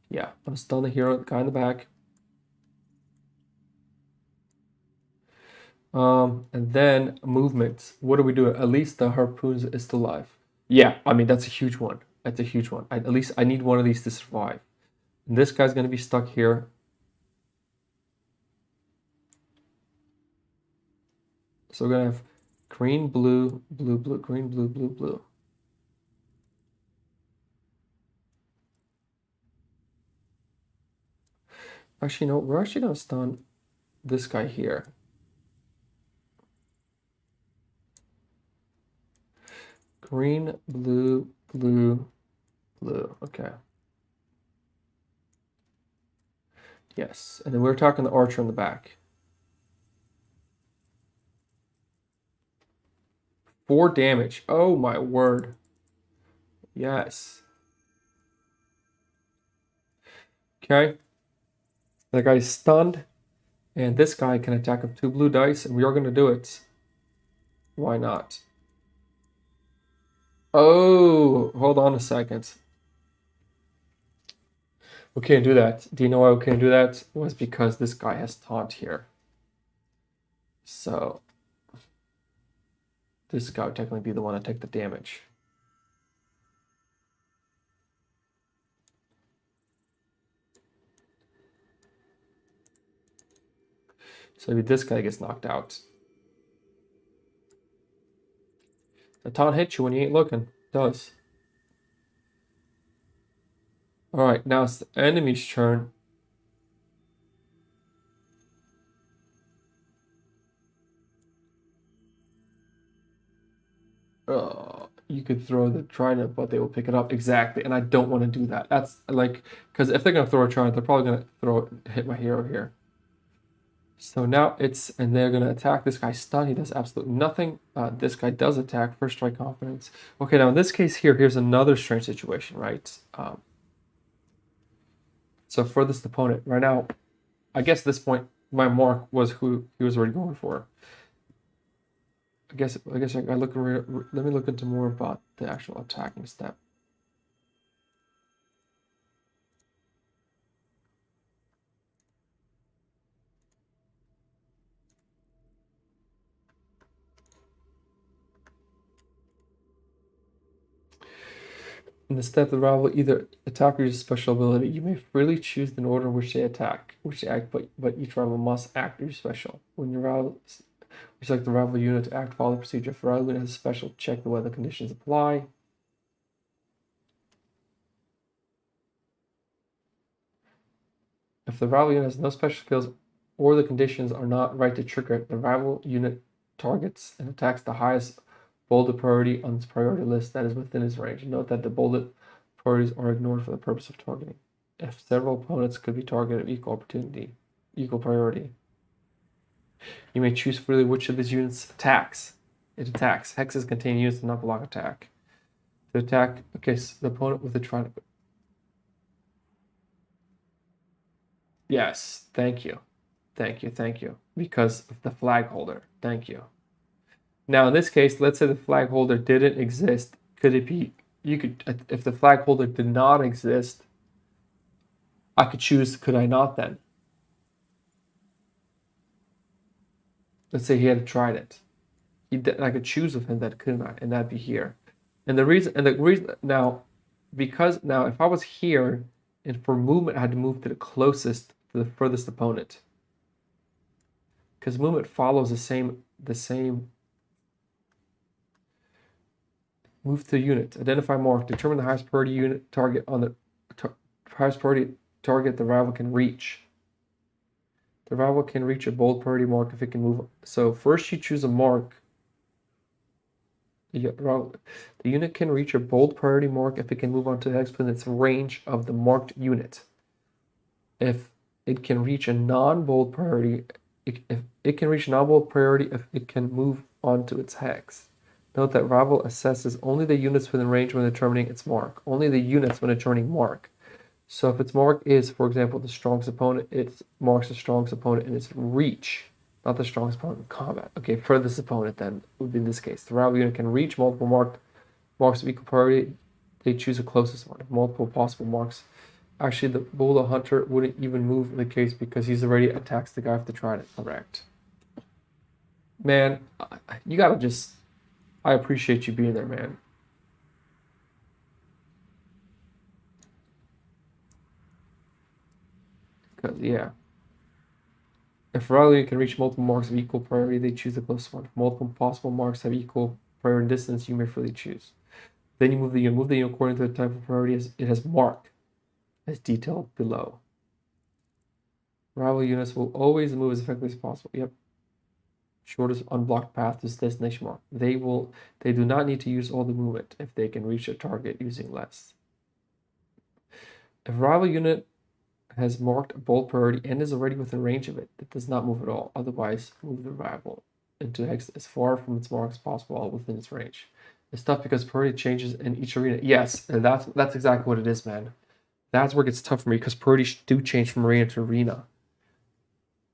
yeah, I'm gonna stun the hero, the guy in the back. And then movements. What do we do? At least the harpoons is still alive. Yeah, I mean that's a huge one. That's a huge one. At least I need one of these to survive. And this guy's gonna be stuck here. So we're gonna have green, blue, blue, blue, green, blue, blue, blue. Actually, no, we're actually going to stun this guy here. Green, blue, blue, blue. Okay. Yes. And then we're talking the archer in the back. 4 damage. Oh my word. Yes. Okay. That guy's stunned. And this guy can attack with 2 blue dice, and we are going to do it. Why not? Oh, hold on a second. We can't do that. Do you know why we can't do that? It was because this guy has taunt here. So this guy would technically be the one to take the damage. So maybe this guy gets knocked out. The taunt hits you when you ain't looking. It does. Alright, now it's the enemy's turn. You could throw the trident, but they will pick it up. Exactly, and I don't want to do that. That's like, because if they're going to throw a trident, they're probably going to hit my hero here. So now it's, and they're going to attack. This guy stunned. He does absolutely nothing. This guy does attack. First strike confidence. Okay, now in this case here, here's another strange situation, right? So for this opponent, right now, I guess at this point, my mark was who he was already going for. I guess I look. Let me look into more about the actual attacking step. In the step, the rival will either attack or use a special ability. You may freely choose the order in which they attack, which they act, but each rival must act or use special. When your rival, you select the rival unit to act, follow the procedure. If the rival unit has a special, check the weather conditions apply. If the rival unit has no special skills or the conditions are not right to trigger it, the rival unit targets and attacks the highest bolded priority on its priority list that is within its range. Note that the bolded priorities are ignored for the purpose of targeting. If several opponents could be targeted of equal priority, you may choose freely which of these units attacks. It attacks. Hexes contain units that not block attack. To attack, okay, so the opponent with the trident. Yes, thank you. Thank you, thank you. Because of the flag holder. Thank you. Now, in this case, let's say the flag holder didn't exist. Could it be, you could, if the flag holder did not exist, I could choose, could I not then? Let's say he had tried it. I could choose with him that couldn't I, and that'd be here. And the reason now, because now if I was here, and for movement I had to move to the closest, to the furthest opponent. Because movement follows the same move to unit, identify mark, determine the highest priority unit target on the highest priority target the rival can reach. The rival can reach a bold priority mark if it can move. So first you choose a mark. The unit can reach a bold priority mark if it can move on to the hex within its range of the marked unit. If it can reach a non-bold priority, if it can reach a non-bold priority if it can move onto its hex. Note that rival assesses only the units within range when determining its mark. Only the units when determining mark. So if its mark is, for example, the strongest opponent, it marks the strongest opponent in its reach, not the strongest opponent in combat. Okay, furthest opponent then would be in this case. The rival unit can reach multiple marks of equal priority. They choose the closest one. If multiple possible marks. Actually, the Bola Hunter wouldn't even move in the case because he's already attacks the guy with the trident. Correct. Man, you gotta just... I appreciate you being there, man. Because, yeah. If rival can reach multiple marks of equal priority, they choose the closest one. If multiple possible marks have equal priority distance, you may freely choose. Then you move the unit according to the type of priority it has marked, as detailed below. Rival units will always move as effectively as possible. Yep. Shortest unblocked path to its destination mark. They do not need to use all the movement if they can reach a target using less. If a rival unit has marked a bold priority and is already within range of it, it does not move at all. Otherwise, move the rival into hex as far from its mark as possible, all within its range. It's tough because priority changes in each arena. Yes, and that's exactly what it is, man. That's where it gets tough for me because priorities do change from arena to arena.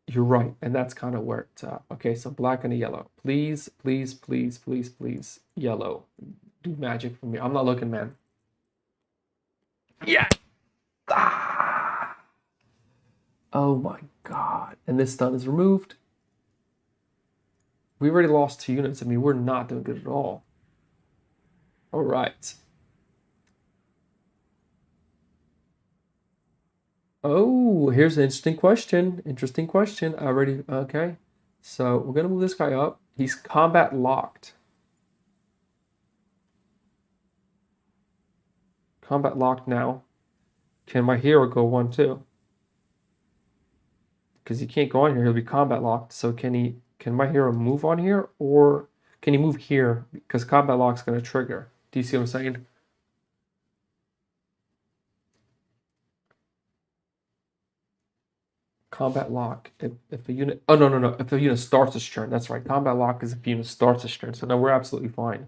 You're right, and that's kind of where it's at. Okay, so black and a yellow. Please, please, please, please, please, yellow. Do magic for me. I'm not looking, man. Yeah. Ah! Oh my god. And this stun is removed. We already lost 2 units. I mean, we're not doing good at all. All right. Oh, here's an interesting question. Interesting question. Okay. So we're going to move this guy up. He's combat locked. Combat locked now. Can my hero go 1-2? Because he can't go on here. He'll be combat locked. So can my hero move on here? Or can he move here? Because combat lock's going to trigger. Do you see what I'm saying? Combat lock. If a unit... Oh, no. If a unit starts its turn. That's right. Combat lock is if a unit starts its turn. So now we're absolutely fine.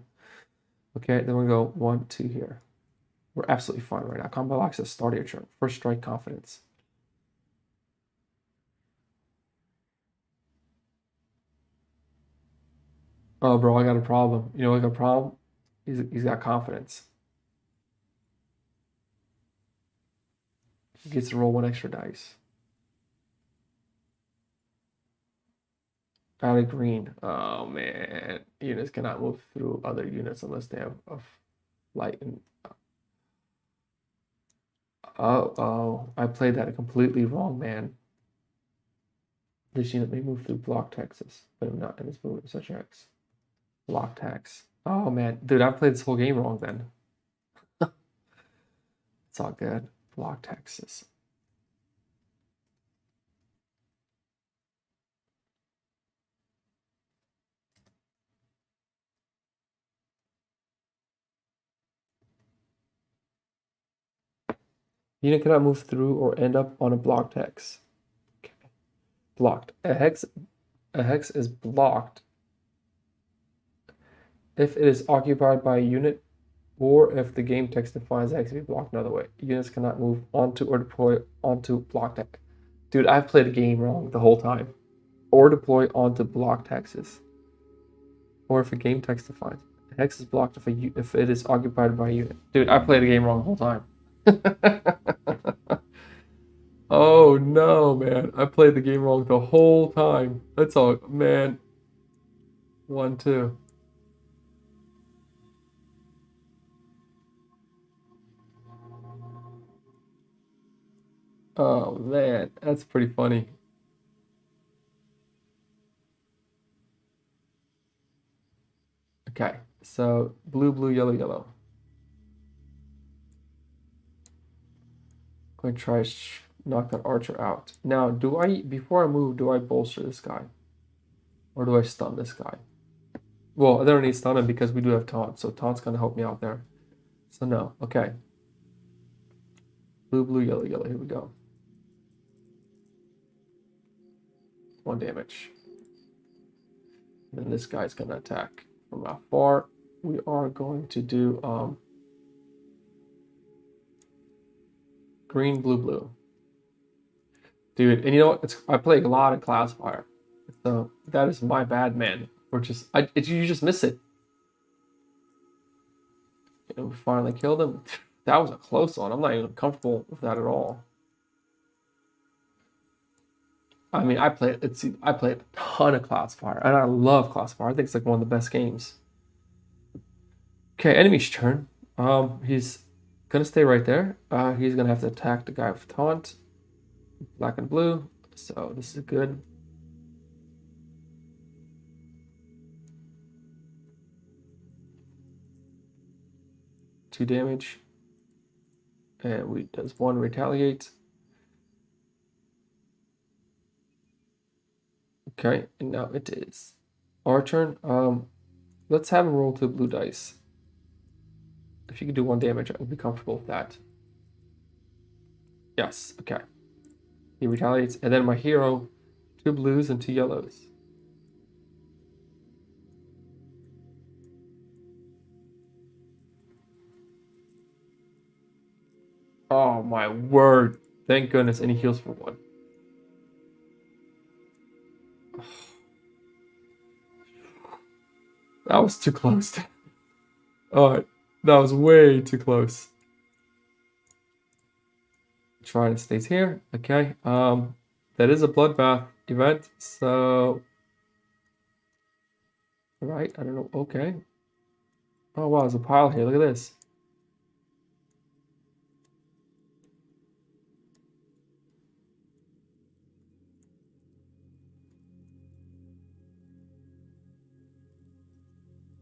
Okay, then we go 1-2 here. We're absolutely fine right now. Combat lock says start your turn. First strike confidence. Oh, bro, I got a problem. You know, I got a problem. He's got confidence. He gets to roll 1 extra dice. Out of green. Oh man, units cannot move through other units unless they have a light. And oh, I played that completely wrong, man. This unit may move through block Texas, but I'm not in this movement such X. Block tax. Oh man, dude, I played this whole game wrong then. It's all good. Block Texas. Unit cannot move through or end up on a blocked hex. Okay. Blocked. A hex is blocked if it is occupied by a unit or if the game text defines hex to be blocked another way. Units cannot move onto or deploy onto blocked hex. Dude, I've played the game wrong the whole time. Or deploy onto blocked hexes. Or if a game text defines. Hex is blocked if it is occupied by a unit. Dude, I played the game wrong the whole time. Oh no, man. I played the game wrong the whole time. That's all, man. 1-2. Oh man, that's pretty funny. Okay, so blue, yellow, yellow. Going to try to knock that archer out. Now, before I move, do I bolster this guy? Or do I stun this guy? Well, I don't need to stun him because we do have taunt, so taunt's going to help me out there. So no, okay. Blue, yellow, yellow, here we go. 1 damage. Then this guy's going to attack from afar. We are going to do green, blue. Dude, and you know what? I play a lot of Cloudspire. So that is my bad, man. You just miss it. And we finally killed him. That was a close one. I'm not even comfortable with that at all. I mean, I played a ton of Cloudspire, and I love Cloudspire. I think it's like one of the best games. Okay, enemy's turn. He's gonna stay right there. He's gonna have to attack the guy with taunt. Black and blue. So this is good. Two damage. And does 1 retaliate. Okay, and now it is our turn. Let's have him roll 2 blue dice. If you could do 1 damage, I would be comfortable with that. Yes, okay. He retaliates, and then my hero, 2 blues and 2 yellows. Oh my word. Thank goodness, and he heals for 1. That was too close. Oh, that was way too close. Trident stays here. Okay. That is a bloodbath event, so right, I don't know. Okay. Oh wow, there's a pile here. Look at this.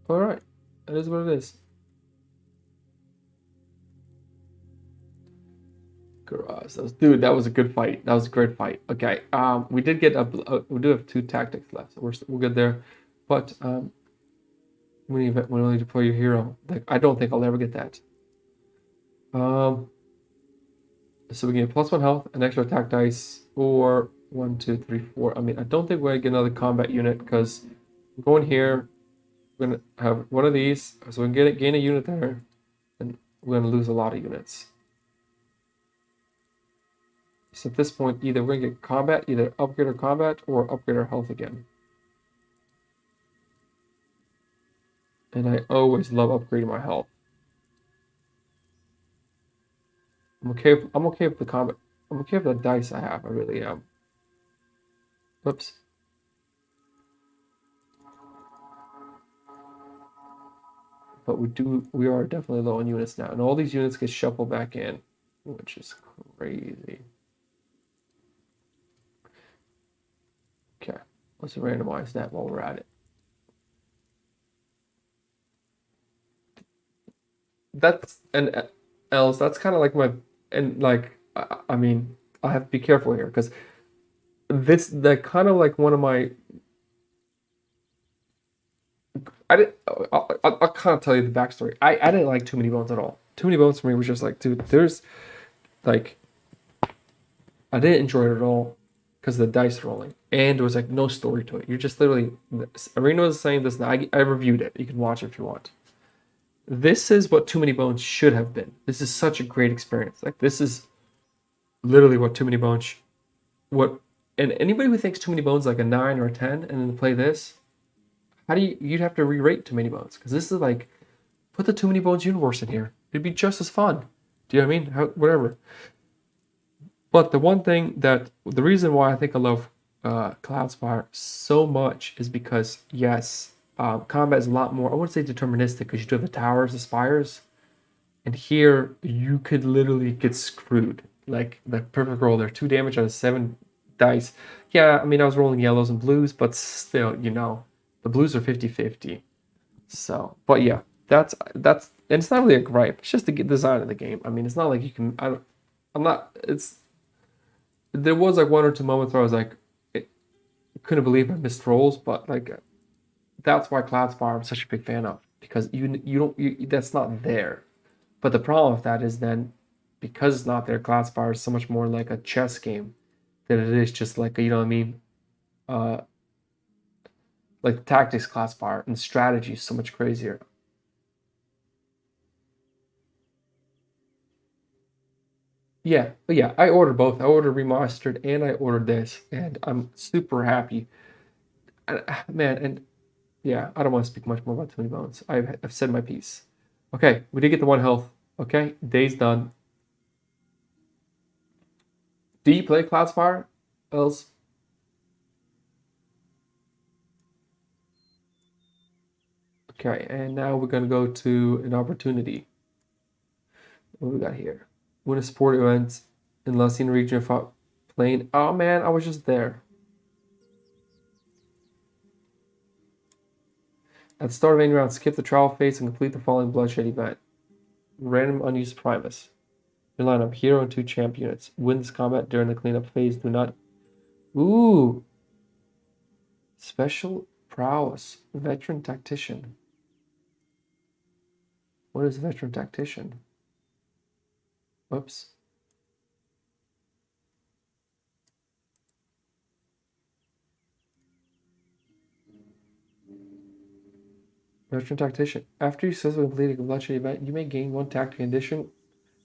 Alright. That is what it is. Garage. Dude, that was a good fight. That was a great fight. Okay. We did get we do have 2 tactics left, so we're good there. But when you only deploy your hero, like I don't think I'll ever get that. So we get +1 health, an extra attack dice, or 1, 2, 3, 4. I mean, I don't think we're gonna get another combat unit because we're going here. We're gonna have one of these, so we can gain a unit there, and we're gonna lose a lot of units. So at this point, either we're gonna get combat, either upgrade our combat or upgrade our health again. And I always love upgrading my health. I'm okay with the combat. I'm okay with the dice I have. I really am. Whoops. But we are definitely low on units now. And all these units get shuffled back in, which is crazy. Okay, let's randomize that while we're at it. That's and else. That's kind of like my and like I mean I have to be careful here because that kind of like one of my I didn't I'll kind of tell you the backstory. I didn't like Too Many Bones at all. Too Many Bones for me was just like, dude, there's like I didn't enjoy it at all because of the dice rolling and there was like no story to it. You're just literally Arena was saying this. I reviewed it. You can watch it if you want. This is what Too Many Bones should have been. This is such a great experience. Like this is literally what Too Many Bones what and anybody who thinks Too Many Bones like a 9 or a 10 and then play this, how do you'd have to re-rate Too Many Bones because this is like put the Too Many Bones universe in here. It'd be just as fun. Do you know what I mean? Whatever. But the reason why I think I love Cloudspire so much is because yes, combat is a lot more. I wouldn't say deterministic because you do have the towers, the spires, and here you could literally get screwed. Like the perfect roll there, 2 damage out of 7 dice. Yeah, I mean I was rolling yellows and blues, but still, the blues are 50-50. So, but yeah, that's and it's not really a gripe. It's just the design of the game. I mean, it's not like you can. I'm not. It's there was like 1 or 2 moments where I was like, couldn't believe I missed rolls, but like that's why Cloudspire I'm such a big fan of because that's not there. But the problem with that is then because it's not there, Cloudspire is so much more like a chess game than it is just like you know what I mean, uh, like tactics Cloudspire and strategy is so much crazier. Yeah, but yeah, I ordered both. I ordered remastered and I ordered this, and I'm super happy. Man, and yeah, I don't want to speak much more about Too Many Bones. I've said my piece. Okay, we did get the 1 health. Okay, day's done. Do you play Cloudspire? Else? Okay, and now we're gonna go to an opportunity. What do we got here? Win a sport event in Lassine region fought playing. Oh man, I was just there. At the start of any round, skip the trial phase and complete the following bloodshed event. Random unused Primus. Your lineup, hero and 2 champ units. Win this combat during the cleanup phase. Do not. Ooh. Special prowess. Veteran tactician. What is veteran tactician? Whoops. Veteran tactician. After you successfully complete a bloodshed event, you may gain 1 tactic in addition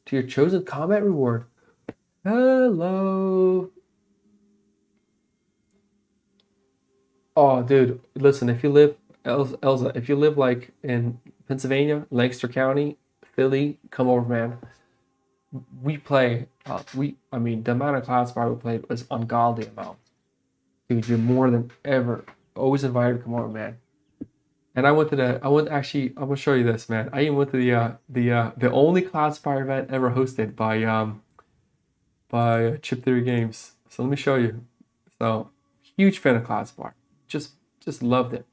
to your chosen combat reward. Hello. Oh, dude, listen, if you live, Elza, if you live like in Pennsylvania, Lancaster County, Philly, come over, man. We play, I mean, the amount of class bar we played was ungodly amount. Dude, you're more than ever always invited to come over, man. And I went actually, I'm gonna show you this, man. I even went to the only class bar event ever hosted by Chip3 Games. So let me show you. So, huge fan of class bar. Just loved it.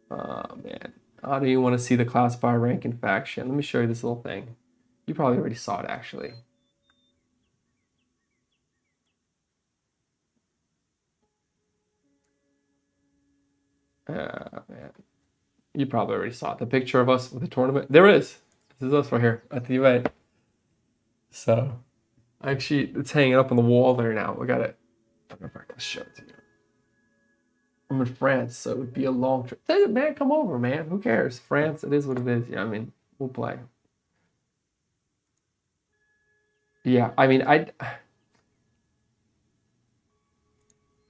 Oh man, I don't even want to see the class bar ranking faction. Let me show you this little thing. You probably already saw it actually. Man, you probably already saw it. The picture of us with the tournament. There it is. This is us right here at the event. So, actually, it's hanging up on the wall there now. We got it. I don't know if I can show it to you. I'm in France, so it would be a long trip. Hey, man, come over, man. Who cares? France, it is what it is. Yeah, I mean, we'll play. Yeah, I mean,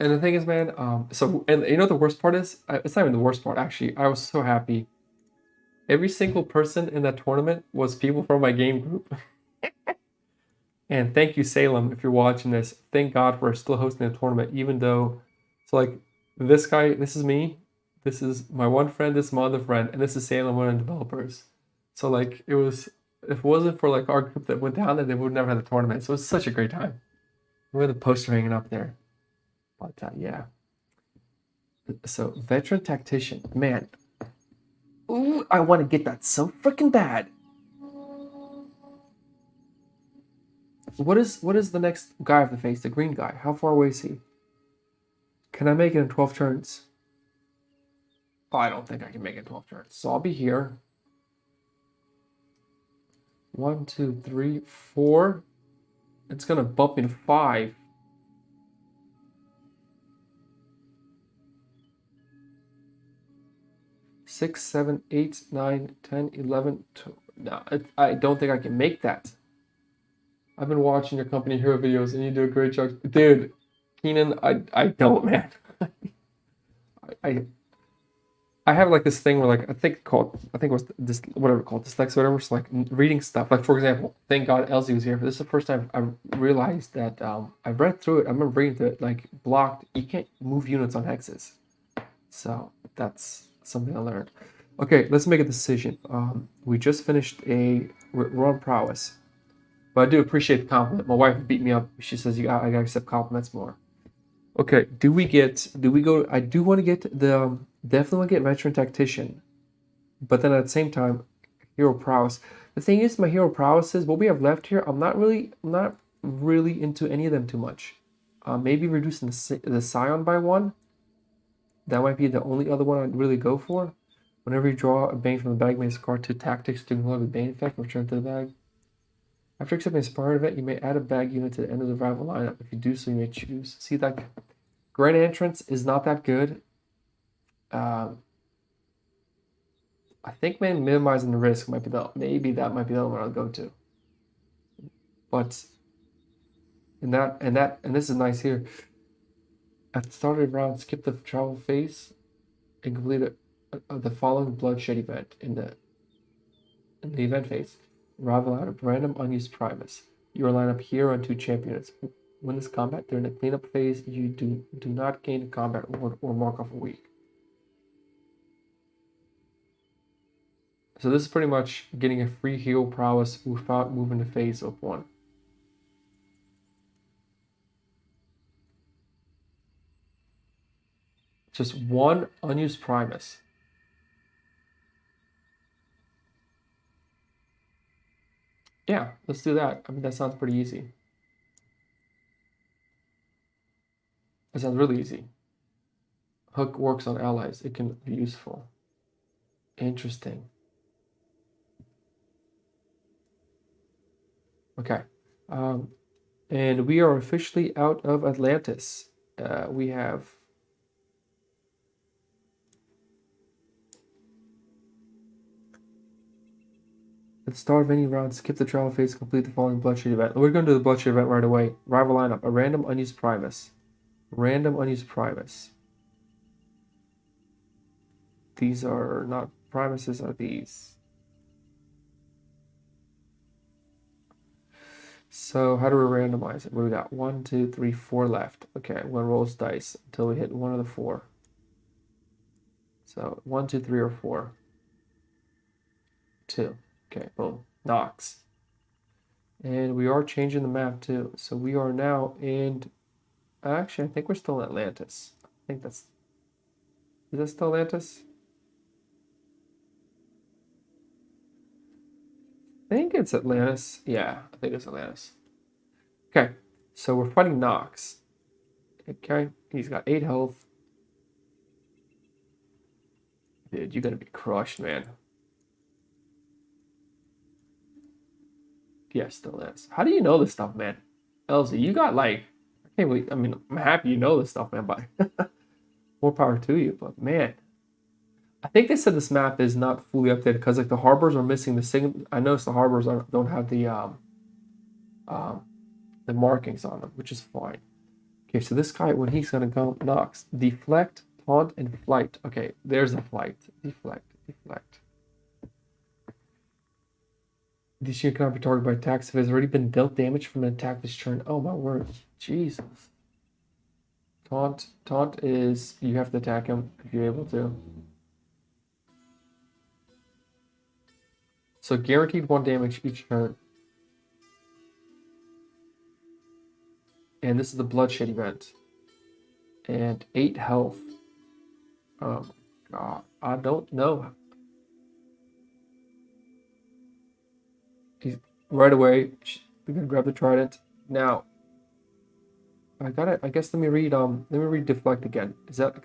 and the thing is, man, so, and you know the worst part is? It's not even the worst part, actually. I was so happy. Every single person in that tournament was people from my game group. And thank you, Salem, if you're watching this. Thank God we're still hosting the tournament, even though, so like, this guy, this is me, this is my one friend, this is my other friend, and this is Salem, one of the developers. So like, it was, if it wasn't for like our group that went down there, they would never have the tournament. So it was such a great time. We had the poster hanging up there. But yeah. So veteran tactician, man. Ooh, I want to get that so freaking bad. What is the next guy I have to face? The green guy. How far away is he? Can I make it in 12 turns? Oh, I don't think I can make it in 12 turns. So I'll be here. 1, 2, 3, 4. It's gonna bump me to 5. 6, 7, 8, 9, 10, 11. No, I don't think I can make that. I've been watching your company hero videos and you do a great job. Dude, Keenan, I don't, man. I I have like this thing where like I think it was this whatever called dyslexia whatever. So like reading stuff. Like for example, thank God Elsie was here. This is the first time I realized that I read through it. I remember reading through it like blocked. You can't move units on hexes. So that's something I learned. Okay, let's make a decision. We just finished we're on prowess, but I do appreciate the compliment. My wife beat me up. She says I gotta accept compliments more. Okay, do we go? I do want to get definitely want to get veteran tactician, but then at the same time, hero prowess. The thing is, my hero prowess is what we have left here. I'm not really into any of them too much. Maybe reducing the scion by 1. That might be the only other one I'd really go for. Whenever you draw a bane from the bag, may discard 2 tactics to ignore the bane effect and return to the bag. After accepting a Inspired event, you may add a bag unit to the end of the rival lineup. If you do so, you may choose. See, that Grand Entrance is not that good. I think maybe minimizing the risk might be maybe that might be the one I'll go to. But and this is nice here. At the start of the round, skip the travel phase and complete the following bloodshed event in the event phase. Rival out of random unused Primus. Your lineup here on 2 champions. Win this combat during the cleanup phase. You do not gain a combat reward or mark off a week. So this is pretty much getting a free hero prowess without moving to phase of 1. Just 1 unused Primus. Yeah, let's do that. I mean, that sounds pretty easy. That sounds really easy. Hook works on allies. It can be useful. Interesting. Okay. And we are officially out of Atlantis. We have... At the start of any round, skip the travel phase, complete the following bloodshed event. We're going to do the bloodshed event right away. Rival lineup. A random unused Primus. Random unused Primus. These are not Primuses, are these? So how do we randomize it? What do we got? 1, 2, 3, 4 left. Okay, I'm gonna roll dice until we hit one of the 4. So 1, 2, 3, or 4. 2. Okay, boom. Knocks. And we are changing the map too. So we are now in... Actually, I think we're still in Atlantis. I think that's... Is that still Atlantis? I think it's Atlantis. Yeah, I think it's Atlantis. Okay, so we're fighting Nox. Okay, he's got 8 health. Dude, you're gonna be crushed, man. Yeah, still is. How do you know this stuff, man? Elsie, you got like... I can't believe... I mean, I'm happy you know this stuff, man, but... More power to you, but man... I think they said this map is not fully updated because like the harbors are missing the signal. I noticed the harbors don't have the markings on them, which is fine. Okay, so this guy, when he's gonna go, Nox, deflect, taunt, and flight. Okay, there's a flight. Deflect, deflect. This unit cannot be targeted by attacks if it has already been dealt damage from an attack this turn. Oh my word, Jesus. Taunt is you have to attack him if you're able to. So guaranteed 1 damage each turn. And this is the bloodshed event. And 8 health. Oh my god. I don't know. He's right away. We're gonna grab the trident. Now I guess let me read deflect again. Is that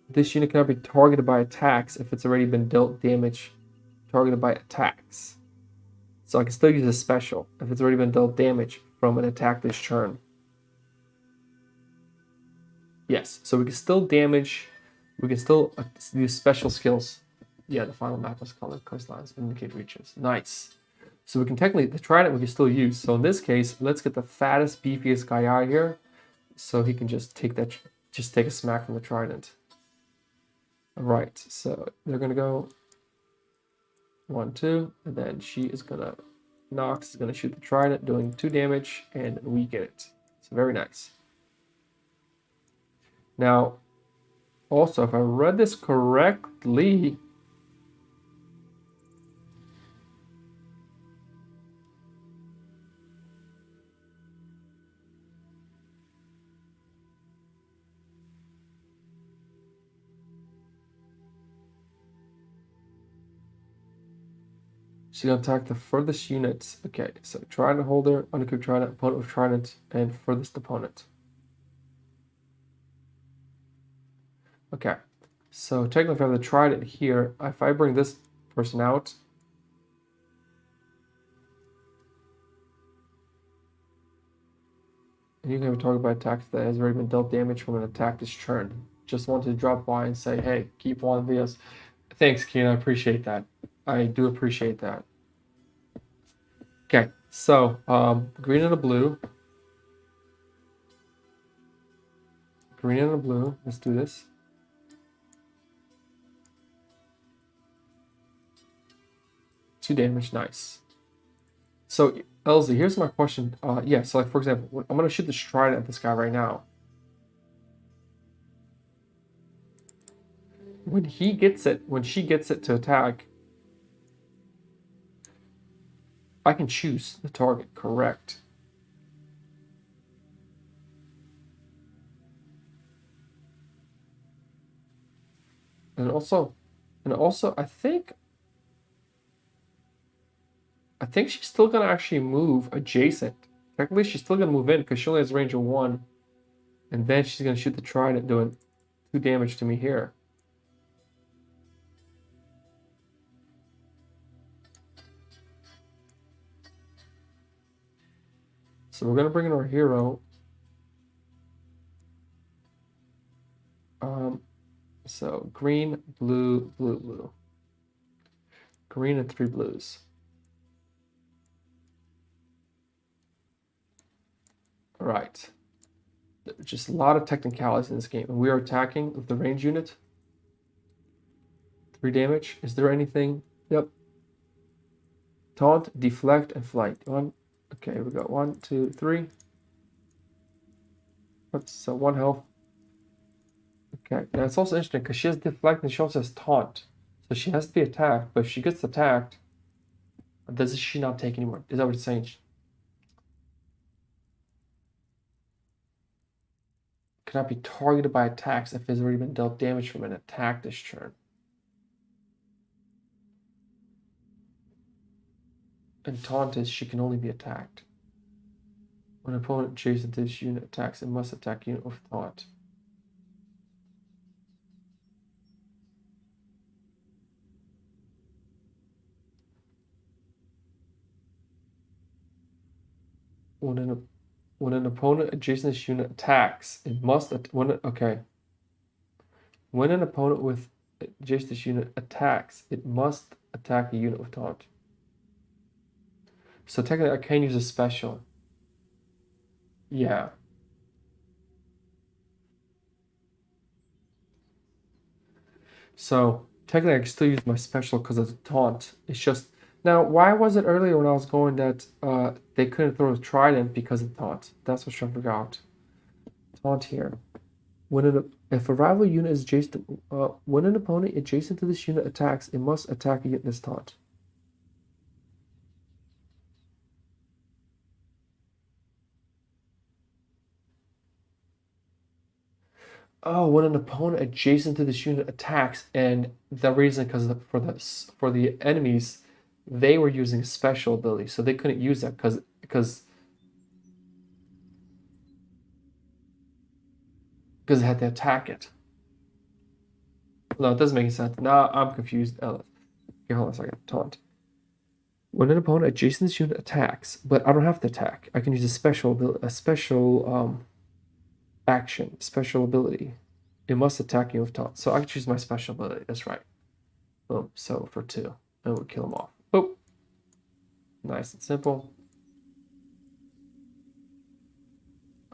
this unit cannot be targeted by attacks if it's already been dealt damage targeted by attacks. So I can still use a special if it's already been dealt damage from an attack this turn. Yes, so we can still damage, we can still use special skills. Yeah, the final map was colored coastlines indicate reaches. Nice. So we can technically, the trident we can still use. So in this case, let's get the fattest, beefiest guy out here so he can just take a smack from the trident. All right, so they're gonna go 1, 2, and then she is gonna, Nox is gonna shoot the trident, doing 2 damage, and we get it. It's very nice. Now, also, if I read this correctly, she's gonna attack the furthest units. Okay, so trident holder, unequipped trident, opponent with trident, and furthest opponent. Okay, so technically if I have the trident here, if I bring this person out, and you can have a target by attacks that has already been dealt damage from an attack this turn. Just wanted to drop by and say, hey, keep one of these. Thanks, Keen, I appreciate that. I do appreciate that. Okay, so green and a blue. Green and a blue. Let's do this. Two damage, nice. So, Elsie, here's my question. Yeah, so like for example, I'm gonna shoot the trident at this guy right now. When she gets it to attack, I can choose the target, correct? And also, I think she's still gonna actually move adjacent. Technically, she's still gonna move in because she only has range of 1. And then she's going to shoot the trident, doing 2 damage to me here. So we're going to bring in our hero. So green, blue, blue, blue. Green and 3 blues. All right. There's just a lot of technicalities in this game. And we are attacking with the range unit. 3 damage. Is there anything? Yep. Taunt, deflect, and flight. Okay, we got 1, 2, 3. Oops, so 1 health. Okay, now it's also interesting because she has deflect and she also has taunt. So she has to be attacked, but if she gets attacked, does she not take anymore? Is that what it's saying? Cannot be targeted by attacks if it's already been dealt damage from an attack this turn. And taunt is she can only be attacked. When an opponent adjacent to this unit attacks, it must attack unit with taunt. When an opponent adjacent to this unit attacks, it must when an opponent with adjacent to this unit attacks, it must attack a unit with taunt. So technically, I can use a special. Yeah. So technically, I can still use my special because of the taunt. It's just now. Why was it earlier when I was going that they couldn't throw a trident because of taunt? That's what I forgot. Taunt here. If a rival unit is adjacent, when an opponent adjacent to this unit attacks, it must attack a unit this taunt. Oh, when an opponent adjacent to this unit attacks, and the reason for the enemies, they were using special ability, so they couldn't use that because they had to attack it. No, it doesn't make sense. Now I'm confused. Here, hold on a second. Taunt. When an opponent adjacent to this unit attacks, but I don't have to attack. I can use a special action, special ability. It must attack you with taunt. So I can choose my special ability. That's right. Boom. So for 2, and we'll kill them off. Boop. Nice and simple.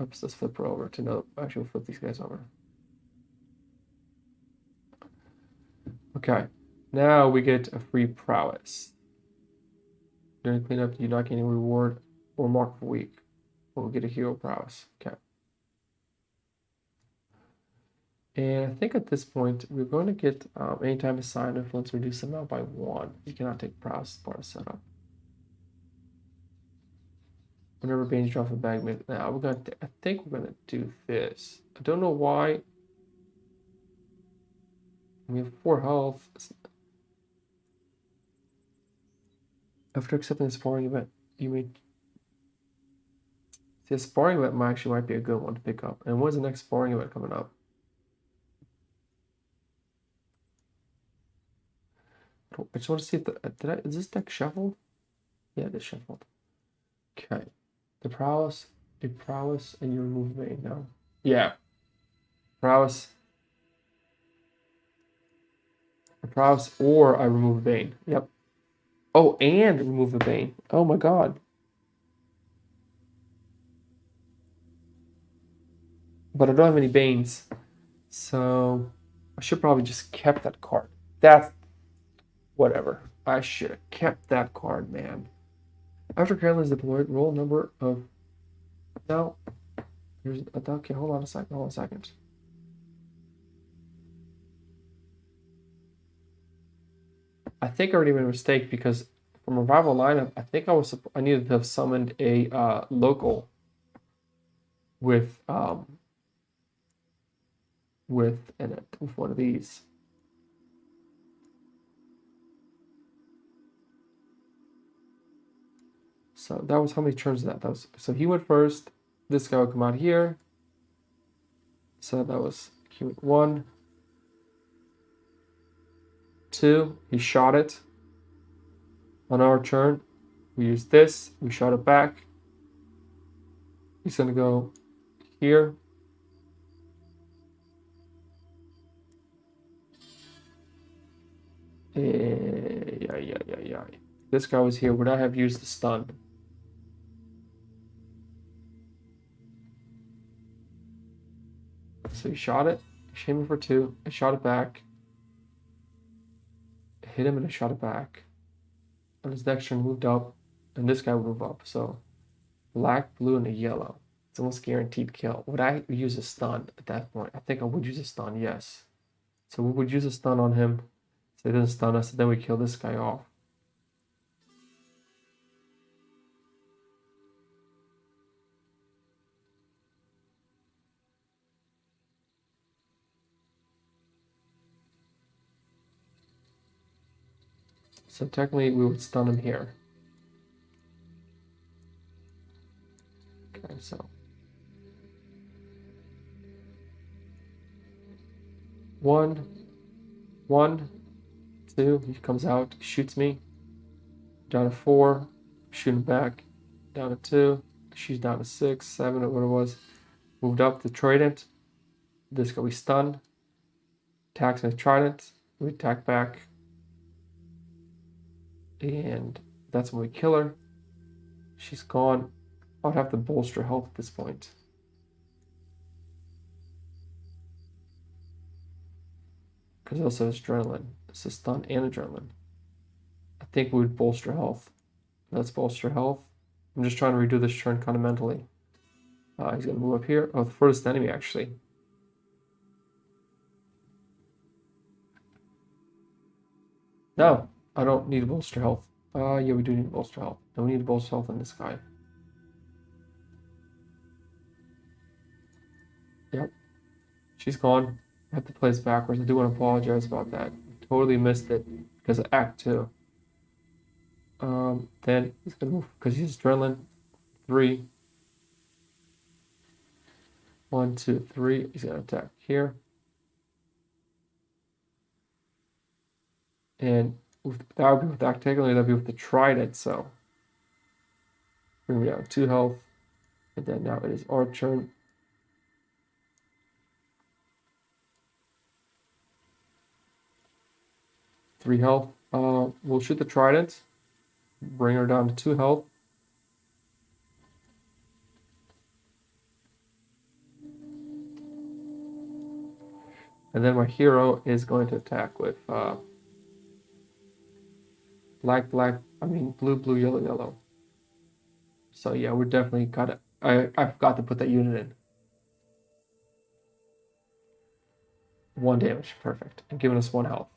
Oops, let's flip her over to no. Actually, we'll flip these guys over. Okay. Now we get a free prowess. During cleanup, you not get any reward or mark for week. We'll get a hero prowess. Okay. And I think at this point, we're going to get anytime assigned influence reduce the amount by 1. You cannot take prowess as part of setup. Whenever Bane's drop a bag, now we're going to, I think we're going to do this. I don't know why. We have 4 health. After accepting the sparring event, you may see a sparring event might be a good one to pick up. And when's the next sparring event coming up? I just want to see if is this deck shuffled? Yeah, it is shuffled. Okay. The prowess, and you remove Bane now. Yeah. Prowess. A prowess, or I remove Bane. Yep. Oh, and remove the Bane. Oh my god. But I don't have any Banes. So I should probably just kept that card. That's whatever. I should have kept that card, man. After Krakenlance is deployed, roll number of. No. Okay, hold on a second. I think I already made a mistake because from Revival lineup, I think I needed to have summoned a local with one of these. So that was how many turns that was. So he went first. This guy would come out here. So that was unit 1, 2. He shot it. On our turn, we use this. We shot it back. He's going to go here. Yeah. This guy was here. Would I have used the stun? So he shot it. He hit me for 2. I shot it back. I hit him and I shot it back. And his next turn moved up. And this guy would move up. So black, blue, and a yellow. It's almost guaranteed kill. Would I use a stun at that point? I think I would use a stun, yes. So we would use a stun on him. So he doesn't stun us, and then we kill this guy off. So technically we would stun him here. Okay, so 1, 1, 2. He comes out, shoots me. Down to 4, shoot him back. Down to 2, she's down to 6, 7, or what it was. Moved up the trident. This guy we stun. Attacks with trident. We attack back. And that's when we kill her. She's gone. I would have to bolster health at this point. Because also it's adrenaline. It's a stun and adrenaline. I think we would bolster health. Let's bolster health. I'm just trying to redo this turn kind of mentally. He's going to move up here. Oh, the furthest enemy, actually. No, I don't need to bolster health. Yeah, we do need to bolster health. No, we need to bolster health on this guy. Yep. She's gone. I have to play this backwards. I do want to apologize about that. Totally missed it because of Act 2. Then he's going to move because he's adrenaline. 3. 1, 2, 3. He's going to attack here. And that would be with Act technically, that would be with the trident, so bring me down 2 health. And then now it is our turn. Three health. We'll shoot the trident. Bring her down to 2 health. And then my hero is going to attack with blue, yellow. So yeah, we're definitely got it. I forgot to put that unit in. 1 damage, perfect, and giving us 1 health.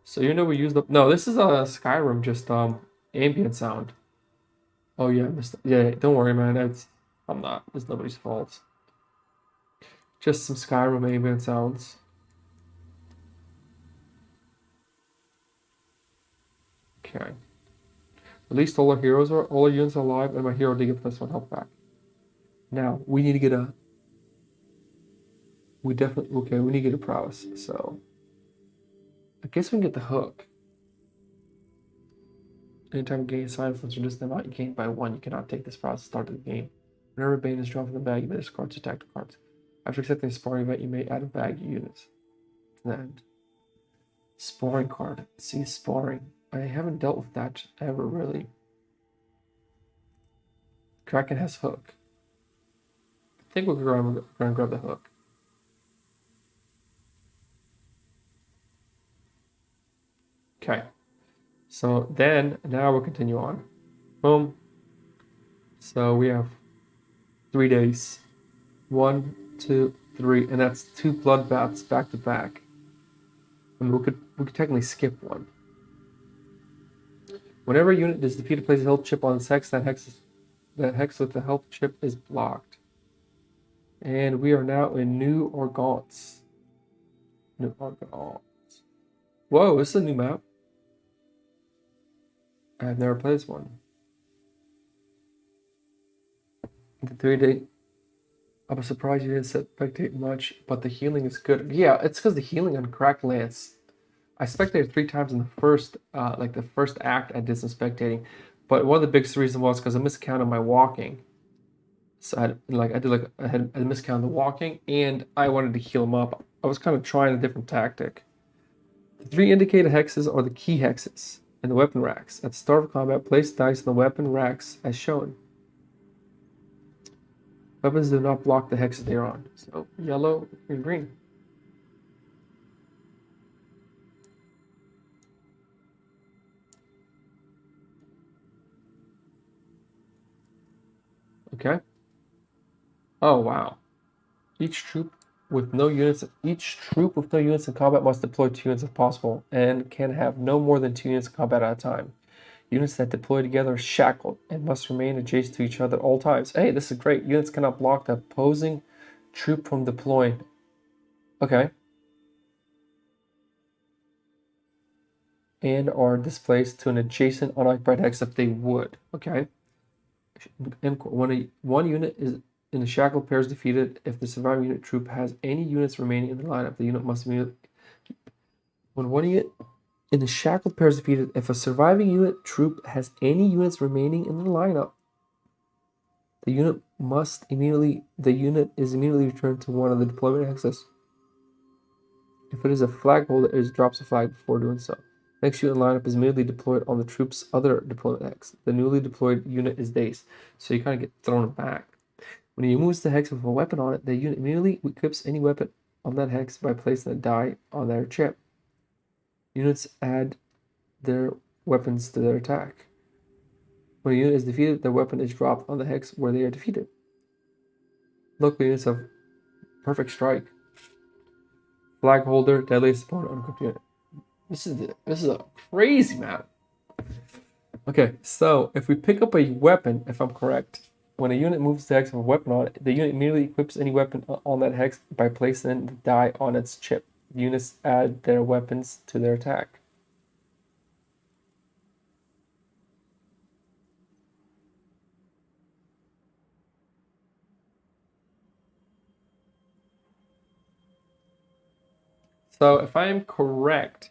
So you know we used the this is a Skyrim, just ambient sound. Oh yeah, I missed it. Yeah, don't worry, man. It's nobody's fault. Just some Skyrim ambient sounds. Okay. At least all our units are alive, and my hero did get +1 health back. Now we need to get we need to get a prowess. So I guess we can get the hook. Anytime you gain silence, reduce the amount you gain by 1. You cannot take this prowess at the start of the game. Whenever Bane is drawn from the bag, you may discard 2 tactical cards. After accepting a sparring event, you may add a bag of units. And sparring card. See, sparring. I haven't dealt with that ever, really. Kraken has hook. I think we're going to grab the hook. Okay. So then, now we'll continue on. Boom. So we have 3 days. 1, 2, 3, and that's 2 bloodbaths back to back. And we could technically skip one. Whenever a unit is defeated, places a health chip on its hex. That hex with the health chip is blocked. And we are now in New Organts. New Organts. Whoa, this is a new map. I've never played this one. The 3-day. I was surprised you didn't spectate much, but the healing is good. Yeah, it's because the healing on Krakenlance. I spectated 3 times in the first, like the first act. I did some spectating, but one of the biggest reasons was because I miscounted my walking. So I had miscounted the walking, and I wanted to heal him up. I was kind of trying a different tactic. The 3 indicated hexes are the key hexes in the weapon racks. At the start of combat, place dice in the weapon racks as shown. Weapons do not block the hexes they are on. So yellow and green. Okay. Oh wow. Each troop with no units in combat must deploy 2 units if possible, and can have no more than 2 units in combat at a time. Units that deploy together are shackled and must remain adjacent to each other at all times. Hey, this is great. Units cannot block the opposing troop from deploying. Okay. And are displaced to an adjacent unoccupied hex if they would. Okay. And when one unit is in the shackled pair is defeated, if the surviving unit troop has any units remaining in the lineup, the unit must immediately. When one unit in the shackled pair is defeated, if a surviving unit troop has any units remaining in the lineup, the unit is immediately returned to one of the deployment hexes. If it is a flag holder, it drops a flag before doing so. Next unit in lineup is immediately deployed on the troop's other deployment hex. The newly deployed unit is dazed, so you kind of get thrown back. When he moves the hex with a weapon on it, the unit immediately equips any weapon on that hex by placing a die on their chip. Units add their weapons to their attack. When a unit is defeated, their weapon is dropped on the hex where they are defeated. Local units have perfect strike. Flag holder, deadliest opponent, unequipped unit. This is a crazy map. Okay, so if we pick up a weapon, if I'm correct, when a unit moves the hex of a weapon on it, the unit immediately equips any weapon on that hex by placing the die on its chip. Units add their weapons to their attack. So if I am correct,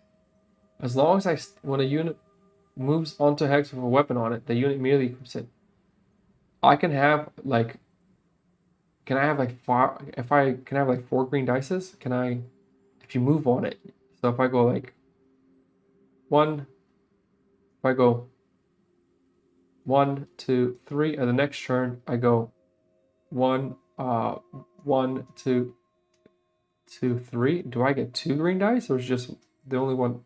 as long as when a unit moves onto a hex with a weapon on it, the unit immediately equips it. I can have like, can I have like can I have like 4 green dices? Can I, if you move on it? So if I go like 1, if I go 1, 2, 3, and the next turn I go 1, 1, 2, 2, 3. Do I get 2 green dice, or is just the only one?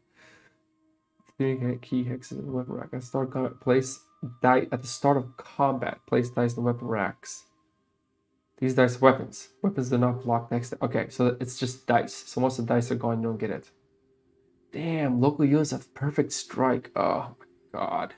Key hexes in the weapon rack. At the start of combat, place die at the start of combat. Place dice in the weapon racks. These dice are weapons. Weapons do not block next. Okay, so it's just dice. So once the dice are gone, you don't get it. Damn, local units have perfect strike. Oh my god.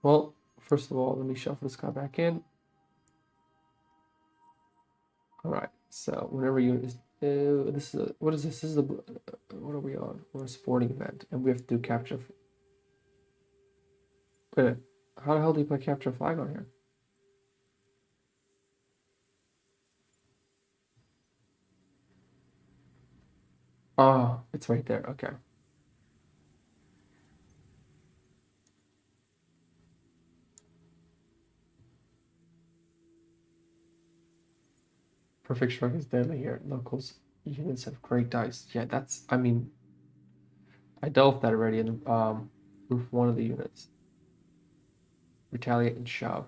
Well, first of all, let me shuffle this guy back in. All right. So whenever you this is what is this? This is the what are we on? We're a sporting event, and we have to do capture. Wait a minute. How the hell do you put capture flag on here? Oh, it's right there. Okay. Perfect strike is deadly here. Locals units have great dice. Yeah, that's. I mean, I dealt with that already in with one of the units. Retaliate and shove.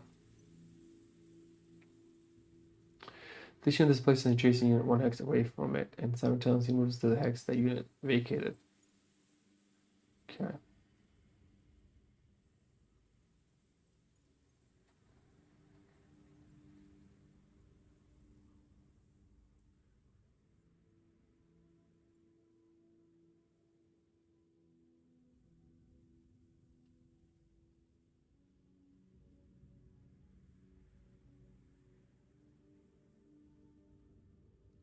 This unit displaces an adjacent unit 1 hex away from it, and simultaneously moves to the hex that unit vacated. Okay.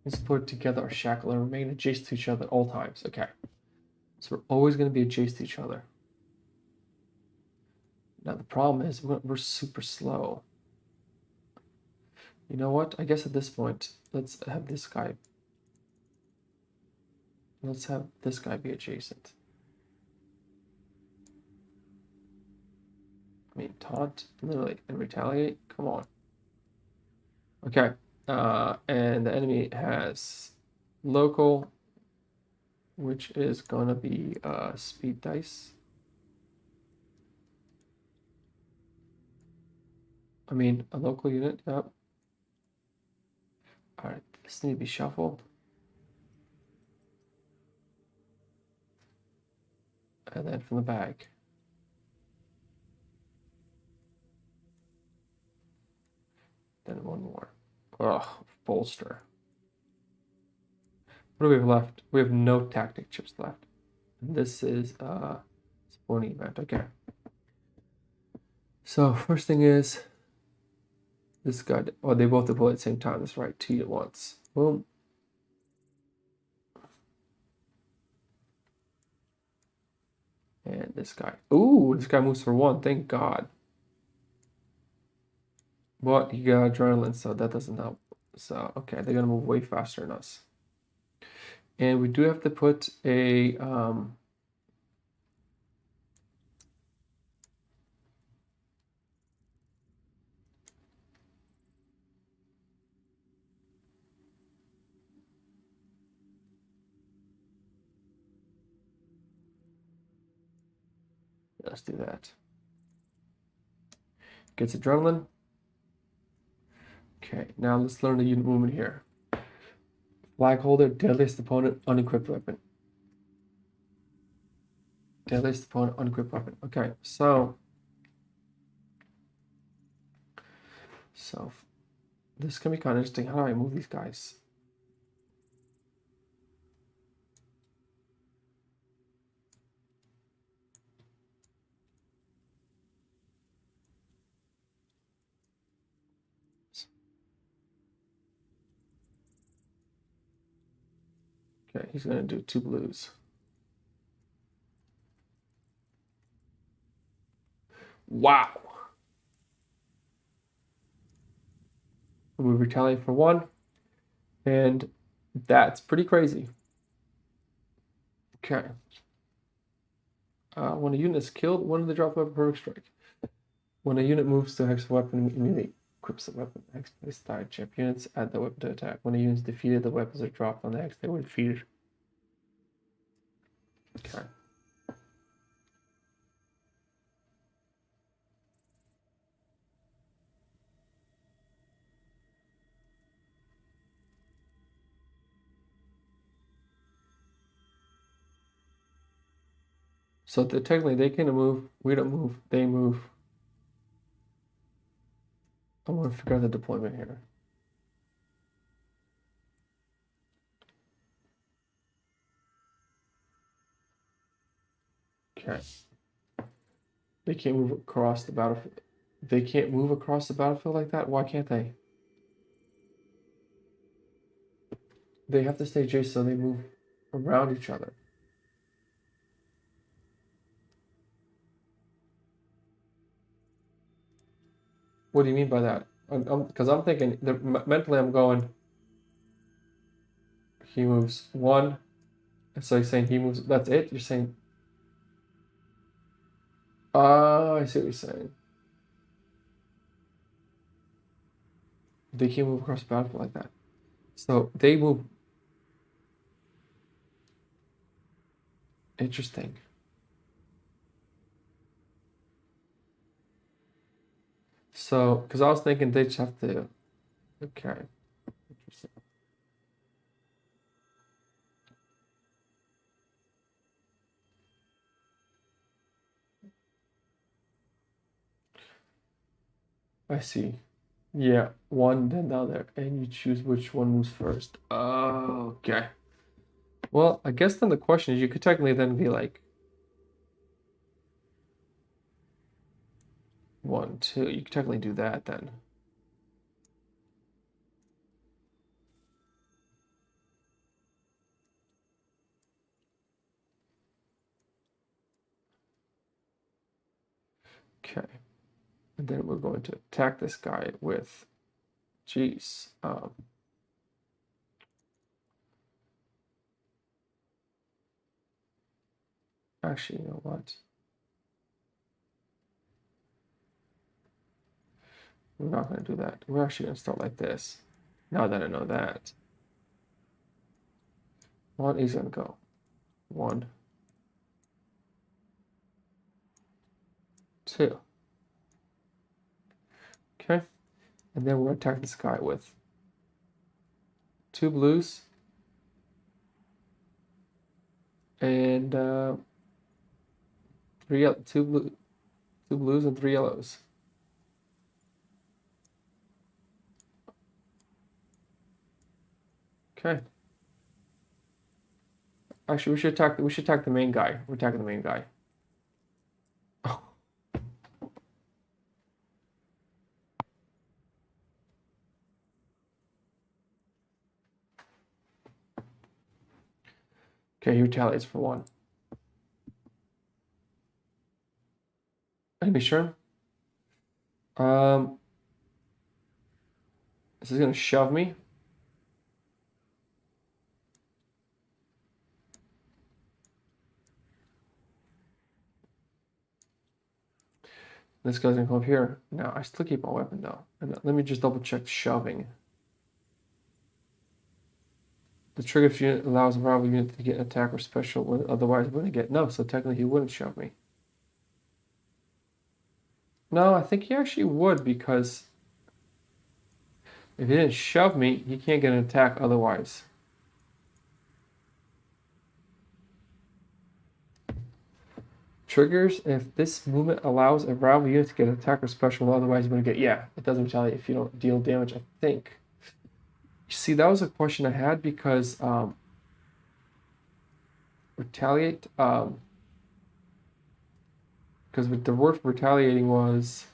Let's put together our shackle and remain adjacent to each other at all times. Okay. So we're always going to be adjacent to each other. Now the problem is we're super slow. You know what? I guess at this point, let's have this guy. Let's have this guy be adjacent. I mean, taunt, literally, and retaliate. Come on. Okay. And the enemy has local, which is gonna be speed dice. I mean, a local unit. Yep. All right. This needs to be shuffled. And then from the bag. Then one more. Ugh, bolster. What do we have left? We have no tactic chips left. And this is supporting event. Okay. So first thing is this guy. Oh, they both deploy at the same time. That's right. 2 at once. Boom. And this guy. Ooh, this guy moves for 1. Thank God. But he got adrenaline, so that doesn't help. So, okay, they're going to move way faster than us. And we do have to put a... let's do that. Gets adrenaline. Okay, now let's learn the unit movement here. Flag holder, deadliest opponent, unequipped weapon. Deadliest opponent, unequipped weapon. Okay, so this can be kind of interesting. How do I move these guys? Okay, he's going to do 2 blues. Wow. We retaliate for 1. And that's pretty crazy. Okay. When a unit is killed, 1 of the drop weapon per strike. When a unit moves to hex weapon, immediately equips the weapon. Hex place died. Champ units add the weapon to attack. When a unit is defeated, the weapons are dropped on the hex. They were defeated. Okay. So technically, they can move. We don't move. They move. I want to figure out the deployment here. Okay. They can't move across the battlefield. They can't move across the battlefield like that? Why can't they? They have to stay adjacent so they move around each other. What do you mean by that? Because I'm thinking, mentally I'm going, he moves 1. So you're saying he moves, that's it? You're saying, oh, I see what you're saying. They can't move across the battlefield like that. So they move. Interesting. So, because I was thinking they just have to, okay. Interesting. I see. Yeah, 1, then the other, and you choose which one moves first. Oh, okay. Well, I guess then the question is, you could technically then be like 1, 2. You could technically do that then. Okay. And then we're going to attack this guy with, geez, actually, you know what? We're not going to do that. We're actually going to start like this. Now that I know that. One is going to go. 1, 2. Okay. And then we're going to attack this guy with 2 blues. And 2 blues and 3 yellows. Okay. Actually, we should attack the main guy. We're attacking the main guy. Oh. Okay, he retaliates for 1. Enemy sure. This is gonna shove me. This guy's gonna come up here. Now I still keep my weapon though. And let me just double check shoving. The trigger unit allows a rival unit to get an attack or special when otherwise it wouldn't get. No, so technically he wouldn't shove me. No, I think he actually would, because if he didn't shove me, he can't get an attack otherwise. Triggers if this movement allows a rival unit to get an attack or special, otherwise you wouldn't get. Yeah, it doesn't retaliate if you don't deal damage, I think. You see, that was a question I had because retaliate, because the word for retaliating was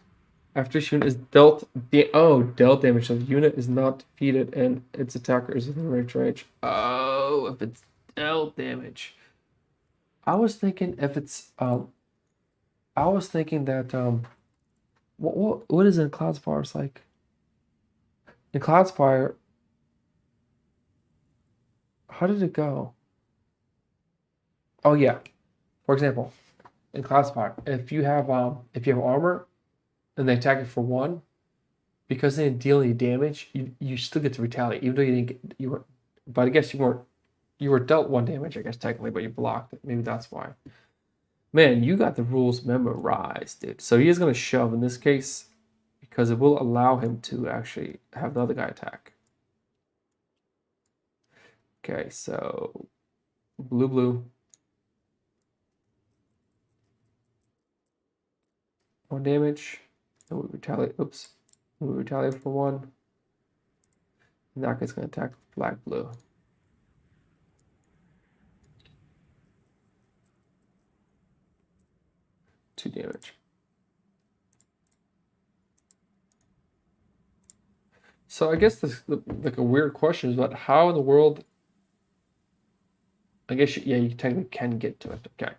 after this unit is dealt damage. So the unit is not defeated and its attacker is within range. Oh, if it's dealt damage. I was thinking if it's I was thinking that what is it in Cloudspire? It's like in Cloudspire, how did it go? Oh yeah. For example, in Cloudspire, if you have armor and they attack it for 1, because they didn't deal any damage, you still get to retaliate, even though you didn't get but I guess you were dealt 1 damage, I guess technically, but you blocked it. Maybe that's why. Man, you got the rules memorized, dude. So he is going to shove in this case because it will allow him to actually have the other guy attack. Okay, so blue. 1 damage. And we retaliate. Oops. We retaliate for 1. And that guy's going to attack blue. 2 damage. So I guess this like a weird question is about how in the world. I guess you technically can get to it. Okay.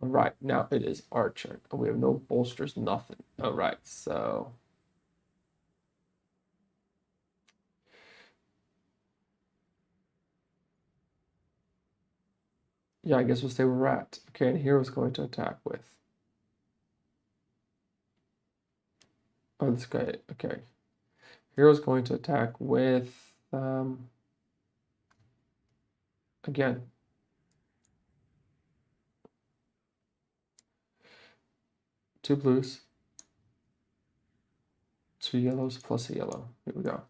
All right, now it is our turn. We have no bolsters, nothing. All right, so yeah, I guess we'll stay where we're at. Okay, and hero's going to attack with. Oh, this guy. Okay, hero's going to attack with. Again. Two blues. 2 yellows plus a yellow. Here we go.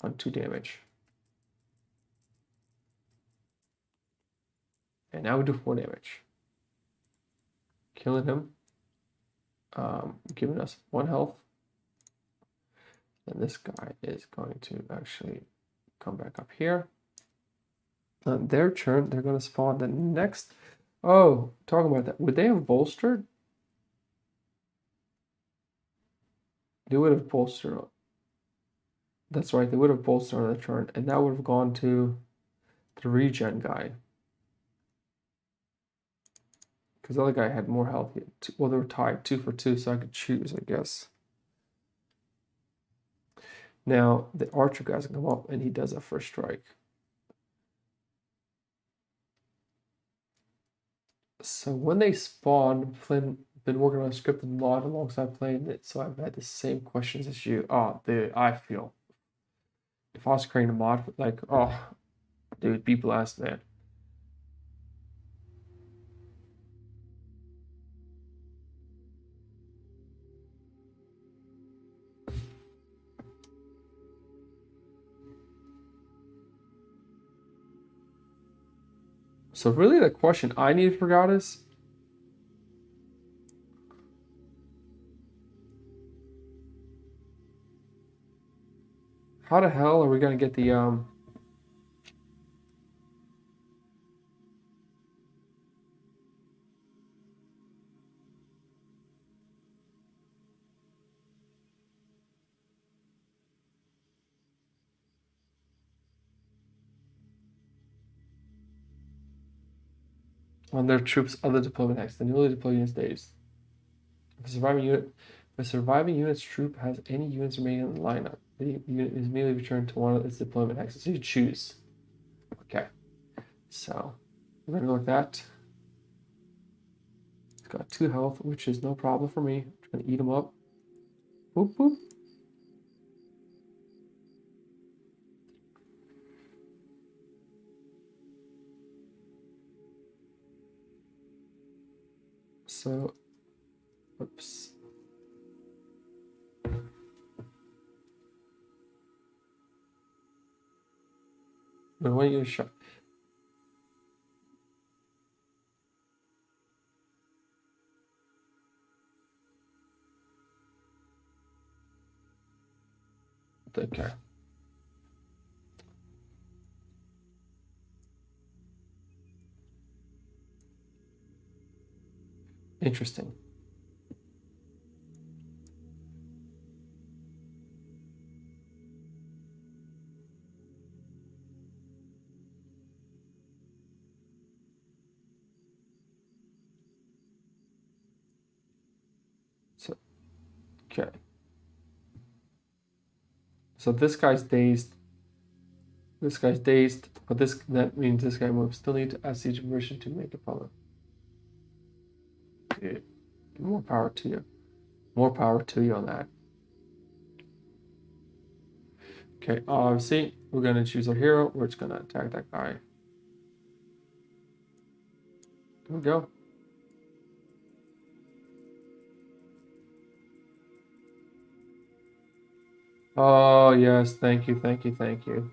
On 2 damage. And now we do 4 damage. Killing him. Giving us 1 health. And this guy is going to actually come back up here. On their turn, they're going to spawn the next. Oh, talking about that. Would they have bolstered? They would have bolstered. That's right. They would have bolstered on the turn. And that would have gone to the regen guy. Because the other guy had more health. Well, they were tied 2 for 2, so I could choose, I guess. Now, the archer guys can come up, and he does a first strike. So when they spawn, been working on a scripted mod alongside playing it, so I've had the same questions as you. I feel. If I was creating a mod, like, oh, dude, be blessed, man. So really the question I need for God is, how the hell are we gonna get the on their troops other deployment hex, the newly deployed units days. If a surviving unit's troop has any units remaining in the lineup, the unit is immediately returned to one of its deployment hexes. So you choose. Okay. So we're gonna go with that. It's got 2 health, which is no problem for me. I'm just gonna eat them up. Boop boop. So, oops. I want you to shot. Okay. Interesting. So, okay. So this guy's dazed. This guy's dazed, but that means this guy will still need to ask siege permission to make a problem. Dude, more power to you. More power to you on that. Okay, obviously, we're gonna choose our hero. We're just gonna attack that guy. There we go. Oh, yes, thank you, thank you, thank you.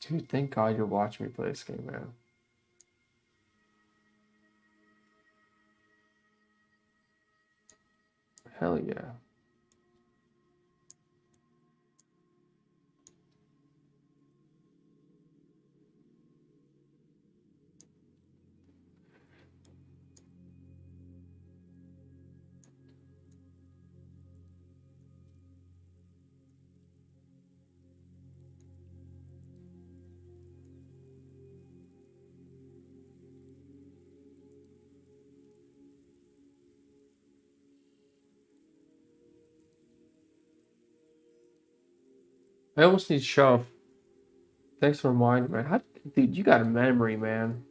Dude, thank God you're watching me play this game, man. Hell yeah. I almost need shove. Thanks for reminding me, man. Dude, you got a memory, man.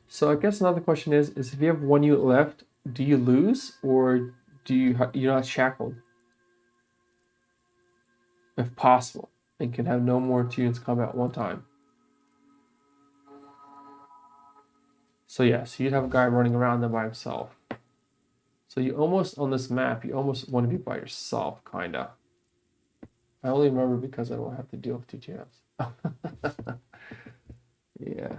So I guess another question is if you have 1 unit left, do you lose or you're not shackled? If possible, and can have no more 2 units combat at one time. So yeah, so you'd have a guy running around there by himself. So you almost, on this map, you almost want to be by yourself, kinda. I only remember because I don't have to deal with TTS. Yeah.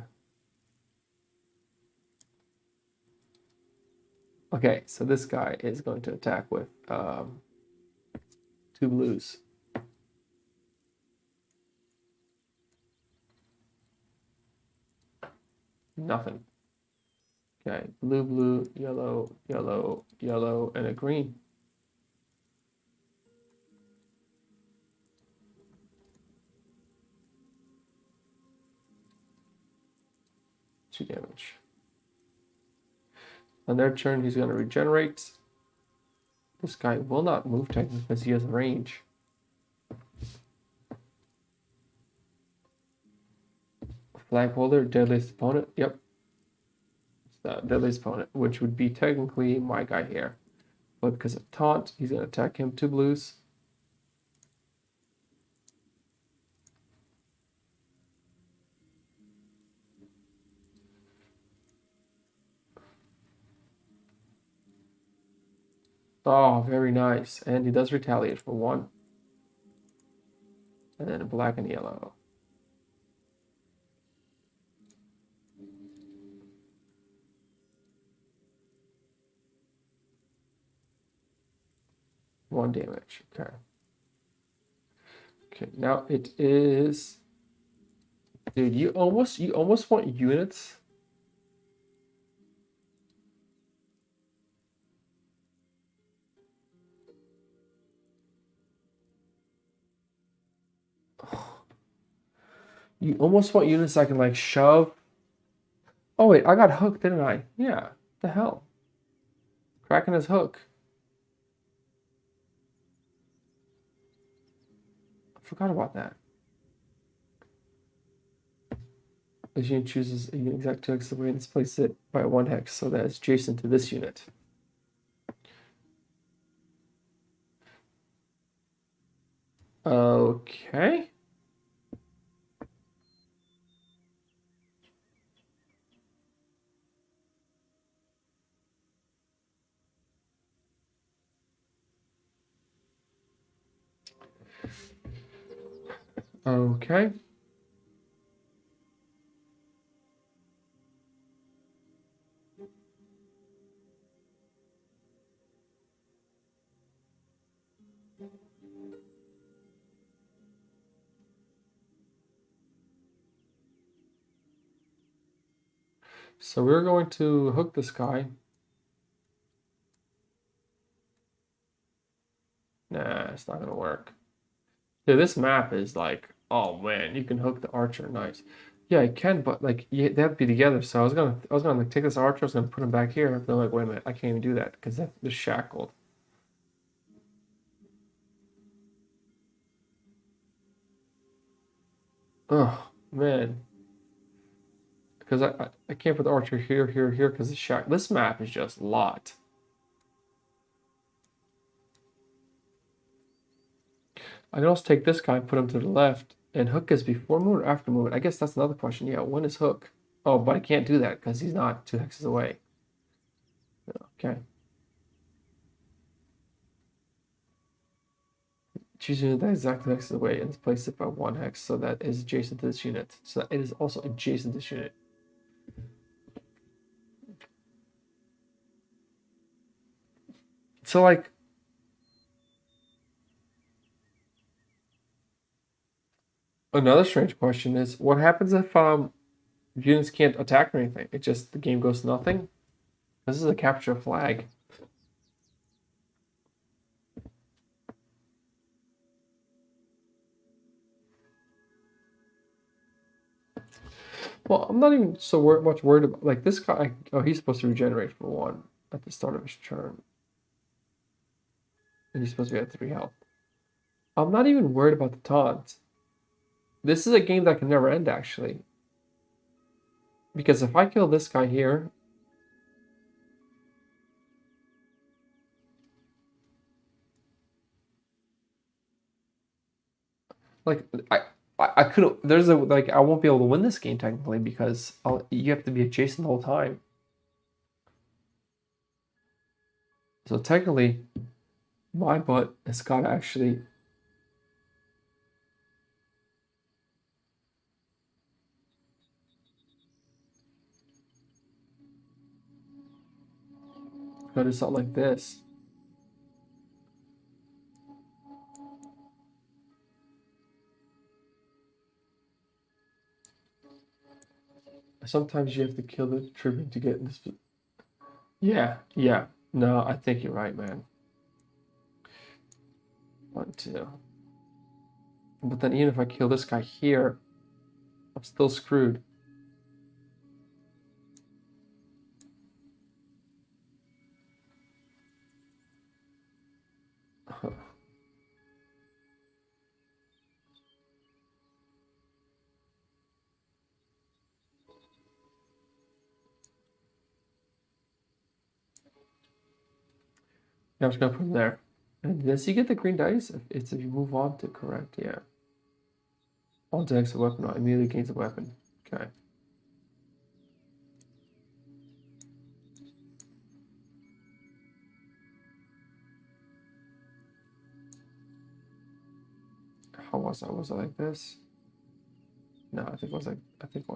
Okay, so this guy is going to attack with 2 blues. Nothing. Okay, blue, blue, yellow, yellow, yellow, and a green. Two damage. On their turn, he's going to regenerate. This guy will not move technically because he has range. Flag holder, deadliest opponent. Yep. It's the deadliest opponent, which would be technically my guy here. But because of taunt, he's going to attack him. 2 blues. Oh, very nice. And he does retaliate for 1. And then black and yellow. One damage. Okay. Okay, now it is. Dude, you almost want units. You almost want units I can like shove. Oh wait, I got hooked, didn't I? Yeah. What the hell? Cracking his hook. I forgot about that. This unit chooses a unit exact 2 hex away and displaces it by 1 hex, so that is adjacent to this unit. Okay. Okay. So we're going to hook this guy. Nah, it's not gonna work. Dude, this map is like, oh man, you can hook the archer, nice. Yeah, I can, but like they have to be together. So I was gonna like take this archer, I was gonna put him back here. But I'm like, wait a minute, I can't even do that because they're shackled. Oh man, because I can't put the archer here, here, here because the shack. This map is just lot. I can also take this guy, put him to the left, and hook is before movement or after movement. I guess that's another question. Yeah, when is hook? Oh, but I can't do that because he's not 2 hexes away. Okay. Choose unit that exactly hexes away and place it by 1 hex, so that is adjacent to this unit. So that it is also adjacent to this unit. So like another strange question is what happens if units can't attack or anything? It just the game goes to nothing. This is a capture flag. Well, I'm not even so much worried about like this guy. Oh, he's supposed to regenerate for 1 at the start of his turn, and he's supposed to be at 3 health. I'm not even worried about the taunt. This is a game that can never end actually, because if I kill this guy here, like I could there's a like I won't be able to win this game technically because you have to be adjacent the whole time. So technically, my butt has got to actually. Gotta do something like this. Sometimes you have to kill the tribune to get this. Yeah, yeah. No, I think you're right, man. 1, 2. But then even if I kill this guy here, I'm still screwed. Yeah, I'm just gonna put him there. And does he get the green dice? It's if you move on to correct, yeah. On to exit weapon, immediately gains a weapon. Okay. How was I? Was it like this? No, I think it was like I think it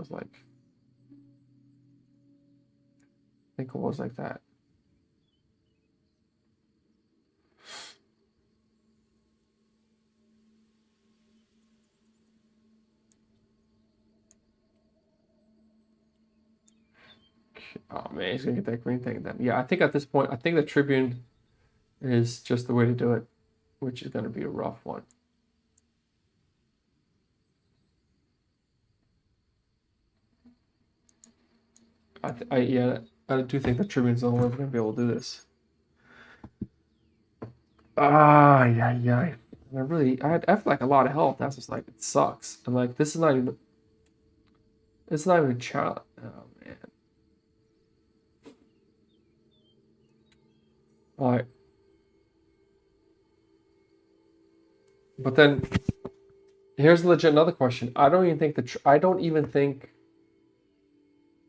was like that. Oh man, he's gonna get that green thing then. Yeah, I think at this point, I think the Tribune is just the way to do it, which is gonna be a rough one. I do think the Tribune's the only way we're gonna be able to do this. Yeah. I have like a lot of health. That's just like it sucks. And like this is not even. It's not even a challenge. Oh man. All right. But then here's legit another question. I don't even think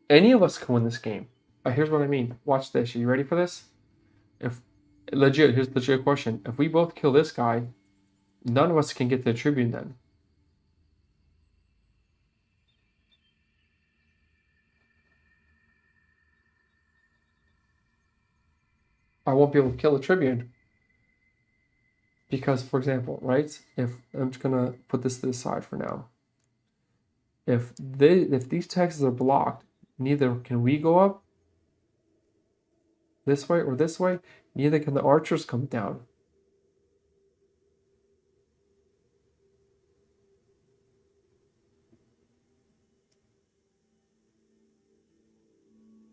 any of us can win this game. Here's what I mean. Watch this. Are you ready for this? Here's the legit question. If we both kill this guy, none of us can get the Tribune then. I won't be able to kill the Tribune. Because, for example, right? If I'm just gonna put this to the side for now. If these texts are blocked, neither can we go up this way or this way, neither can the archers come down.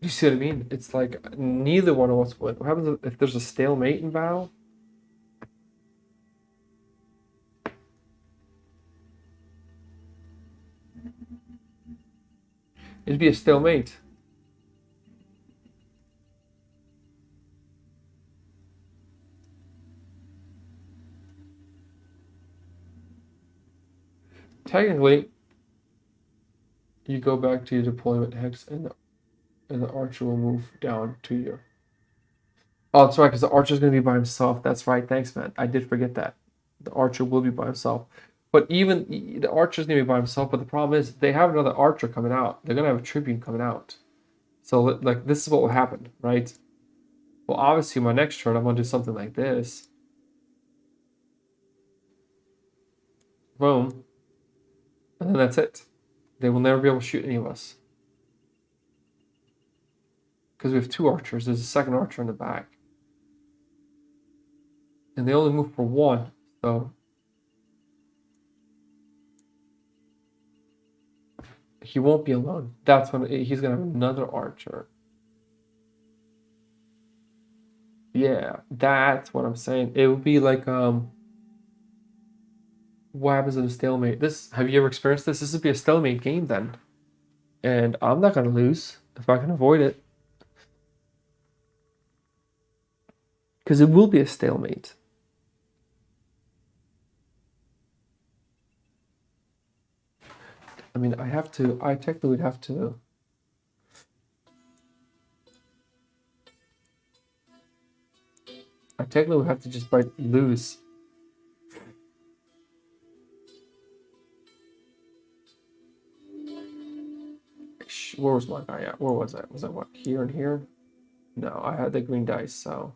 You see what I mean? It's like neither one of us would. What happens if there's a stalemate in battle? It'd be a stalemate. Technically, you go back to your deployment hex and the archer will move down to your. Oh, that's right, because the archer's going to be by himself. That's right. Thanks, man. I did forget that. The archer will be by himself. But even the archer's going to be by himself. But the problem is they have another archer coming out. They're going to have a tribune coming out. So, like, this is what will happen, right? Well, obviously, my next turn, I'm going to do something like this. Boom. And then that's it. They will never be able to shoot any of us. Because we have 2 archers. There's a second archer in the back. And they only move for 1. So he won't be alone. That's when he's going to have another archer. Yeah, that's what I'm saying. It would be like what happens in a stalemate? Have you ever experienced this? This would be a stalemate game then. And I'm not gonna lose if I can avoid it. Because it will be a stalemate. I mean, I technically would have to. I technically would have to just lose. Where was my guy at? Where was that? Was that what? Here and here? No, I had the green dice, so.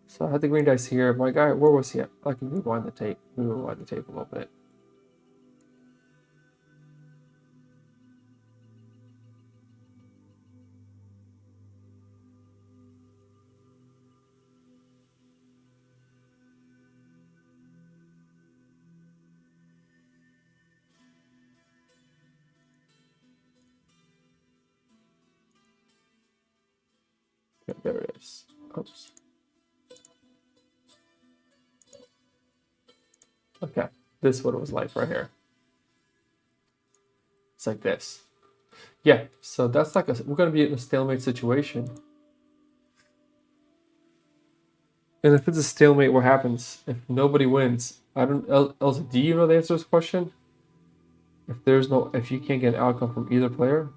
So I had the green dice here. My guy, where was he at? I can rewind the tape. Rewind the tape a little bit. Okay, there it is. Oops. Okay, this is what it was like right here. It's like this. Yeah, so that's like we're gonna be in a stalemate situation. And if it's a stalemate, what happens? If nobody wins, I don't. Elsa, do you know the answer to this question? If you can't get an outcome from either player.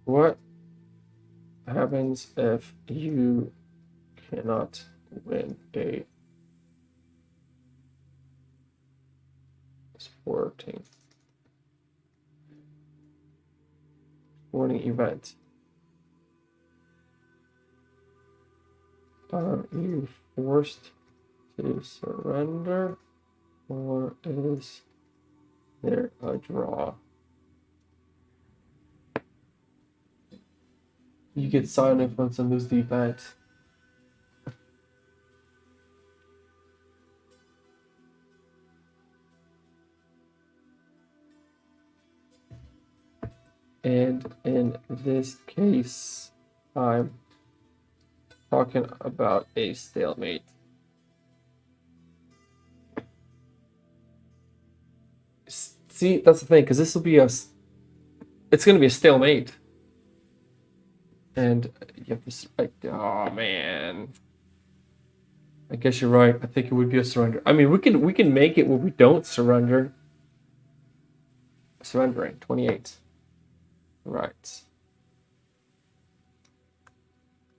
What happens if you cannot win a sporting event? Are you forced to surrender, or is there a draw? You get silent influence and lose the event. And in this case, I'm talking about a stalemate. See, that's the thing, because this will be it's going to be a stalemate. And you have to, oh man. I guess you're right. I think it would be a surrender. I mean, we can make it where we don't surrender. Surrendering, 28. Right.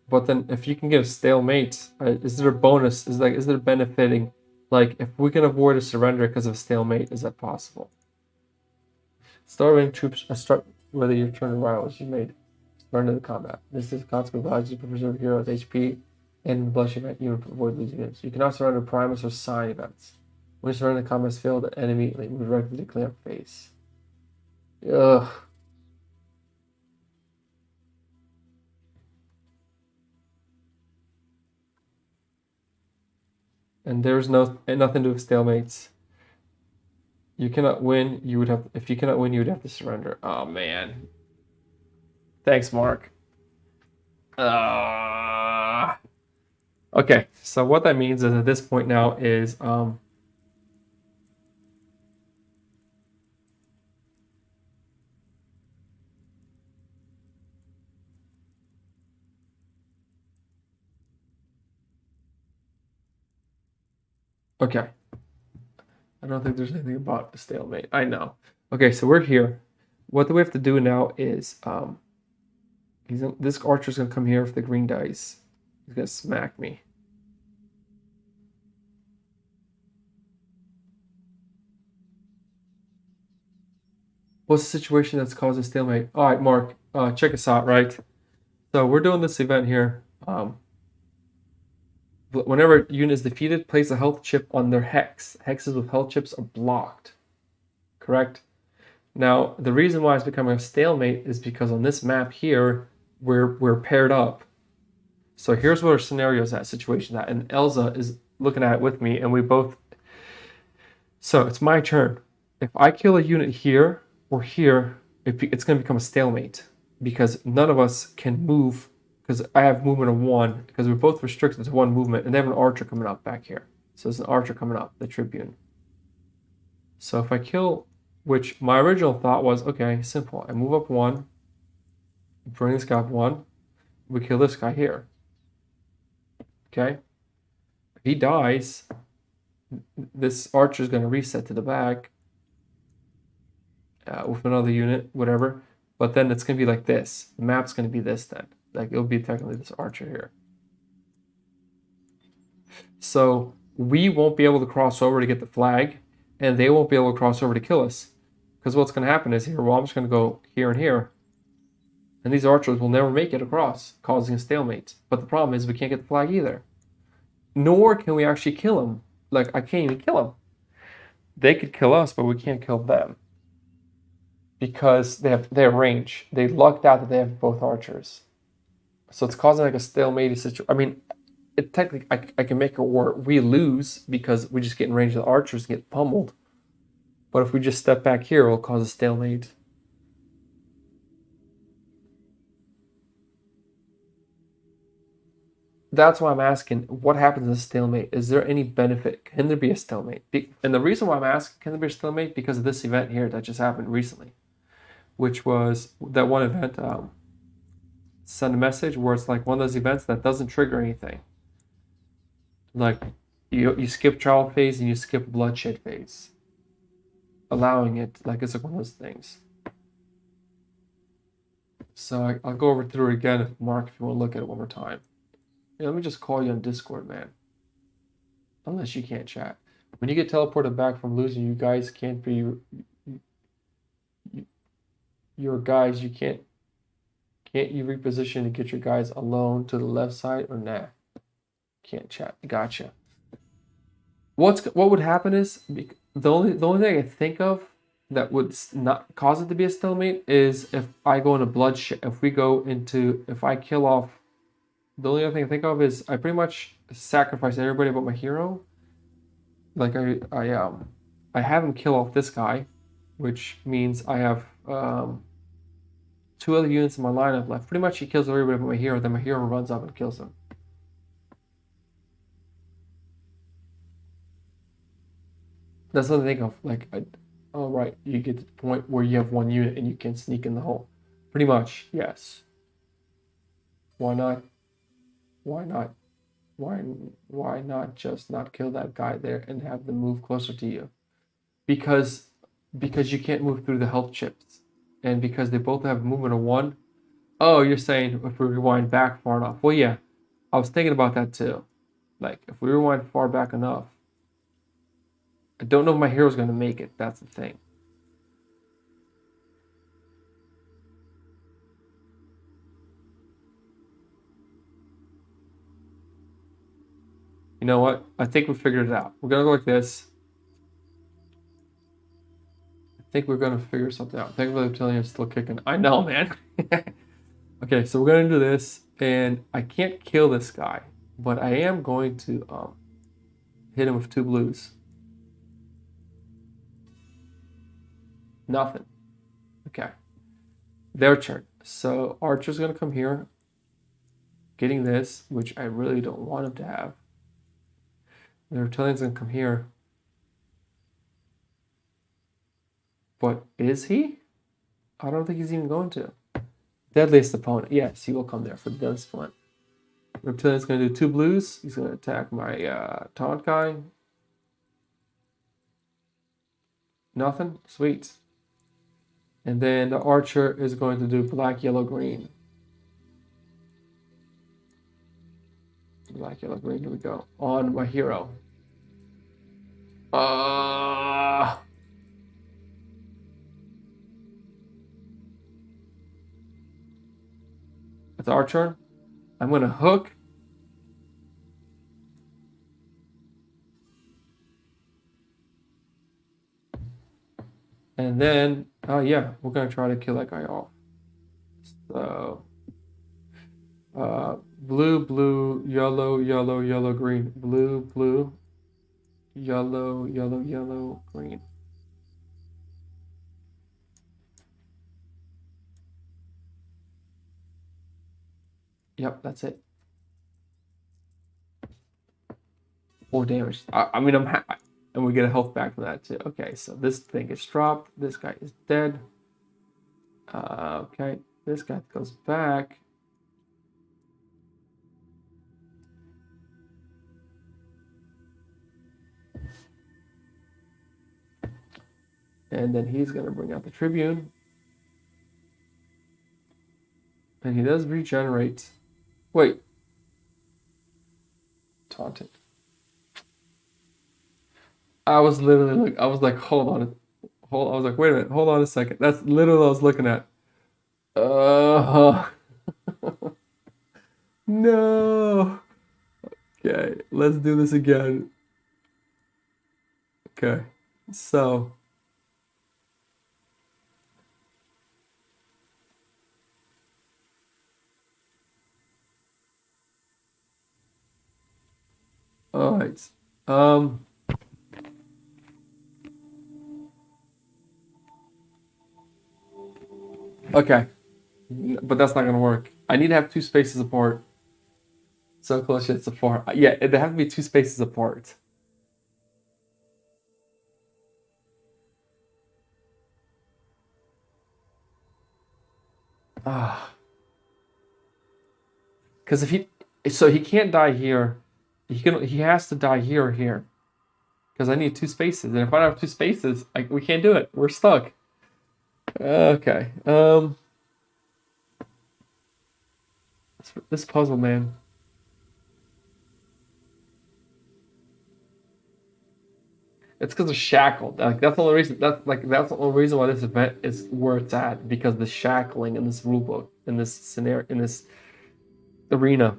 But then if you can get a stalemate, is there a bonus? Is there benefiting? Like, if we can avoid a surrender because of a stalemate, is that possible? Starving troops start whether your turn rivals you made. Surrender the combat. This is a consequence allows you to preserve heroes' HP and the blush event you avoid losing units. You cannot surrender primus or sign events. When you surrender the combat is failed, the enemy move directly to clear face. Ugh. And there's nothing to do with stalemates. You cannot win. If you cannot win, you would have to surrender. Oh man. Thanks, Mark. Okay, so what that means is at this point now is okay. I don't think there's anything about the stalemate. I know. Okay, so we're here. What do we have to do now is this archer's gonna come here with the green dice. He's gonna smack me. What's the situation that's causing stalemate? All right, Mark, check us out, right? So we're doing this event here. Whenever a unit is defeated, place a health chip on their hex. Hexes with health chips are blocked. Correct? Now, the reason why it's becoming a stalemate is because on this map here, we're paired up. So here's what our scenario is at, situation at, and Elsa is looking at it with me, and we both. So it's my turn. If I kill a unit here or here, it's going to become a stalemate because none of us can move because I have movement of 1 because we're both restricted to 1 movement, and they have an archer coming up back here. So there's an archer coming up, the Tribune. So if I kill, which my original thought was, okay, simple. I move up 1, bring this guy up 1, we kill this guy here. Okay? If he dies, this archer is going to reset to the back with another unit, whatever. But then it's going to be like this. The map's going to be this then. Like it'll be technically this archer here. So we won't be able to cross over to get the flag, and they won't be able to cross over to kill us. Because what's going to happen is here, well, I'm just going to go here and here. And these archers will never make it across, causing a stalemate. But the problem is we can't get the flag either. Nor can we actually kill them. Like, I can't even kill them. They could kill us, but we can't kill them. Because they have range. They lucked out that they have both archers. So it's causing like a stalemate situation. I mean, it technically, I can make it where we lose because we just get in range of the archers and get pummeled. But if we just step back here, it'll cause a stalemate. That's why I'm asking, what happens in a stalemate? Is there any benefit? Can there be a stalemate? And the reason why I'm asking, can there be a stalemate? Because of this event here that just happened recently, which was that one event, send a message where it's like one of those events that doesn't trigger anything. Like you skip trial phase and you skip bloodshed phase, allowing it, like it's like one of those things. So I'll go over through it again, Mark, if you want to look at it one more time. Yeah, let me just call you on Discord, man. Unless you can't chat. When you get teleported back from losing, you guys can't be your guys. You can't you reposition to get your guys alone to the left side or nah? Can't chat. Gotcha. What would happen is the only thing I think of that would not cause it to be a stalemate is if I go into bloodshed. If I kill off. The only other thing I think of is I pretty much sacrifice everybody but my hero. Like I have him kill off this guy, which means I have 2 other units in my lineup left. Pretty much he kills everybody but my hero, then my hero runs up and kills him. That's what I think of. Like, oh right, you get to the point where you have 1 unit and you can sneak in the hole. Pretty much, yes. Why not? Why not? Why not just not kill that guy there and have them move closer to you? Because you can't move through the health chips, and because they both have movement of 1. Oh, you're saying if we rewind back far enough? Well, yeah, I was thinking about that too. Like if we rewind far back enough, I don't know if my hero's going to make it. That's the thing. You know what? I think we figured it out. We're going to go like this. I think we're going to figure something out. Thank you for the reptilian still kicking. I know, man. Okay, so we're going to do this. And I can't kill this guy. But I am going to hit him with 2 blues. Nothing. Okay. Their turn. So Archer's going to come here. Getting this, which I really don't want him to have. The reptilian's going to come here. But is he? I don't think he's even going to. Deadliest opponent. Yes, he will come there for the deadliest opponent. Reptilian's going to do 2 blues. He's going to attack my taunt guy. Nothing? Sweet. And then the archer is going to do black, yellow, green. Black, yellow, green. Here we go. On my hero. It's our turn. I'm going to hook. And then, oh yeah, we're going to try to kill that guy off. So, blue, blue, yellow, yellow, yellow, green. Blue, blue, yellow, yellow, yellow, green. Yep, that's it. 4 damage. I mean, and we get a health back from that too. Okay, so this thing gets dropped. This guy is dead. Okay, this guy goes back. And then he's going to bring out the Tribune. And he does regenerate. Wait. Taunted. I was literally like, I was like, hold on. I was like, wait a minute, hold on a second. That's literally what I was looking at. No. Okay, let's do this again. Okay, so. All right. Okay, but that's not gonna work. I need to have two spaces apart. So close it's a 4. Yeah, they have to be two spaces apart. Ah, because so he can't die here. He has to die here or here. Because I need two spaces, and if I don't have two spaces, we can't do it. We're stuck. Okay. This puzzle, man. It's because of shackled. Like that's the only reason. That's the only reason why this event is where it's at, because the shackling in this rulebook, in this scenario, in this arena.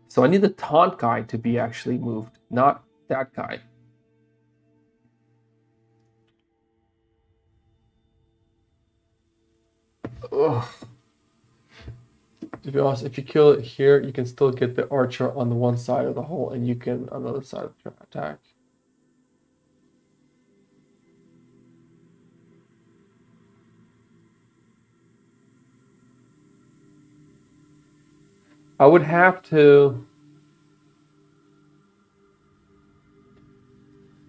So I need the taunt guy to be actually moved, not that guy. Ugh. To be honest, if you kill it here, you can still get the archer on the one side of the hole, and you can on the other side of the attack. I would have to.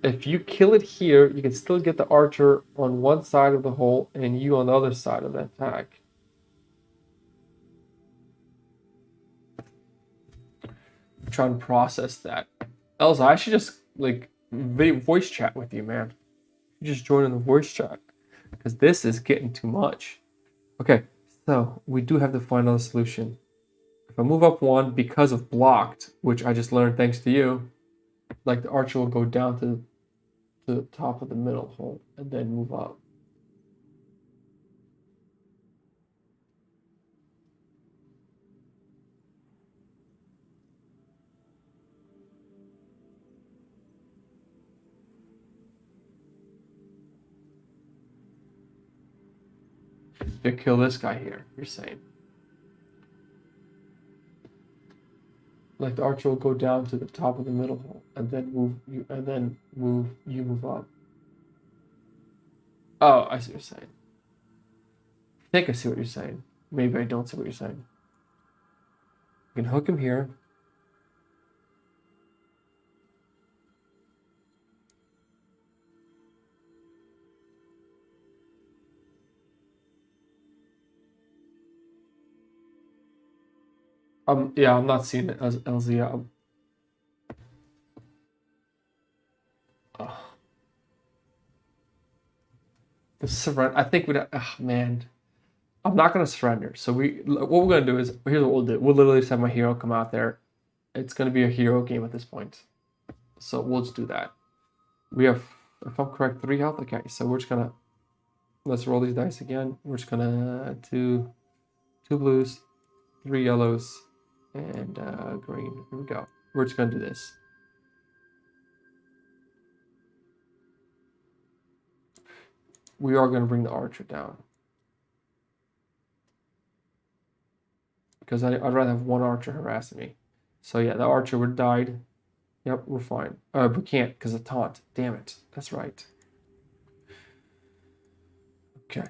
If you kill it here, you can still get the archer on one side of the hole and you on the other side of the attack. I'm trying to process that. Elsa, I should just voice chat with you, man. You just join in the voice chat because this is getting too much. Okay, so we do have to find another solution. If I move up one because of blocked, which I just learned thanks to you, like the archer will go down to the top of the middle hole and then move up. To kill this guy here, you're saying. Like the archer will go down to the top of the middle hole and then move up. Oh, I see what you're saying. I think I see what you're saying. Maybe I don't see what you're saying. You can hook him here. Yeah, I'm not seeing it as LZ. The surrender. I think man, I'm not gonna surrender. So what we're gonna do is here's what we'll do. We'll literally just have my hero come out there. It's gonna be a hero game at this point. So we'll just do that. We have, if I'm correct, 3 health. Okay, so we're just gonna let's roll these dice again. We're just gonna do 2 blues, 3 yellows, and green. Here we go. We're just gonna do this. We are gonna bring the archer down because I'd rather have one archer harassing me. So yeah, the archer would have died. Yep, we're fine. We can't because of taunt. Damn it. That's right. Okay.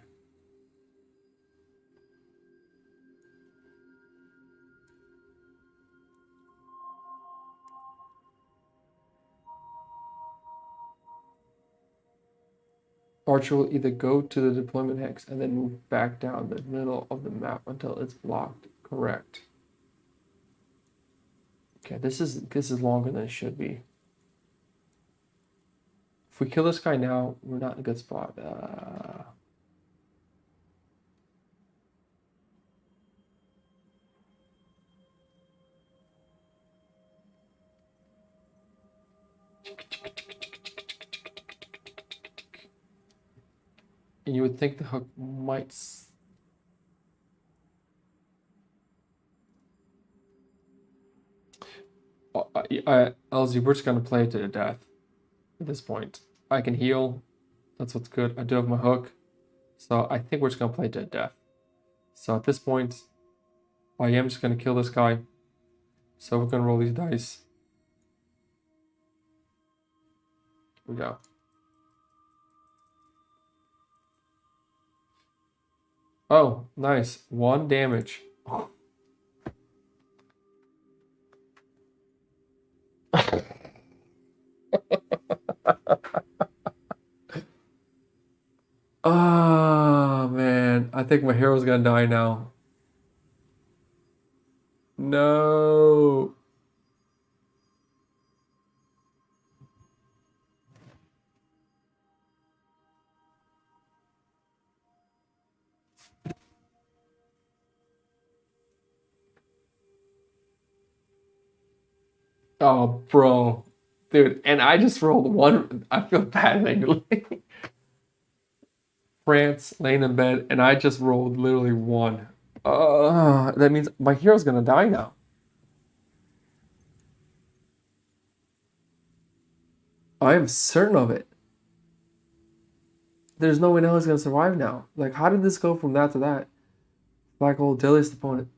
Archer will either go to the deployment hex and then move back down the middle of the map until it's blocked. Correct. Okay, this is longer than it should be. If we kill this guy now, we're not in a good spot. And you would think the hook might... LZ, we're just going to play it to the death at this point. I can heal. That's what's good. I do have my hook. So I think we're just going to play it to the death. So at this point, I am just going to kill this guy. So we're going to roll these dice. Here we go. Oh, nice. 1 damage. Oh, man. I think my hero's gonna die now. No. Oh, bro. Dude, and I just rolled 1. I feel bad, like, France laying in bed, and I just rolled literally 1. That means my hero's gonna die now. I am certain of it. There's no way now he's gonna survive now. Like, how did this go from that to that? Black hole, deadliest opponent.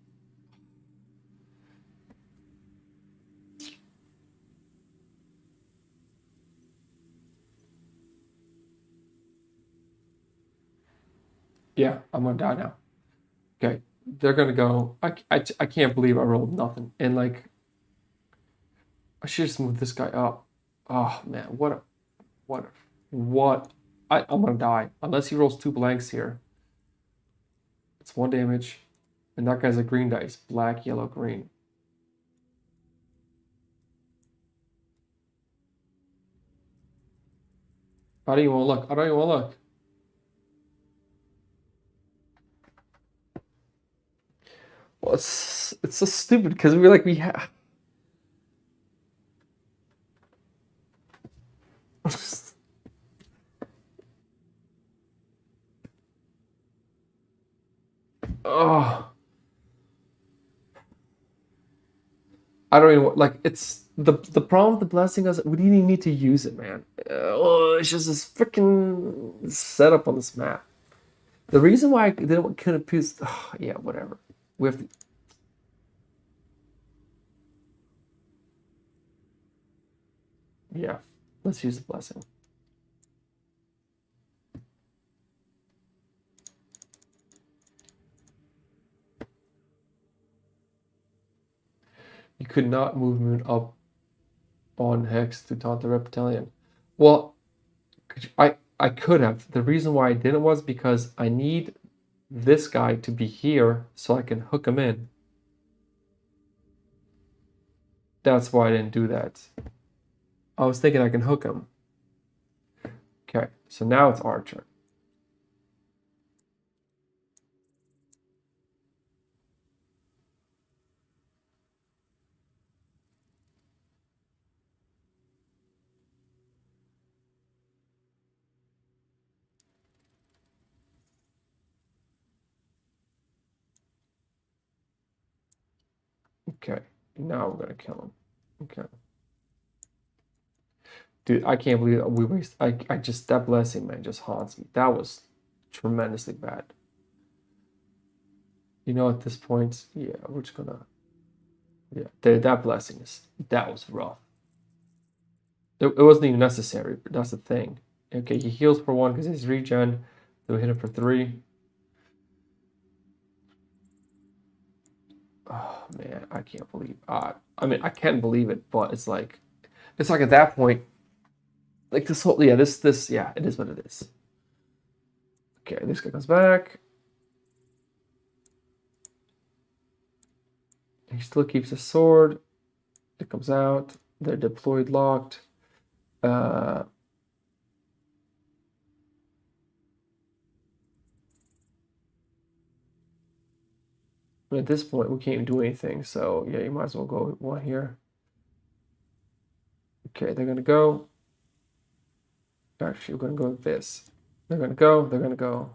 Yeah, I'm gonna die now. Okay, they're gonna go. I can't believe I rolled nothing. And like, I should just move this guy up. Oh man, what? I'm gonna die unless he rolls 2 blanks here. It's 1 damage, and that guy's a green dice, black, yellow, green. I don't even want to look. I don't even want to look. Well, it's so stupid because we have. Oh, I don't even like. It's the problem with the blessing is we didn't even need to use it, man. Oh, it's just this freaking setup on this map. The reason why I didn't could have used. Oh, yeah, whatever. We have to. Yeah, let's use the blessing. You could not move Moon up on Hex to taunt the Reptilian. Well, I could have. The reason why I didn't was because I need this guy to be here so I can hook him in. That's why I didn't do that. I was thinking I can hook him. Okay, so now it's Archer. Okay, now we're gonna kill him. Okay. Dude, I can't believe we waste. I just, that blessing, man, just haunts me. That was tremendously bad. You know, at this point, yeah, we're just gonna. Yeah, that blessing that was rough. It wasn't even necessary, but that's the thing. Okay, he heals for 1 because he's regen. Then we hit him for 3. Oh man, I can't believe. I mean, I can't believe it, but it's like at that point, like this whole, yeah, yeah, it is what it is. Okay, this guy comes back. He still keeps his sword. It comes out. They're deployed, locked. And at this point, we can't even do anything. So yeah, you might as well go one here. Okay, they're gonna go. Actually, we're gonna go with this. They're gonna go. They're gonna go.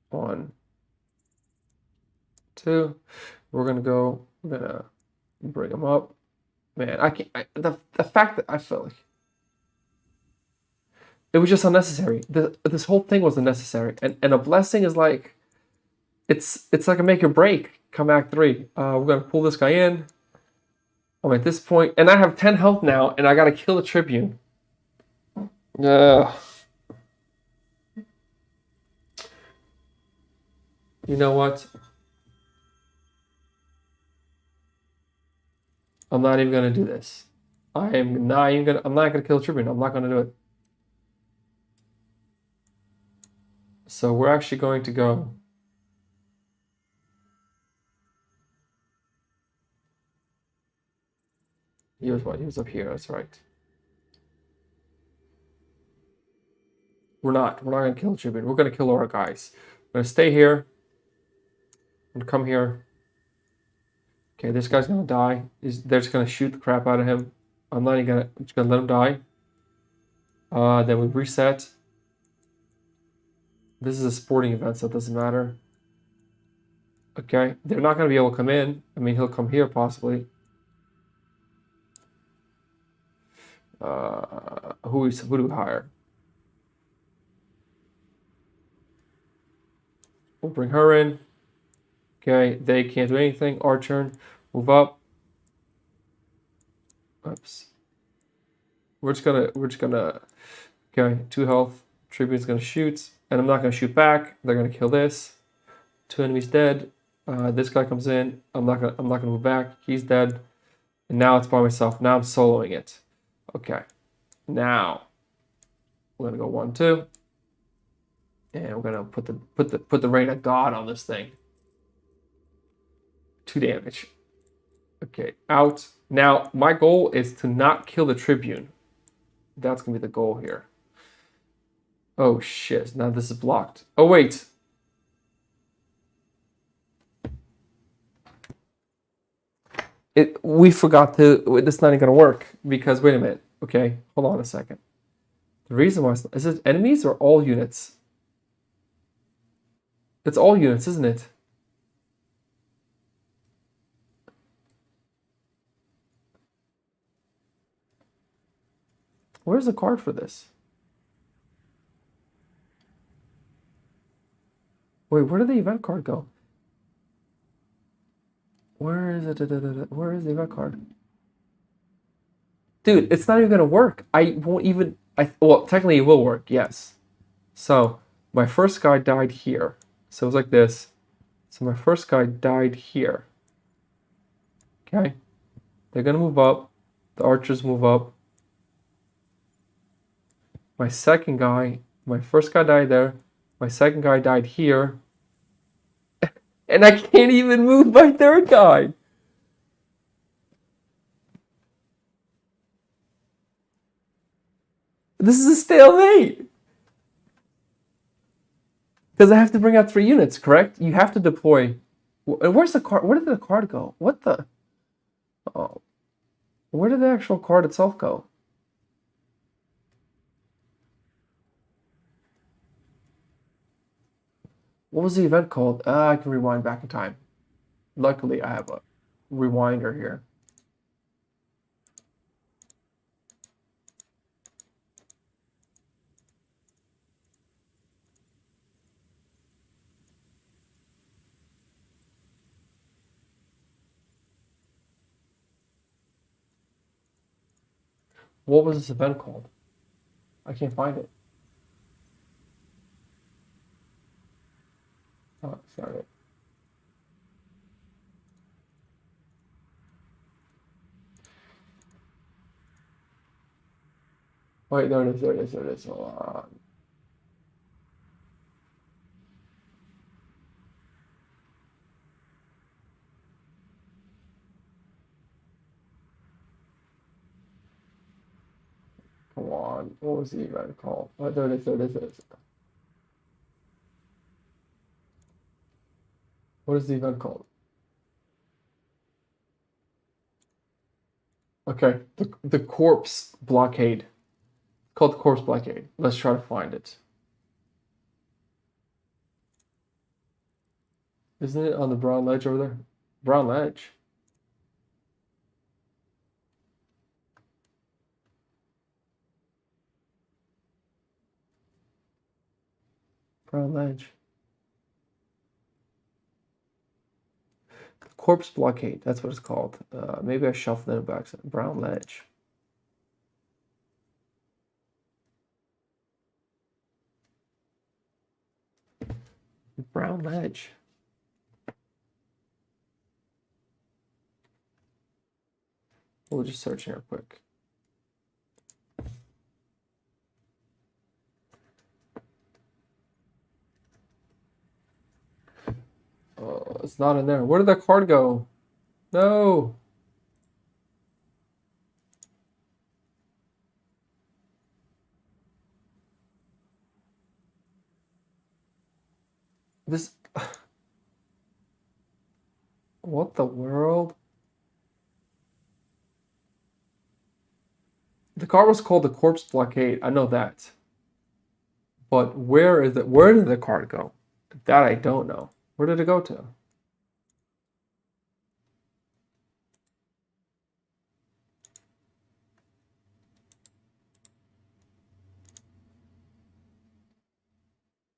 1, 2. We're gonna go. We're gonna bring them up. Man, I can't. The fact that I felt like it was just unnecessary. This whole thing was unnecessary. And a blessing is like, it's like a make or break. Come Act 3. We're gonna pull this guy in. I'm at this point, and I have 10 health now, and I gotta kill the Tribune. You know what? I'm not even gonna do this. I'm not gonna kill the Tribune. I'm not gonna do it. So we're actually going to go. He was what? He was up here. That's right. We're not gonna kill the Tribune. We're gonna kill our guys. We're gonna stay here. I'm gonna come here. Okay, this guy's gonna die. They're just gonna shoot the crap out of him. I'm not even just gonna let him die. Then we reset. This is a sporting event, so it doesn't matter. Okay, they're not gonna be able to come in. I mean, he'll come here possibly. Who do we hire? We'll bring her in. Okay, they can't do anything. Our turn. Move up. Oops. We're just gonna. Okay, 2 health. Tribune's gonna shoot, and I'm not gonna shoot back. They're gonna kill this. 2 enemies dead. This guy comes in. I'm not gonna move back. He's dead. And now it's by myself. Now I'm soloing it. Okay. Now we're gonna go 1, 2. And we're gonna put the Reign of God on this thing. 2 damage. Okay, out. Now my goal is to not kill the Tribune. That's gonna be the goal here. Oh shit! Now this is blocked. Oh wait. We forgot to. It's not even gonna work because wait a minute. Okay, hold on a second. The reason why is it enemies or all units? It's all units, isn't it? Where's the card for this? Wait, where did the event card go? Where is it? Where is the event card? Dude, it's not even gonna work. I won't even. Well, technically it will work. Yes. So my first guy died here. So it was like this. So my first guy died here. Okay. They're gonna move up. The archers move up. My second guy, my first guy died there. My second guy died here. And I can't even move my third guy. This is a stalemate. Because I have to bring out 3 units, correct? You have to deploy. Where's the card? Where did the card go? What the? Oh. Where did the actual card itself go? What was the event called? I can rewind back in time. Luckily, I have a rewinder here. What was this event called? I can't find it. Oh, sorry. Wait, there it is, there it is, there it is. Hold on. Come on. What was the event called? Oh, there it is, there it is, there it is. What is the event called? Okay, the corpse blockade. It's called the corpse blockade. Let's try to find it. Isn't it on the brown ledge over there? Brown ledge? Brown ledge. Corpse blockade, that's what it's called. Maybe I shuffled it back. Brown ledge. Brown ledge. We'll just search here quick. It's not in there. Where did that card go? No. This. What the world? The card was called the corpse blockade. I know that. But where is it? Where did the card go? That I don't know. Where did it go to?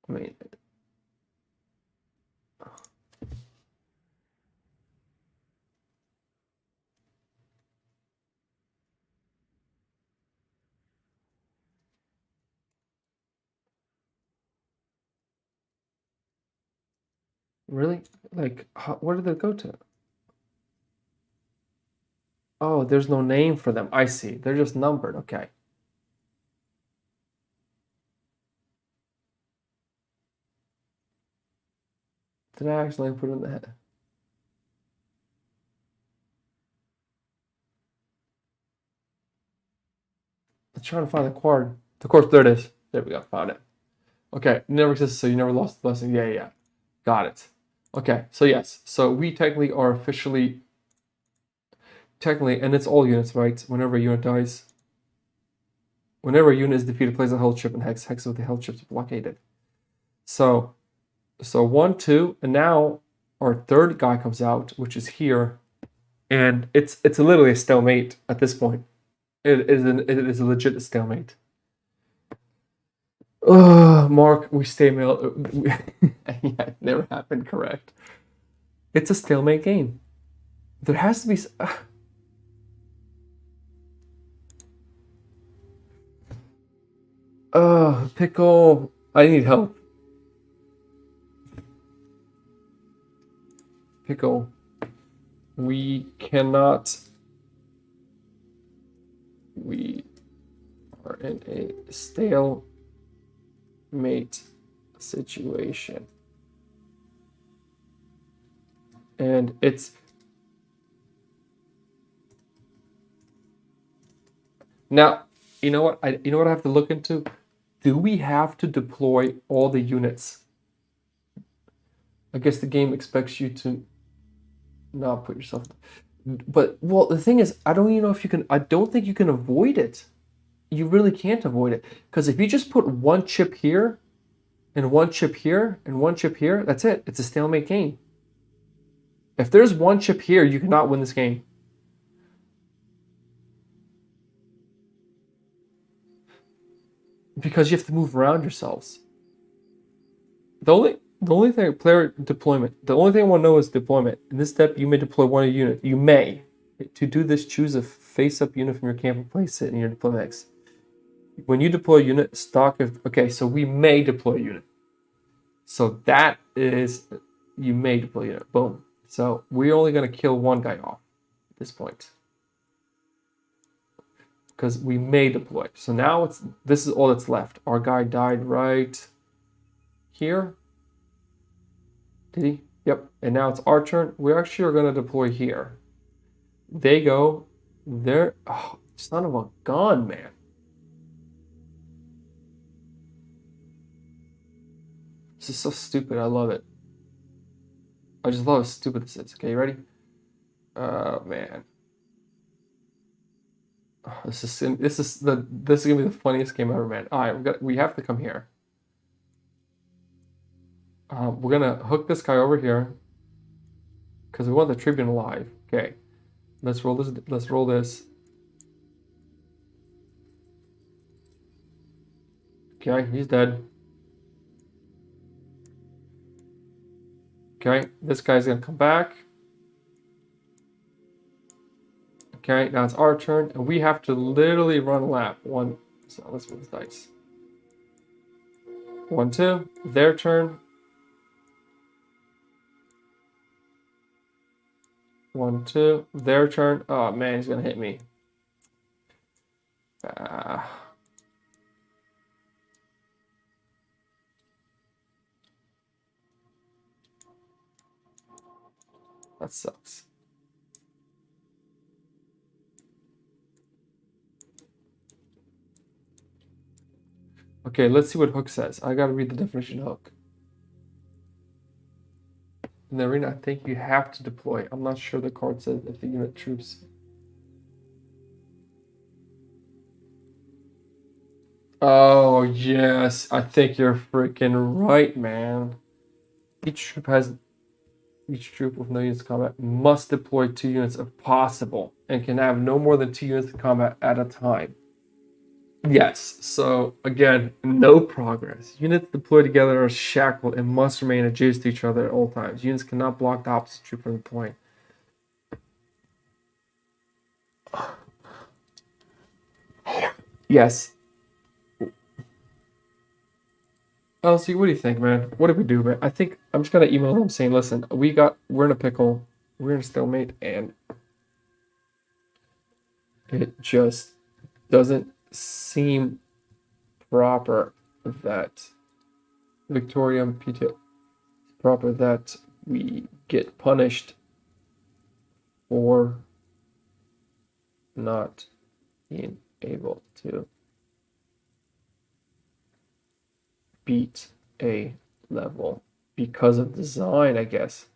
I mean, really? Like, where did it go to? Oh, there's no name for them. I see. They're just numbered. Okay. Did I actually put it in the head? Let's try to find the card. The course, there it is. There we go. Found it. Okay. Never existed, so you never lost the blessing. Yeah, yeah. Got it. Okay. So yes. So we technically are officially, and it's all units, right? Whenever a unit dies, whenever a unit is defeated, plays a held chip and hex. Hex with the held chips blockaded. So 1, 2, and now our third guy comes out, which is here, and it's literally a stalemate at this point. It is a legit stalemate. Mark, we stay mail. Yeah, it never happened. Correct. It's a stalemate game. There has to be. Pickle. I need help. Pickle. We cannot. We are in a stalemate situation. And it's now, you know what I have to look into? Do we have to deploy all the units? I guess the game expects you to not put yourself, but well, the thing is, I don't even know if you can. I don't think you can avoid it. You really can't avoid it, because if you just put one chip here and one chip here and one chip here, that's it. It's a stalemate game. If there's one chip here, you cannot win this game. Because you have to move around yourselves. The only thing, player deployment. The only thing I want to know is deployment. In this step, you may deploy one unit. You may. To do this, choose a face-up unit from your camp and place it in your deployment X. When you deploy a unit, stock of... Okay, so we may deploy a unit. So that is... You may deploy a unit. Boom. So we're only going to kill one guy off at this point. Because we may deploy. So now this is all that's left. Our guy died right here. Did he? Yep. And now it's our turn. We actually are going to deploy here. They go there. Oh, son of a gun, man. This is so stupid. I love it. I just love how stupid this is. Okay, you ready? Man. This is gonna be the funniest game ever, man. All right, we have to come here. We're gonna hook this guy over here because we want the Tribune alive. Okay, let's roll this. Let's roll this. Okay, he's dead. Okay, this guy's gonna come back. Okay, now it's our turn, and we have to literally run a lap. One, so let's move the dice. 1, 2, their turn. 1, 2, their turn. Oh man, he's gonna hit me. That sucks. Okay, let's see what hook says. I gotta read the definition of hook. In the arena, I think you have to deploy. I'm not sure the card says if the unit troops. Oh, yes. I think you're freaking right, man. Each troop with no units in combat must deploy 2 units if possible and can have no more than 2 units in combat at a time. Yes, so again, no progress. Units deployed together are shackled and must remain adjacent to each other at all times. Units cannot block the opposite troop from deploying. Yes. Elsie, what do you think, man? What did we do, man? I think I'm just gonna email them saying, listen, we're in a pickle, we're in a stalemate, and it just doesn't seem proper that Victorum Pt.3 proper that we get punished for not being able to beat a level because of design, I guess.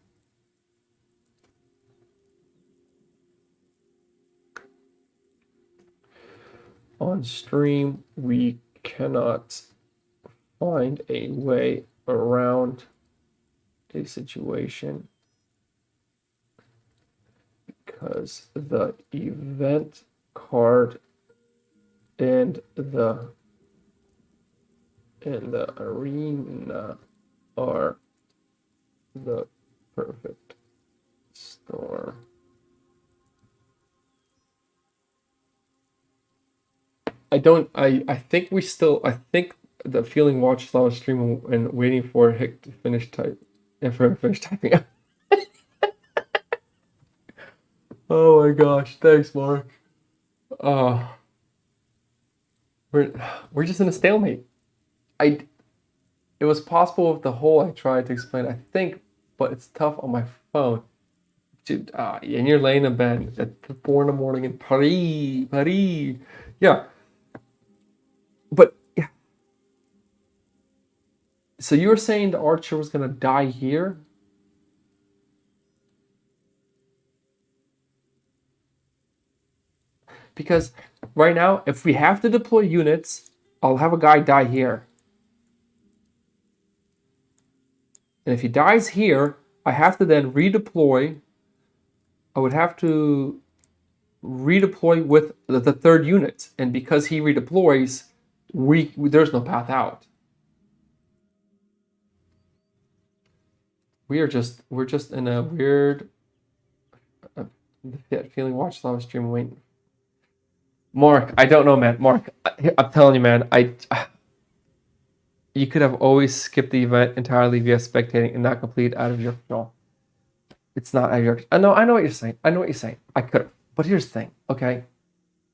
On stream, we cannot find a way around a situation because the event card and the arena are the perfect storm. I think the feeling watched our stream and waiting for Hick to finish typing. Oh my gosh, thanks, Mark. We're just in a stalemate. It was possible with the whole I tried to explain, I think, but it's tough on my phone. Dude, and you're laying in bed at 4 in the morning in Paris. Yeah. But yeah. So you were saying the archer was gonna die here? Because right now, if we have to deploy units, I'll have a guy die here. And if he dies here, I have to then redeploy. I would have to redeploy with the 3rd unit. And because he redeploys, there's no path out. We're just in a weird feeling. Watch live stream waiting. Mark, I don't know, man. Mark, I'm telling you, man. You could have always skipped the event entirely via spectating and not complete out of your control. It's not out of your. I know what you're saying. I could have, but here's the thing. Okay,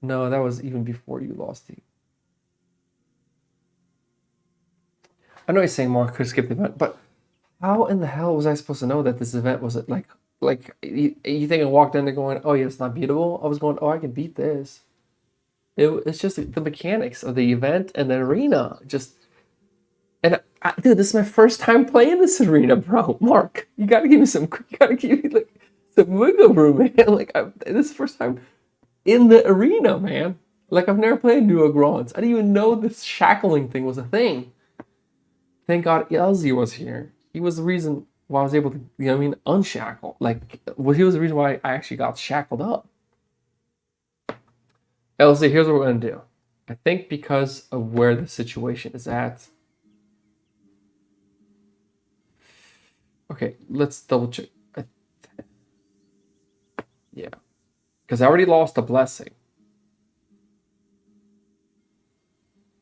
no, that was even before you lost it. I know what you're saying, Mark. Could have skipped the event, but how in the hell was I supposed to know that this event was like you think I walked in there going, oh yeah, it's not beatable? I was going, oh, I can beat this. It's just the mechanics of the event and the arena. And dude, this is my first time playing this arena, bro. Mark, you gotta give me some. You gotta give me like some wiggle room, man. Like this is the first time in the arena, man. Like I've never played New Agrons. I didn't even know this shackling thing was a thing. Thank God Elzy was here. He was the reason why I was able to, you know what I mean, unshackle. Like, well, he was the reason why I actually got shackled up. Elzy, here's what we're gonna do. I think because of where the situation is at. Okay, let's double check. Yeah, because I already lost a blessing.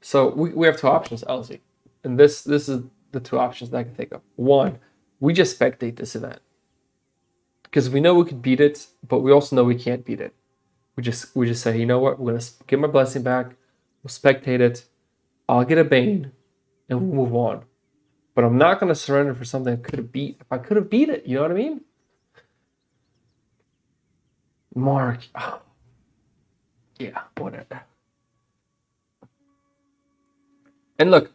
So we have two options, Elzy. And this is the two options that I can think of. One, we just spectate this event. Because we know we could beat it, but we also know we can't beat it. We just say, you know what, we're gonna get my blessing back, we'll spectate it, I'll get a Bane, and we'll move on. But I'm not gonna surrender for something I could have beat. If I could have beat it, you know what I mean? Mark. Yeah, whatever. And look,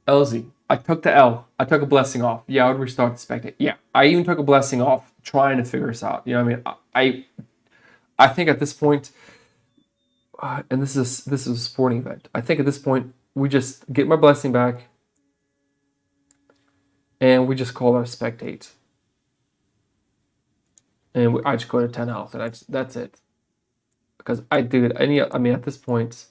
LZ, I took the L. I took a blessing off. Yeah, I would restart the spectate. Yeah, I even took a blessing off trying to figure this out. You know what I mean? I think at this point, and this is a sporting event. I think at this point we just get my blessing back, and we just call our spectate, and I just go to 10 health, and that's it. Because I do it I mean at this point,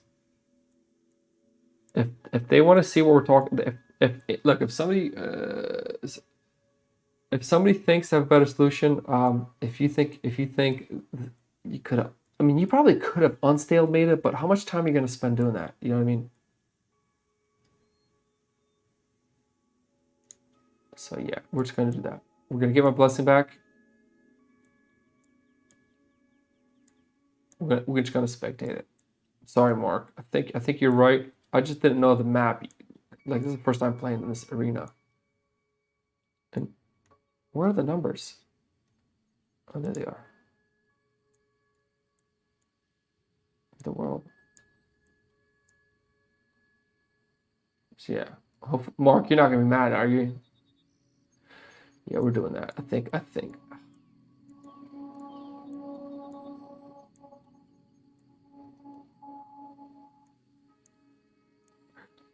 if they want to see what we're talking, if somebody if somebody thinks they have a better solution, if you think you could have, I mean, you probably could have unstalemated it, but how much time are you going to spend doing that? You know what I mean? So yeah, we're just going to do that. We're going to get my blessing back. We're just going to spectate it. Sorry, Mark. I think you're right. I just didn't know the map. Like, this is the first time playing in this arena. And where are the numbers? Oh, there they are. The world. So yeah. Mark, you're not gonna be mad, are you? Yeah, we're doing that. I think.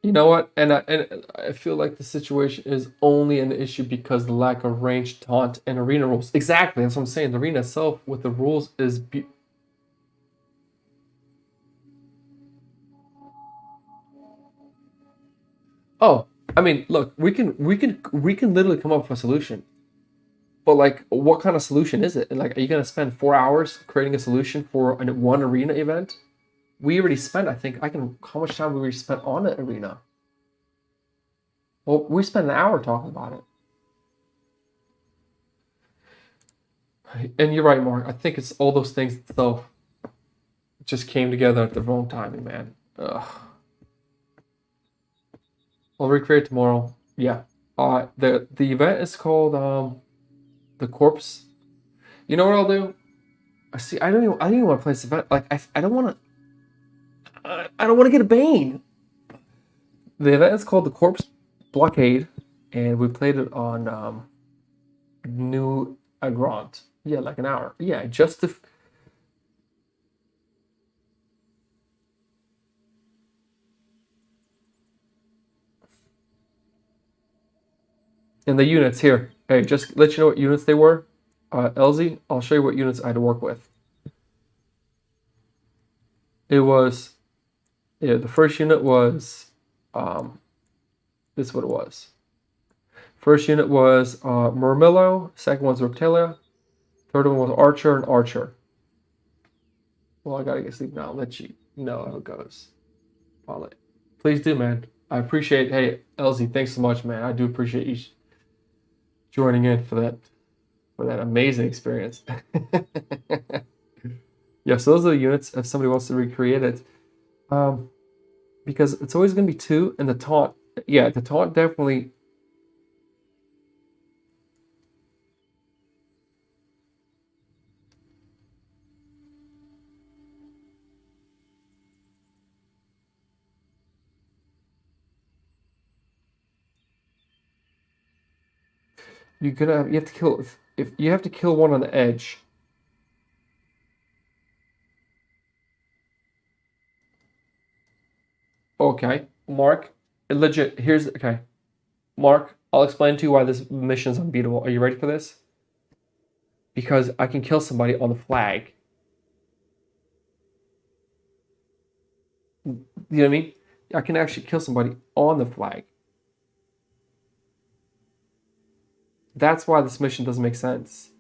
You know what? And I feel like the situation is only an issue because the lack of range, taunt, and arena rules. Exactly. That's what I'm saying. The arena itself with the rules is. Oh, I mean, look, we can literally come up with a solution. But like, what kind of solution is it? Like, are you gonna spend 4 hours creating a solution for one arena event? We already spent, I think, how much time we already spent on the arena? Well, we spent an hour talking about it. And you're right, Mark. I think it's all those things itself just came together at the wrong timing, man. Ugh. I'll recreate tomorrow. Yeah. The event is called the corpse. You know what I'll do? I don't even want to play this event. Like I don't want to. I don't want to get a Bane. The event is called the Corpse Blockade, and we played it on New Agront. Yeah, like an hour. Yeah, just to. And the units here. Hey, just let you know what units they were. LZ, I'll show you what units I had to work with. It was, yeah, the first unit was, this is what it was. First unit was Murmillo. Second one's Reptilia. Third one was Archer and Archer. Well, I gotta get sleep now. I'll let you know how it goes. Please do, man. I appreciate. Hey, LZ, thanks so much, man. I do appreciate you joining in for that amazing experience. Yeah, so those are the units. If somebody wants to recreate it, because it's always going to be two, and the taunt. Yeah, the taunt definitely. you have to kill if you have to kill one on the edge. Okay, Mark, legit. Here's okay, Mark. I'll explain to you why this mission is unbeatable. Are you ready for this? Because I can kill somebody on the flag. You know what I mean? I can actually kill somebody on the flag. That's why this mission doesn't make sense.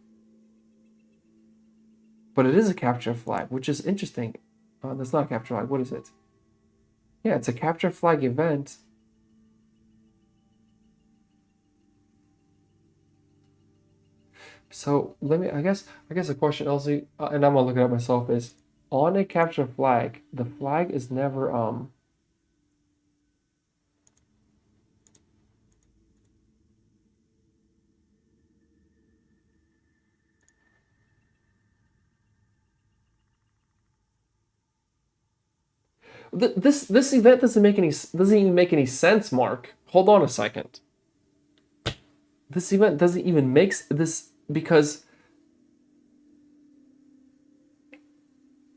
But it is a capture flag, which is interesting. That's not a capture flag. What is it? Yeah, it's a capture flag event. So I guess the question, Elsie, and I'm gonna look it up myself, is on a capture flag, the flag is never this event doesn't even make any sense, Mark. Hold on a second. This event doesn't even make this because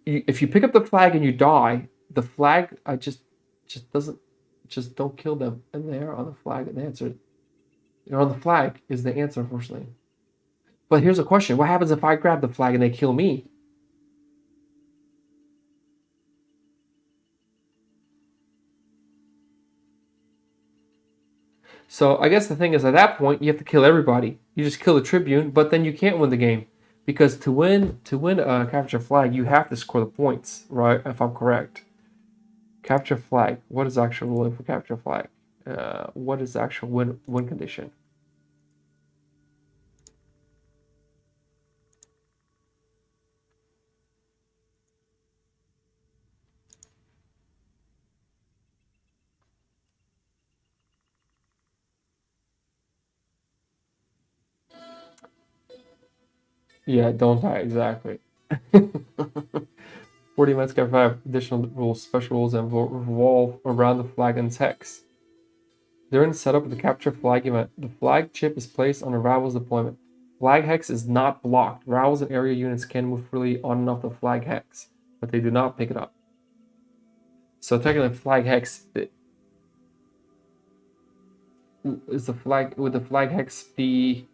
if you pick up the flag and you die, the flag just doesn't don't kill them, and they are on the flag. The answer, you're on the flag is the answer, unfortunately. But here's a question: what happens if I grab the flag and they kill me? So I guess the thing is, at that point, you have to kill everybody. You just kill the Tribune, but then you can't win the game because to win a capture flag, you have to score the points, right? If I'm correct. Capture flag. What is actual ruling for capture flag? What is the actual win condition? Yeah, don't die, exactly. 40 minutes can have additional rules, special rules, and revolve around the flag and text. During the setup of the capture flag event, the flag chip is placed on a Ravel's deployment. Flag hex is not blocked. Ravels and area units can move freely on and off the flag hex, but they do not pick it up. So technically, flag hex is the flag. Would the flag hex be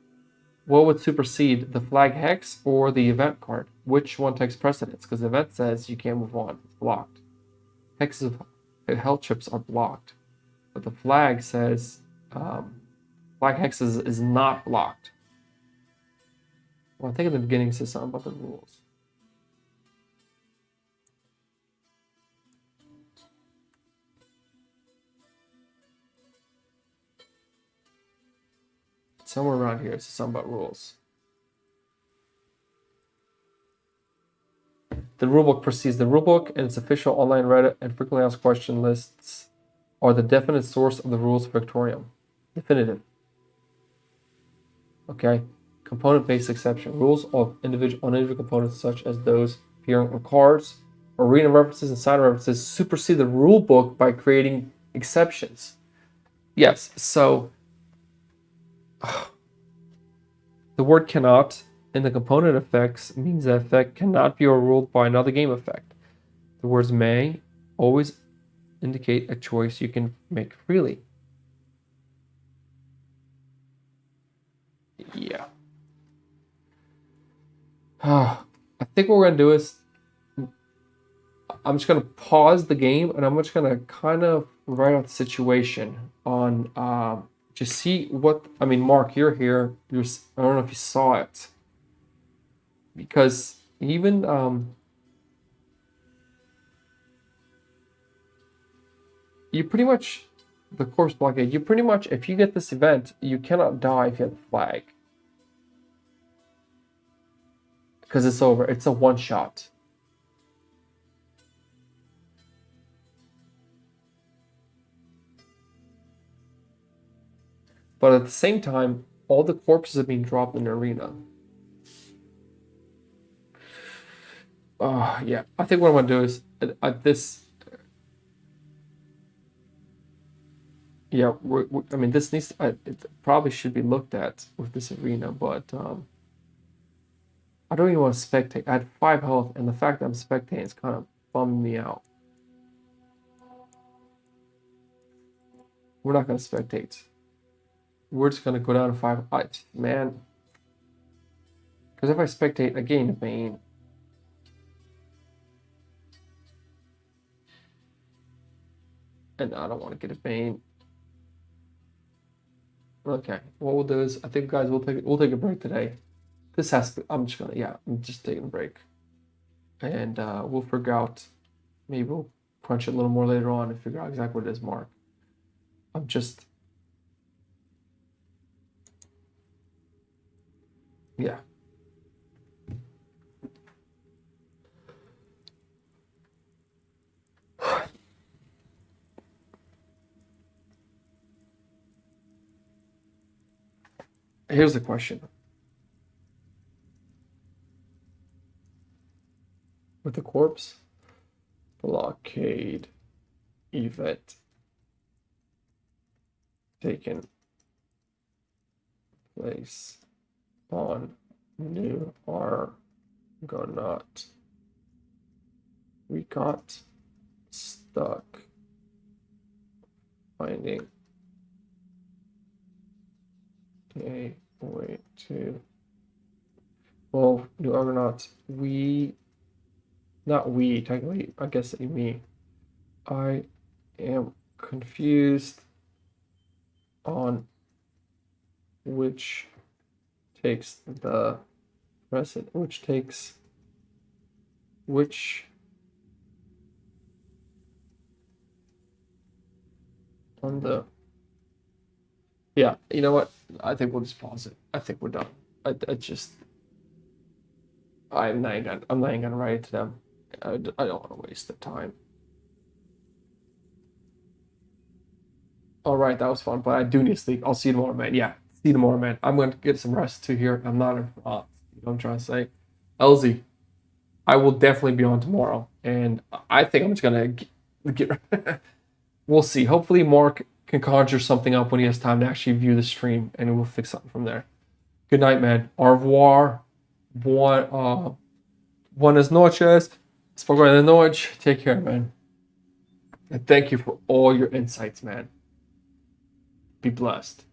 what would supersede the flag hex or the event card? Which one takes precedence? Because the event says you can't move on; it's blocked. Hexes of health chips are blocked, but the flag says flag hex is not blocked. Well, I think in the beginning it says something about the rules. Somewhere around here it says something about rules. The rulebook proceeds. The rulebook and its official online Reddit and frequently asked question lists are the definite source of the rules of Victorum. Definitive. Okay. Component-based exception. Rules of individual components such as those appearing on cards, arena references, and sign references supersede the rulebook by creating exceptions. Yes, so the word cannot in the component effects means that effect cannot be overruled by another game effect. The words may always indicate a choice you can make freely. Yeah. I think what we're going to do is I'm just going to pause the game and I'm just going to kind of write out the situation on just see what, I mean, Mark, you're here. I don't know if you saw it. Because even you pretty much, the corpse blockade, you pretty much, if you get this event, you cannot die if you have the flag. Because it's over. It's a one-shot. But at the same time, all the corpses are being dropped in the arena. Yeah. I think what I'm going to do is, this... Yeah, I mean, this needs. It probably should be looked at with this arena, but I don't even want to spectate. I had 5 health, and the fact that I'm spectating is kind of bumming me out. We're not going to spectate. We're just going to go down to 5. Man. Because if I spectate, I gain a Bane. And I don't want to get a Bane. Okay, what we'll do is, I think, guys, we'll take a break today. This has to, I'm just taking a break. And we'll figure out, maybe we'll crunch it a little more later on and figure out exactly what it is, Mark. I'm just, yeah. Here's the question. With the corpse, blockade event taken place on new Argonaut. We got stuck finding a way to. Well, new Argonauts, not we, technically, I guess me. I am confused on which takes the precedent, which on the, yeah, you know what? I think we'll just pause it. I think we're done. I'm not even gonna write it to them. I don't want to waste the time. All right, that was fun, but I do need to sleep. I'll see you tomorrow, man. Yeah, see you tomorrow, man. I'm going to get some rest too here. I'm not, you know what I'm trying to say. LZ, I will definitely be on tomorrow, and I think I'm just going to get we'll see. Hopefully Mark can conjure something up when he has time to actually view the stream, and we'll fix something from there. Good night, man. Au revoir. Buenas noches. Spokojnej noche. Take care, man. And thank you for all your insights, man. Be blessed.